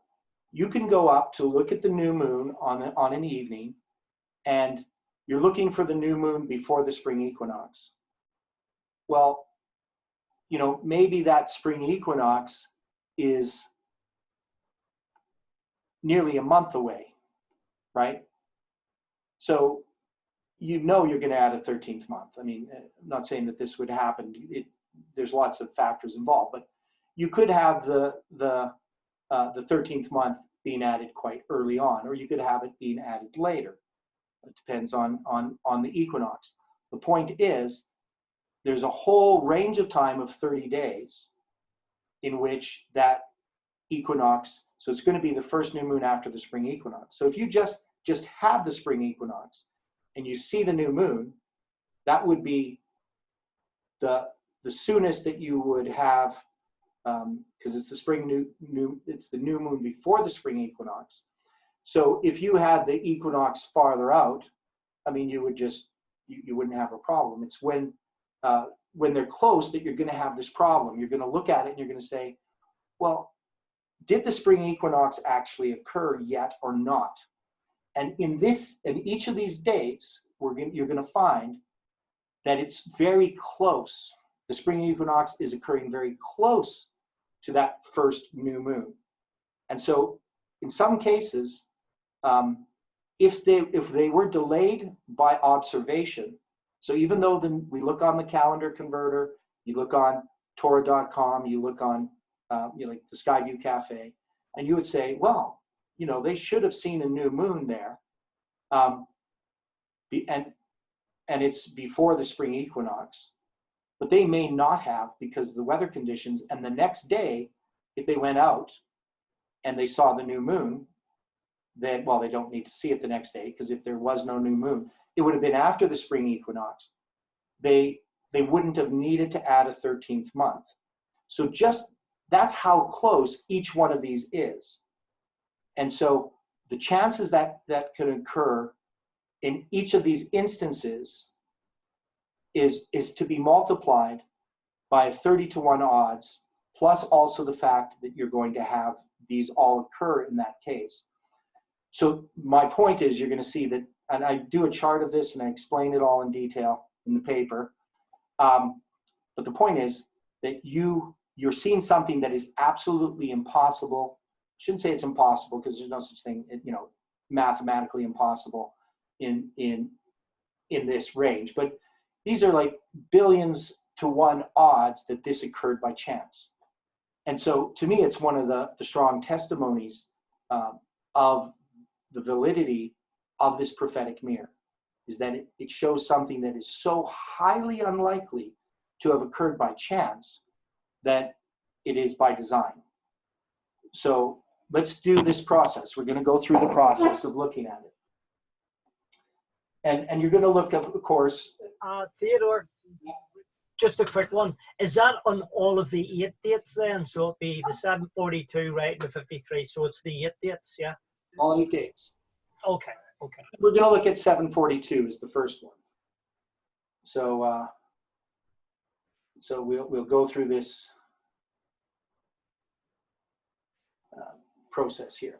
you can go up to look at the new moon on an evening, and you're looking for the new moon before the spring equinox. Well, maybe that spring equinox is nearly a month away, right? So you're going to add a 13th month. I mean, I'm not saying that this would happen. There's lots of factors involved, but you could have the 13th month being added quite early on, or you could have it being added later. It depends on the equinox. The point is, there's a whole range of time of 30 days in which that equinox, so it's going to be the first new moon after the spring equinox. So if you just had the spring equinox and you see the new moon, that would be the soonest that you would have, because it's the spring it's the new moon before the spring equinox. So if you had the equinox farther out, I mean, you would just you wouldn't have a problem. It's when they're close that you're going to have this problem. You're going to look at it and you're going to say, well, did the spring equinox actually occur yet or not? And in each of these dates, you're going to find that it's very close. The spring equinox is occurring very close to that first new moon. And so in some cases, if they were delayed by observation, so even though we look on the calendar converter, you look on Torah.com, you look on like the Skyview Cafe, and you would say, well, they should have seen a new moon there, and it's before the spring equinox, but they may not have because of the weather conditions. And the next day, if they went out and they saw the new moon, then, well, they don't need to see it the next day, because if there was no new moon, it would have been after the spring equinox. They wouldn't have needed to add a 13th month. So that's how close each one of these is. And so the chances that could occur in each of these instances is to be multiplied by 30-to-1 odds, plus also the fact that you're going to have these all occur in that case. So my point is, you're going to see that, and I do a chart of this and I explain it all in detail in the paper. But the point is that you're seeing something that is absolutely impossible. Shouldn't say it's impossible, because there's no such thing, mathematically impossible in this range. But these are like billions to 1 odds that this occurred by chance. And so to me, it's one of the strong testimonies of the validity of this prophetic mirror, is that it shows something that is so highly unlikely to have occurred by chance that it is by design. So let's do this process. We're going to go through the process of looking at it. And you're going to look up, of course. Theodore, just a quick one. Is that on all of the 8 dates then? So it'd be the 742, right, and the 53. So it's the 8 dates, yeah? All 8 dates. Okay. We're going to look at 742 as the first one. So we'll go through this process here.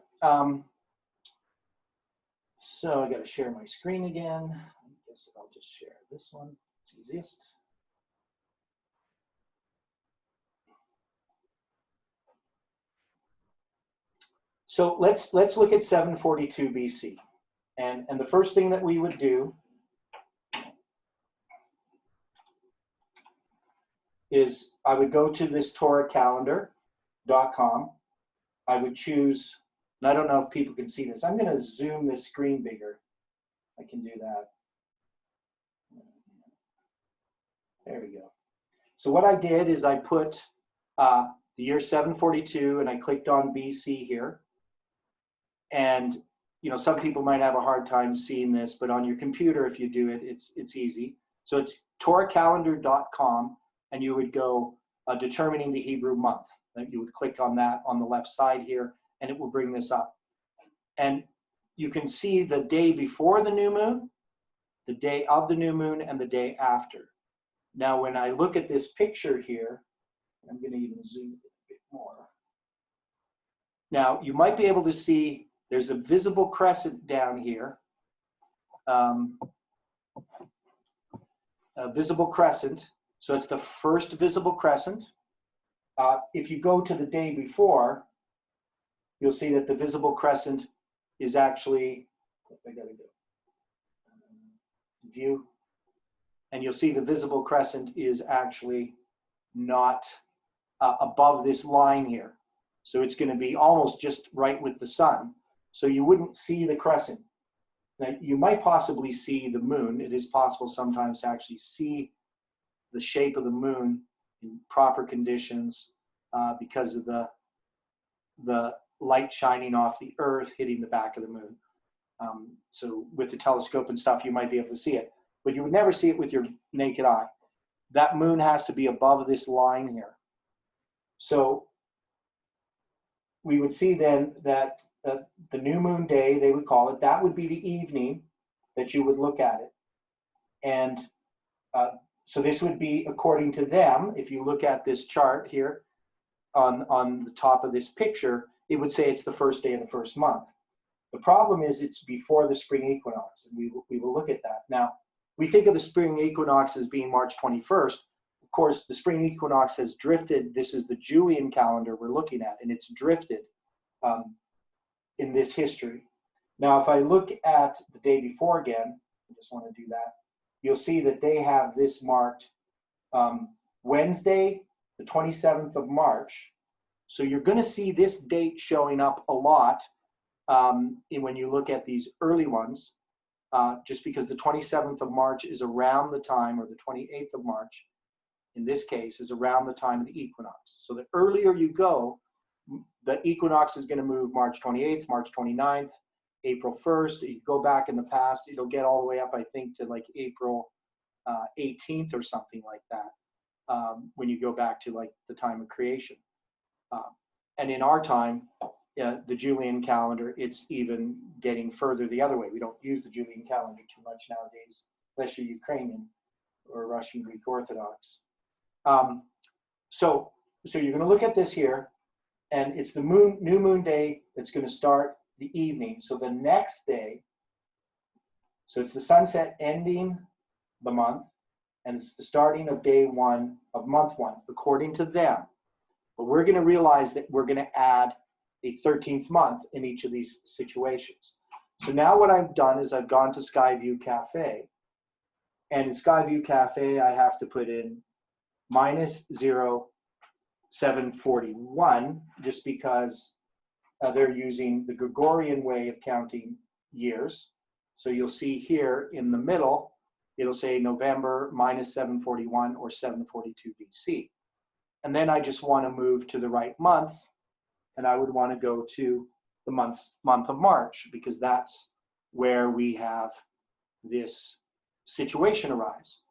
So I got to share my screen again. I guess I'll just share this one. It's easiest. So let's look at 742 BC. And the first thing that we would do is I would go to this TorahCalendar.com. I would choose, and I don't know if people can see this. I'm going to zoom this screen bigger. I can do that. There we go. So what I did is I put the year 742, and I clicked on BC here. And some people might have a hard time seeing this, but on your computer, if you do it, it's easy. So it's TorahCalendar.com, and you would go determining the Hebrew month. You would click on that on the left side here, and it will bring this up. And you can see the day before the new moon, the day of the new moon, and the day after. Now, when I look at this picture here, I'm going to even zoom it a bit more. Now, you might be able to see there's a visible crescent down here. A visible crescent. So it's the first visible crescent. If you go to the day before, you'll see that the visible crescent is actually, I gotta go, view, and you'll see the visible crescent is actually not above this line here. So it's going to be almost just right with the sun. So you wouldn't see the crescent. Now, you might possibly see the moon. It is possible sometimes to actually see the shape of the moon in proper conditions because of the light shining off the earth hitting the back of the moon. So with the telescope and stuff, you might be able to see it, but you would never see it with your naked eye. That moon has to be above this line here. So we would see then that the new moon day, they would call it, that would be the evening that you would look at it. And so this would be, according to them, if you look at this chart here on the top of this picture, it would say it's the first day of the first month. The problem is it's before the spring equinox, and we will look at that. Now, we think of the spring equinox as being March 21st. Of course, the spring equinox has drifted. This is the Julian calendar we're looking at, and it's drifted in this history. Now, if I look at the day before again, I just want to do that, you'll see that they have this marked Wednesday, the 27th of March. So you're going to see this date showing up a lot when you look at these early ones, just because the 27th of March is around the time, or the 28th of March, in this case, is around the time of the equinox. So the earlier you go, the equinox is going to move March 28th, March 29th, April 1st. You go back in the past, it'll get all the way up, I think, to like April 18th or something like that, when you go back to like the time of creation. And in our time, the Julian calendar, it's even getting further the other way. We don't use the Julian calendar too much nowadays, unless you're Ukrainian or Russian Greek Orthodox. So you're going to look at this here, and it's the new moon day that's going to start the evening. So the next day, so it's the sunset ending the month, and it's the starting of day one of month one, according to them. But we're going to realize that we're going to add a 13th month in each of these situations. So now what I've done is I've gone to Skyview Cafe, and in Skyview Cafe, I have to put in minus 0741, just because they're using the Gregorian way of counting years. So you'll see here in the middle, it'll say November minus 741 or 742 BC. And then I just want to move to the right month, and I would want to go to the month of March, because that's where we have this situation arise.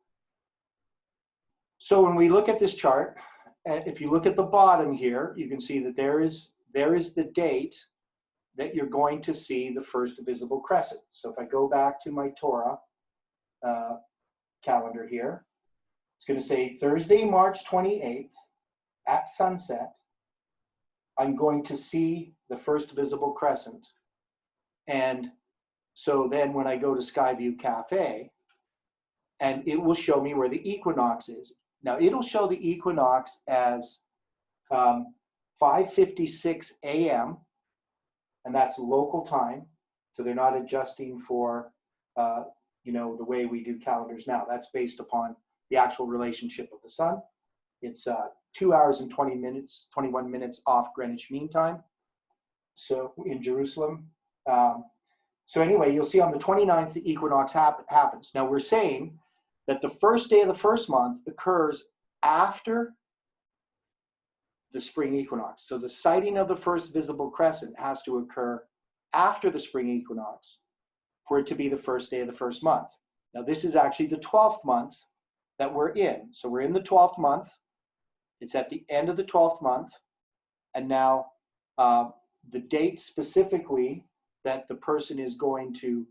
So when we look at this chart, if you look at the bottom here, you can see that there is the date that you're going to see the first visible crescent. So if I go back to my Torah calendar here, it's going to say Thursday, March 28th at sunset, I'm going to see the first visible crescent. And so then when I go to Skyview Cafe, and it will show me where the equinox is. Now it'll show the equinox as 5:56 a.m. and that's local time. So they're not adjusting for the way we do calendars now. That's based upon the actual relationship of the sun. It's 2 hours and 21 minutes off Greenwich Mean Time. So in Jerusalem. So anyway, you'll see on the 29th, the equinox happens. Now we're saying that the first day of the first month occurs after the spring equinox. So the sighting of the first visible crescent has to occur after the spring equinox for it to be the first day of the first month. Now this is actually the 12th month that we're in. So we're in the 12th month. It's at the end of the 12th month. And now the date specifically that the person is going to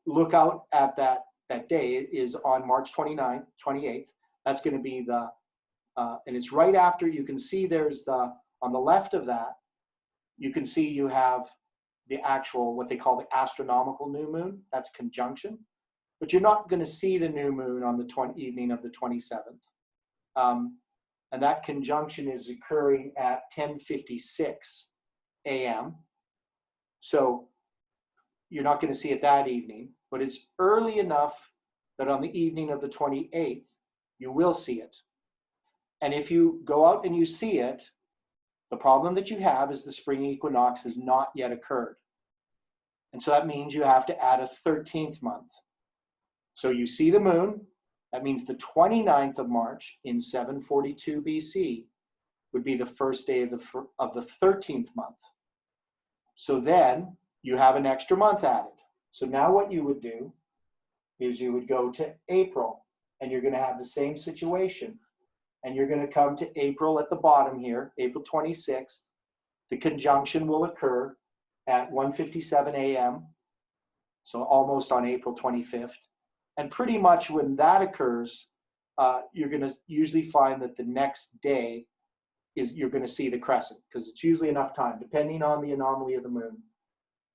look out at that day is on March 28th. That's going to be and it's right after, you can see there's on the left of that, you can see you have the actual, what they call the astronomical new moon. That's conjunction. But you're not going to see the new moon on the evening of the 27th. And that conjunction is occurring at 10:56 a.m. So you're not going to see it that evening, but it's early enough that on the evening of the 28th, you will see it. And if you go out and you see it, The problem that you have is the spring equinox has not yet occurred. And so that means you have to add a 13th month. So you see the moon, that means the 29th of March in 742 BC would be the first day of the 13th month. So then you have an extra month added. So now what you would do is you would go to April, and you're going to have the same situation. And you're going to come to April at the bottom here, April 26th. The conjunction will occur at 1:57 a.m., so almost on April 25th. And pretty much when that occurs, you're going to usually find that the next day you're going to see the crescent, because it's usually enough time, depending on the anomaly of the moon.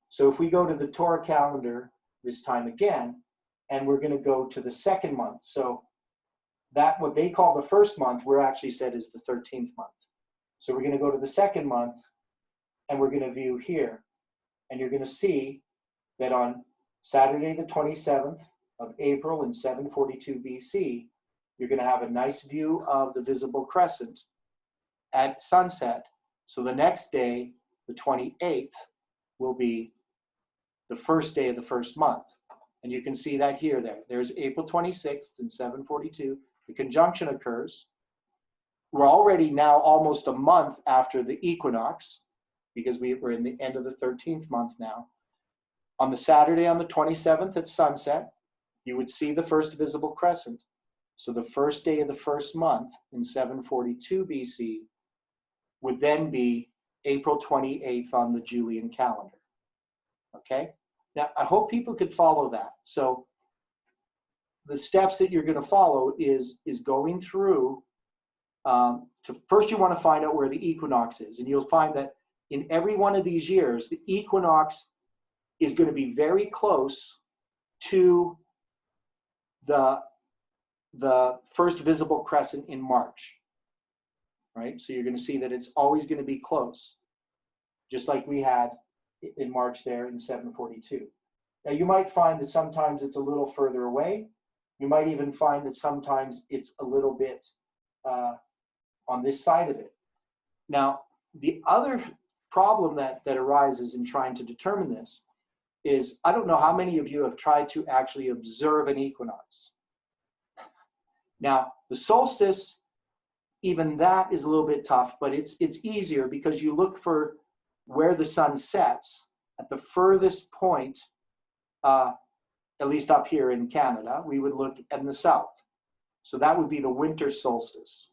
So if we go to the Torah calendar this time again, and we're going to go to the second month. So that what they call the first month, we're actually said is the 13th month. So we're going to go to the second month, and we're going to view here. And you're going to see that on Saturday, the 27th of April in 742 BC, you're going to have a nice view of the visible crescent at sunset. So the next day, the 28th, will be the first day of the first month. And you can see that here, there's April 26th in 742. The conjunction occurs. We're already now almost a month after the equinox, because we're in the end of the 13th month now. On the Saturday, on the 27th at sunset, you would see the first visible crescent. So the first day of the first month in 742 BC would then be April 28th on the Julian calendar. Okay? Now, I hope people could follow that. So the steps that you're going to follow is going through, first you want to find out where the equinox is. And you'll find that in every one of these years, the equinox is going to be very close to the first visible crescent in March, right? So you're going to see that it's always going to be close, just like we had in March there in 742. Now you might find that sometimes it's a little further away. You might even find that sometimes it's a little bit on this side of it. Now, the other problem that arises in trying to determine this is, I don't know how many of you have tried to actually observe an equinox. Now, the solstice, even that is a little bit tough, but it's easier because you look for where the sun sets at the furthest point, at least up here in Canada. We would look in the south. So that would be the winter solstice.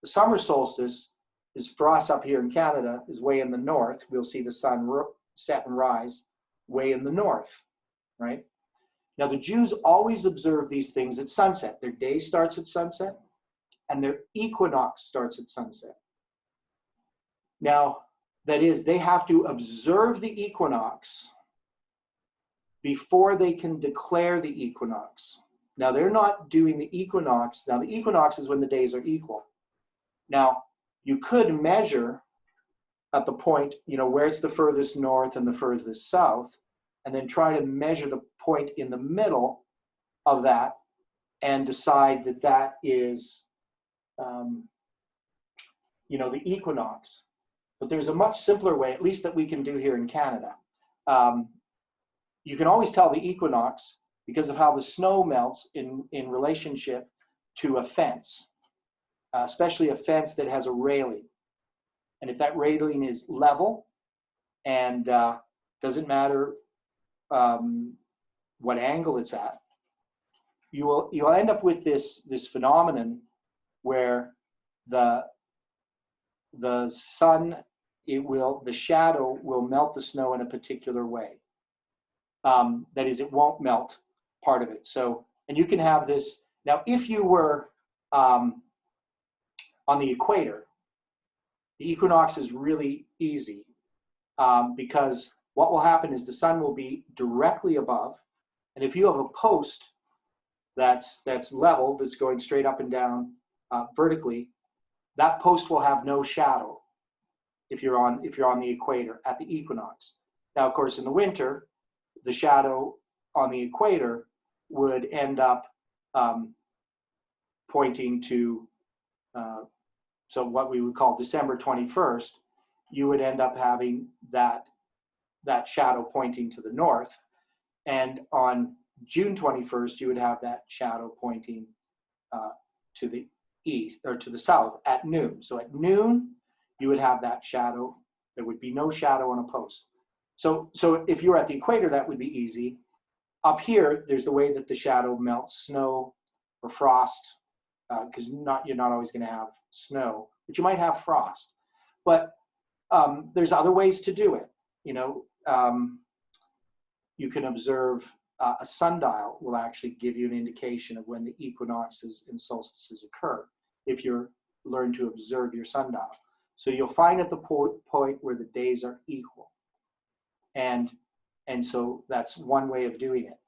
The summer solstice is, for us up here in Canada, is way in the north. We'll see the sun set and rise way in the north, right? Now, the Jews always observe these things at sunset. Their day starts at sunset, and their equinox starts at sunset. Now, that is, they have to observe the equinox before they can declare the equinox. Now, they're not doing the equinox. Now, the equinox is when the days are equal. Now, you could measure at the point, where's the furthest north and the furthest south, and then try to measure the point in the middle of that and decide that that is, the equinox. But there's a much simpler way, at least that we can do here in Canada. You can always tell the equinox because of how the snow melts in relationship to a fence, especially a fence that has a railing. And if that railing is level and doesn't matter what angle it's at, you'll end up with this phenomenon where the sun, the shadow will melt the snow in a particular way. That is, it won't melt part of it. So, and you can have this. Now, if you were on the equator, the equinox is really easy because what will happen is the sun will be directly above. And if you have a post that's level, that's going straight up and down vertically, that post will have no shadow if you're on the equator at the equinox. Now, of course, in the winter, the shadow on the equator would end up pointing to so what we would call December 21st, you would end up having that shadow pointing to the north. And on June 21st, you would have that shadow pointing to the east or to the south at noon. So at noon, you would have that shadow. There would be no shadow on a post. So if you were at the equator, that would be easy. Up here, there's the way that the shadow melts snow or frost, because you're not always going to have snow, but you might have frost. But there's other ways to do it. You know, you can observe a sundial will actually give you an indication of when the equinoxes and solstices occur if you learn to observe your sundial. So you'll find at the point where the days are equal. And so that's one way of doing it.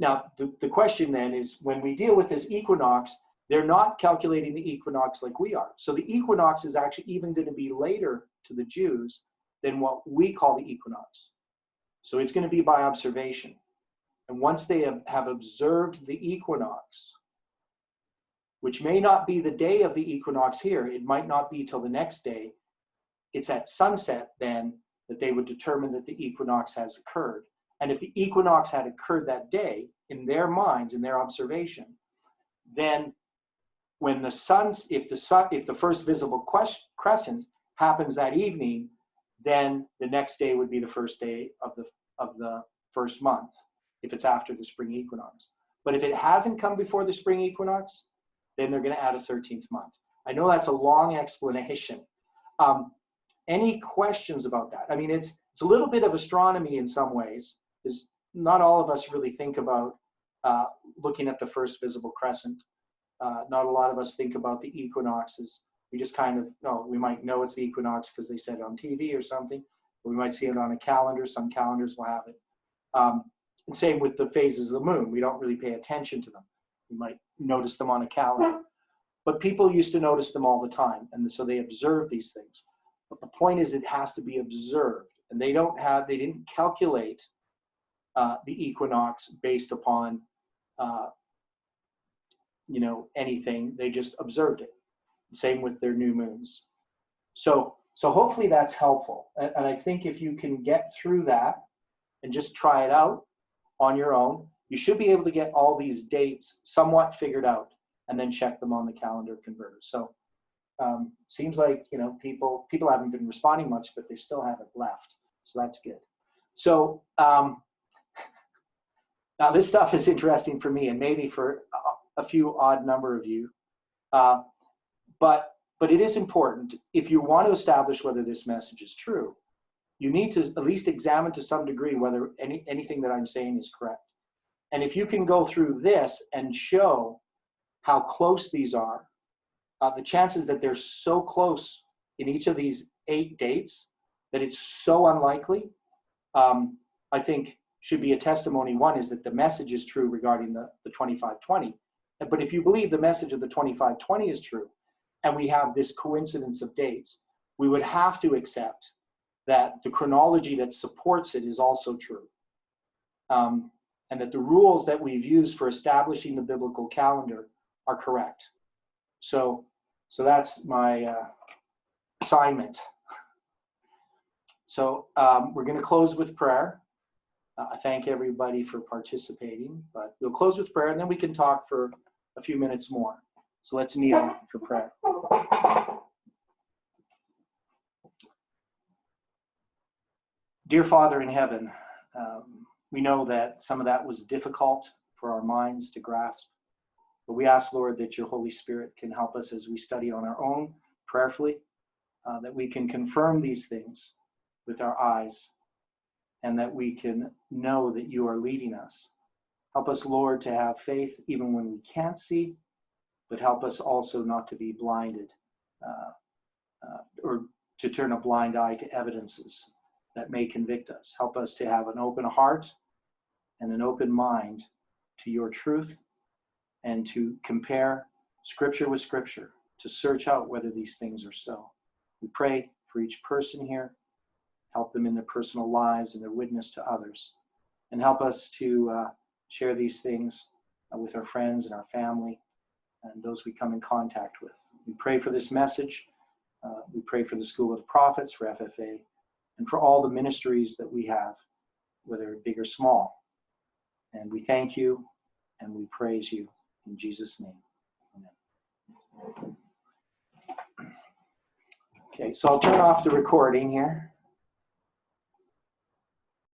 Now, the question then is, when we deal with this equinox, they're not calculating the equinox like we are. So the equinox is actually even going to be later to the Jews than what we call the equinox. So it's going to be by observation. And once they have observed the equinox, which may not be the day of the equinox here, it might not be till the next day, it's at sunset then that they would determine that the equinox has occurred. And if the equinox had occurred that day, in their minds, in their observation, then when the sun's, if the first visible crescent happens that evening, then the next day would be the first day of the first month, if it's after the spring equinox. But if it hasn't come before the spring equinox, then they're going to add a 13th month. I know that's a long explanation. Any questions about that? I mean, it's a little bit of astronomy in some ways, because not all of us really think about looking at the first visible crescent. Not a lot of us think about the equinoxes. We just kind of know, we might know it's the equinox because they said it on TV or something. Or we might see it on a calendar. Some calendars will have it. And same with the phases of the moon. We don't really pay attention to them. We might notice them on a calendar. But people used to notice them all the time. And so they observe these things. But the point is, it has to be observed. And they didn't calculate the equinox based upon anything. They just observed it. Same with their new moons. So hopefully that's helpful. And I think if you can get through that and just try it out on your own, you should be able to get all these dates somewhat figured out and then check them on the calendar converter. So seems like, people haven't been responding much, but they still haven't left. So that's good. So now this stuff is interesting for me and maybe for a few odd number of you. But it is important, if you want to establish whether this message is true, you need to at least examine to some degree whether anything that I'm saying is correct. And if you can go through this and show how close these are, the chances that they're so close in each of these 8 dates that it's so unlikely, I think should be a testimony. One is that the message is true regarding the 2520. But if you believe the message of the 2520 is true, and we have this coincidence of dates, we would have to accept that the chronology that supports it is also true. And that the rules that we've used for establishing the biblical calendar are correct. So that's my assignment. So we're going to close with prayer. I thank everybody for participating, but we'll close with prayer and then we can talk for a few minutes more. So let's kneel for prayer. Dear Father in heaven, we know that some of that was difficult for our minds to grasp, but we ask, Lord, that your Holy Spirit can help us as we study on our own prayerfully, that we can confirm these things with our eyes, and that we can know that you are leading us. Help us, Lord, to have faith even when we can't see, but help us also not to be blinded or to turn a blind eye to evidences that may convict us. Help us to have an open heart and an open mind to your truth and to compare Scripture with Scripture, to search out whether these things are so. We pray for each person here. Help them in their personal lives and their witness to others. And help us to share these things with our friends and our family and those we come in contact with. We pray for this message We pray for the School of the Prophets, for FFA, and for all the ministries that we have, whether big or small. And we thank you and we praise you in Jesus' name. Amen. Okay, so I'll turn off the recording here.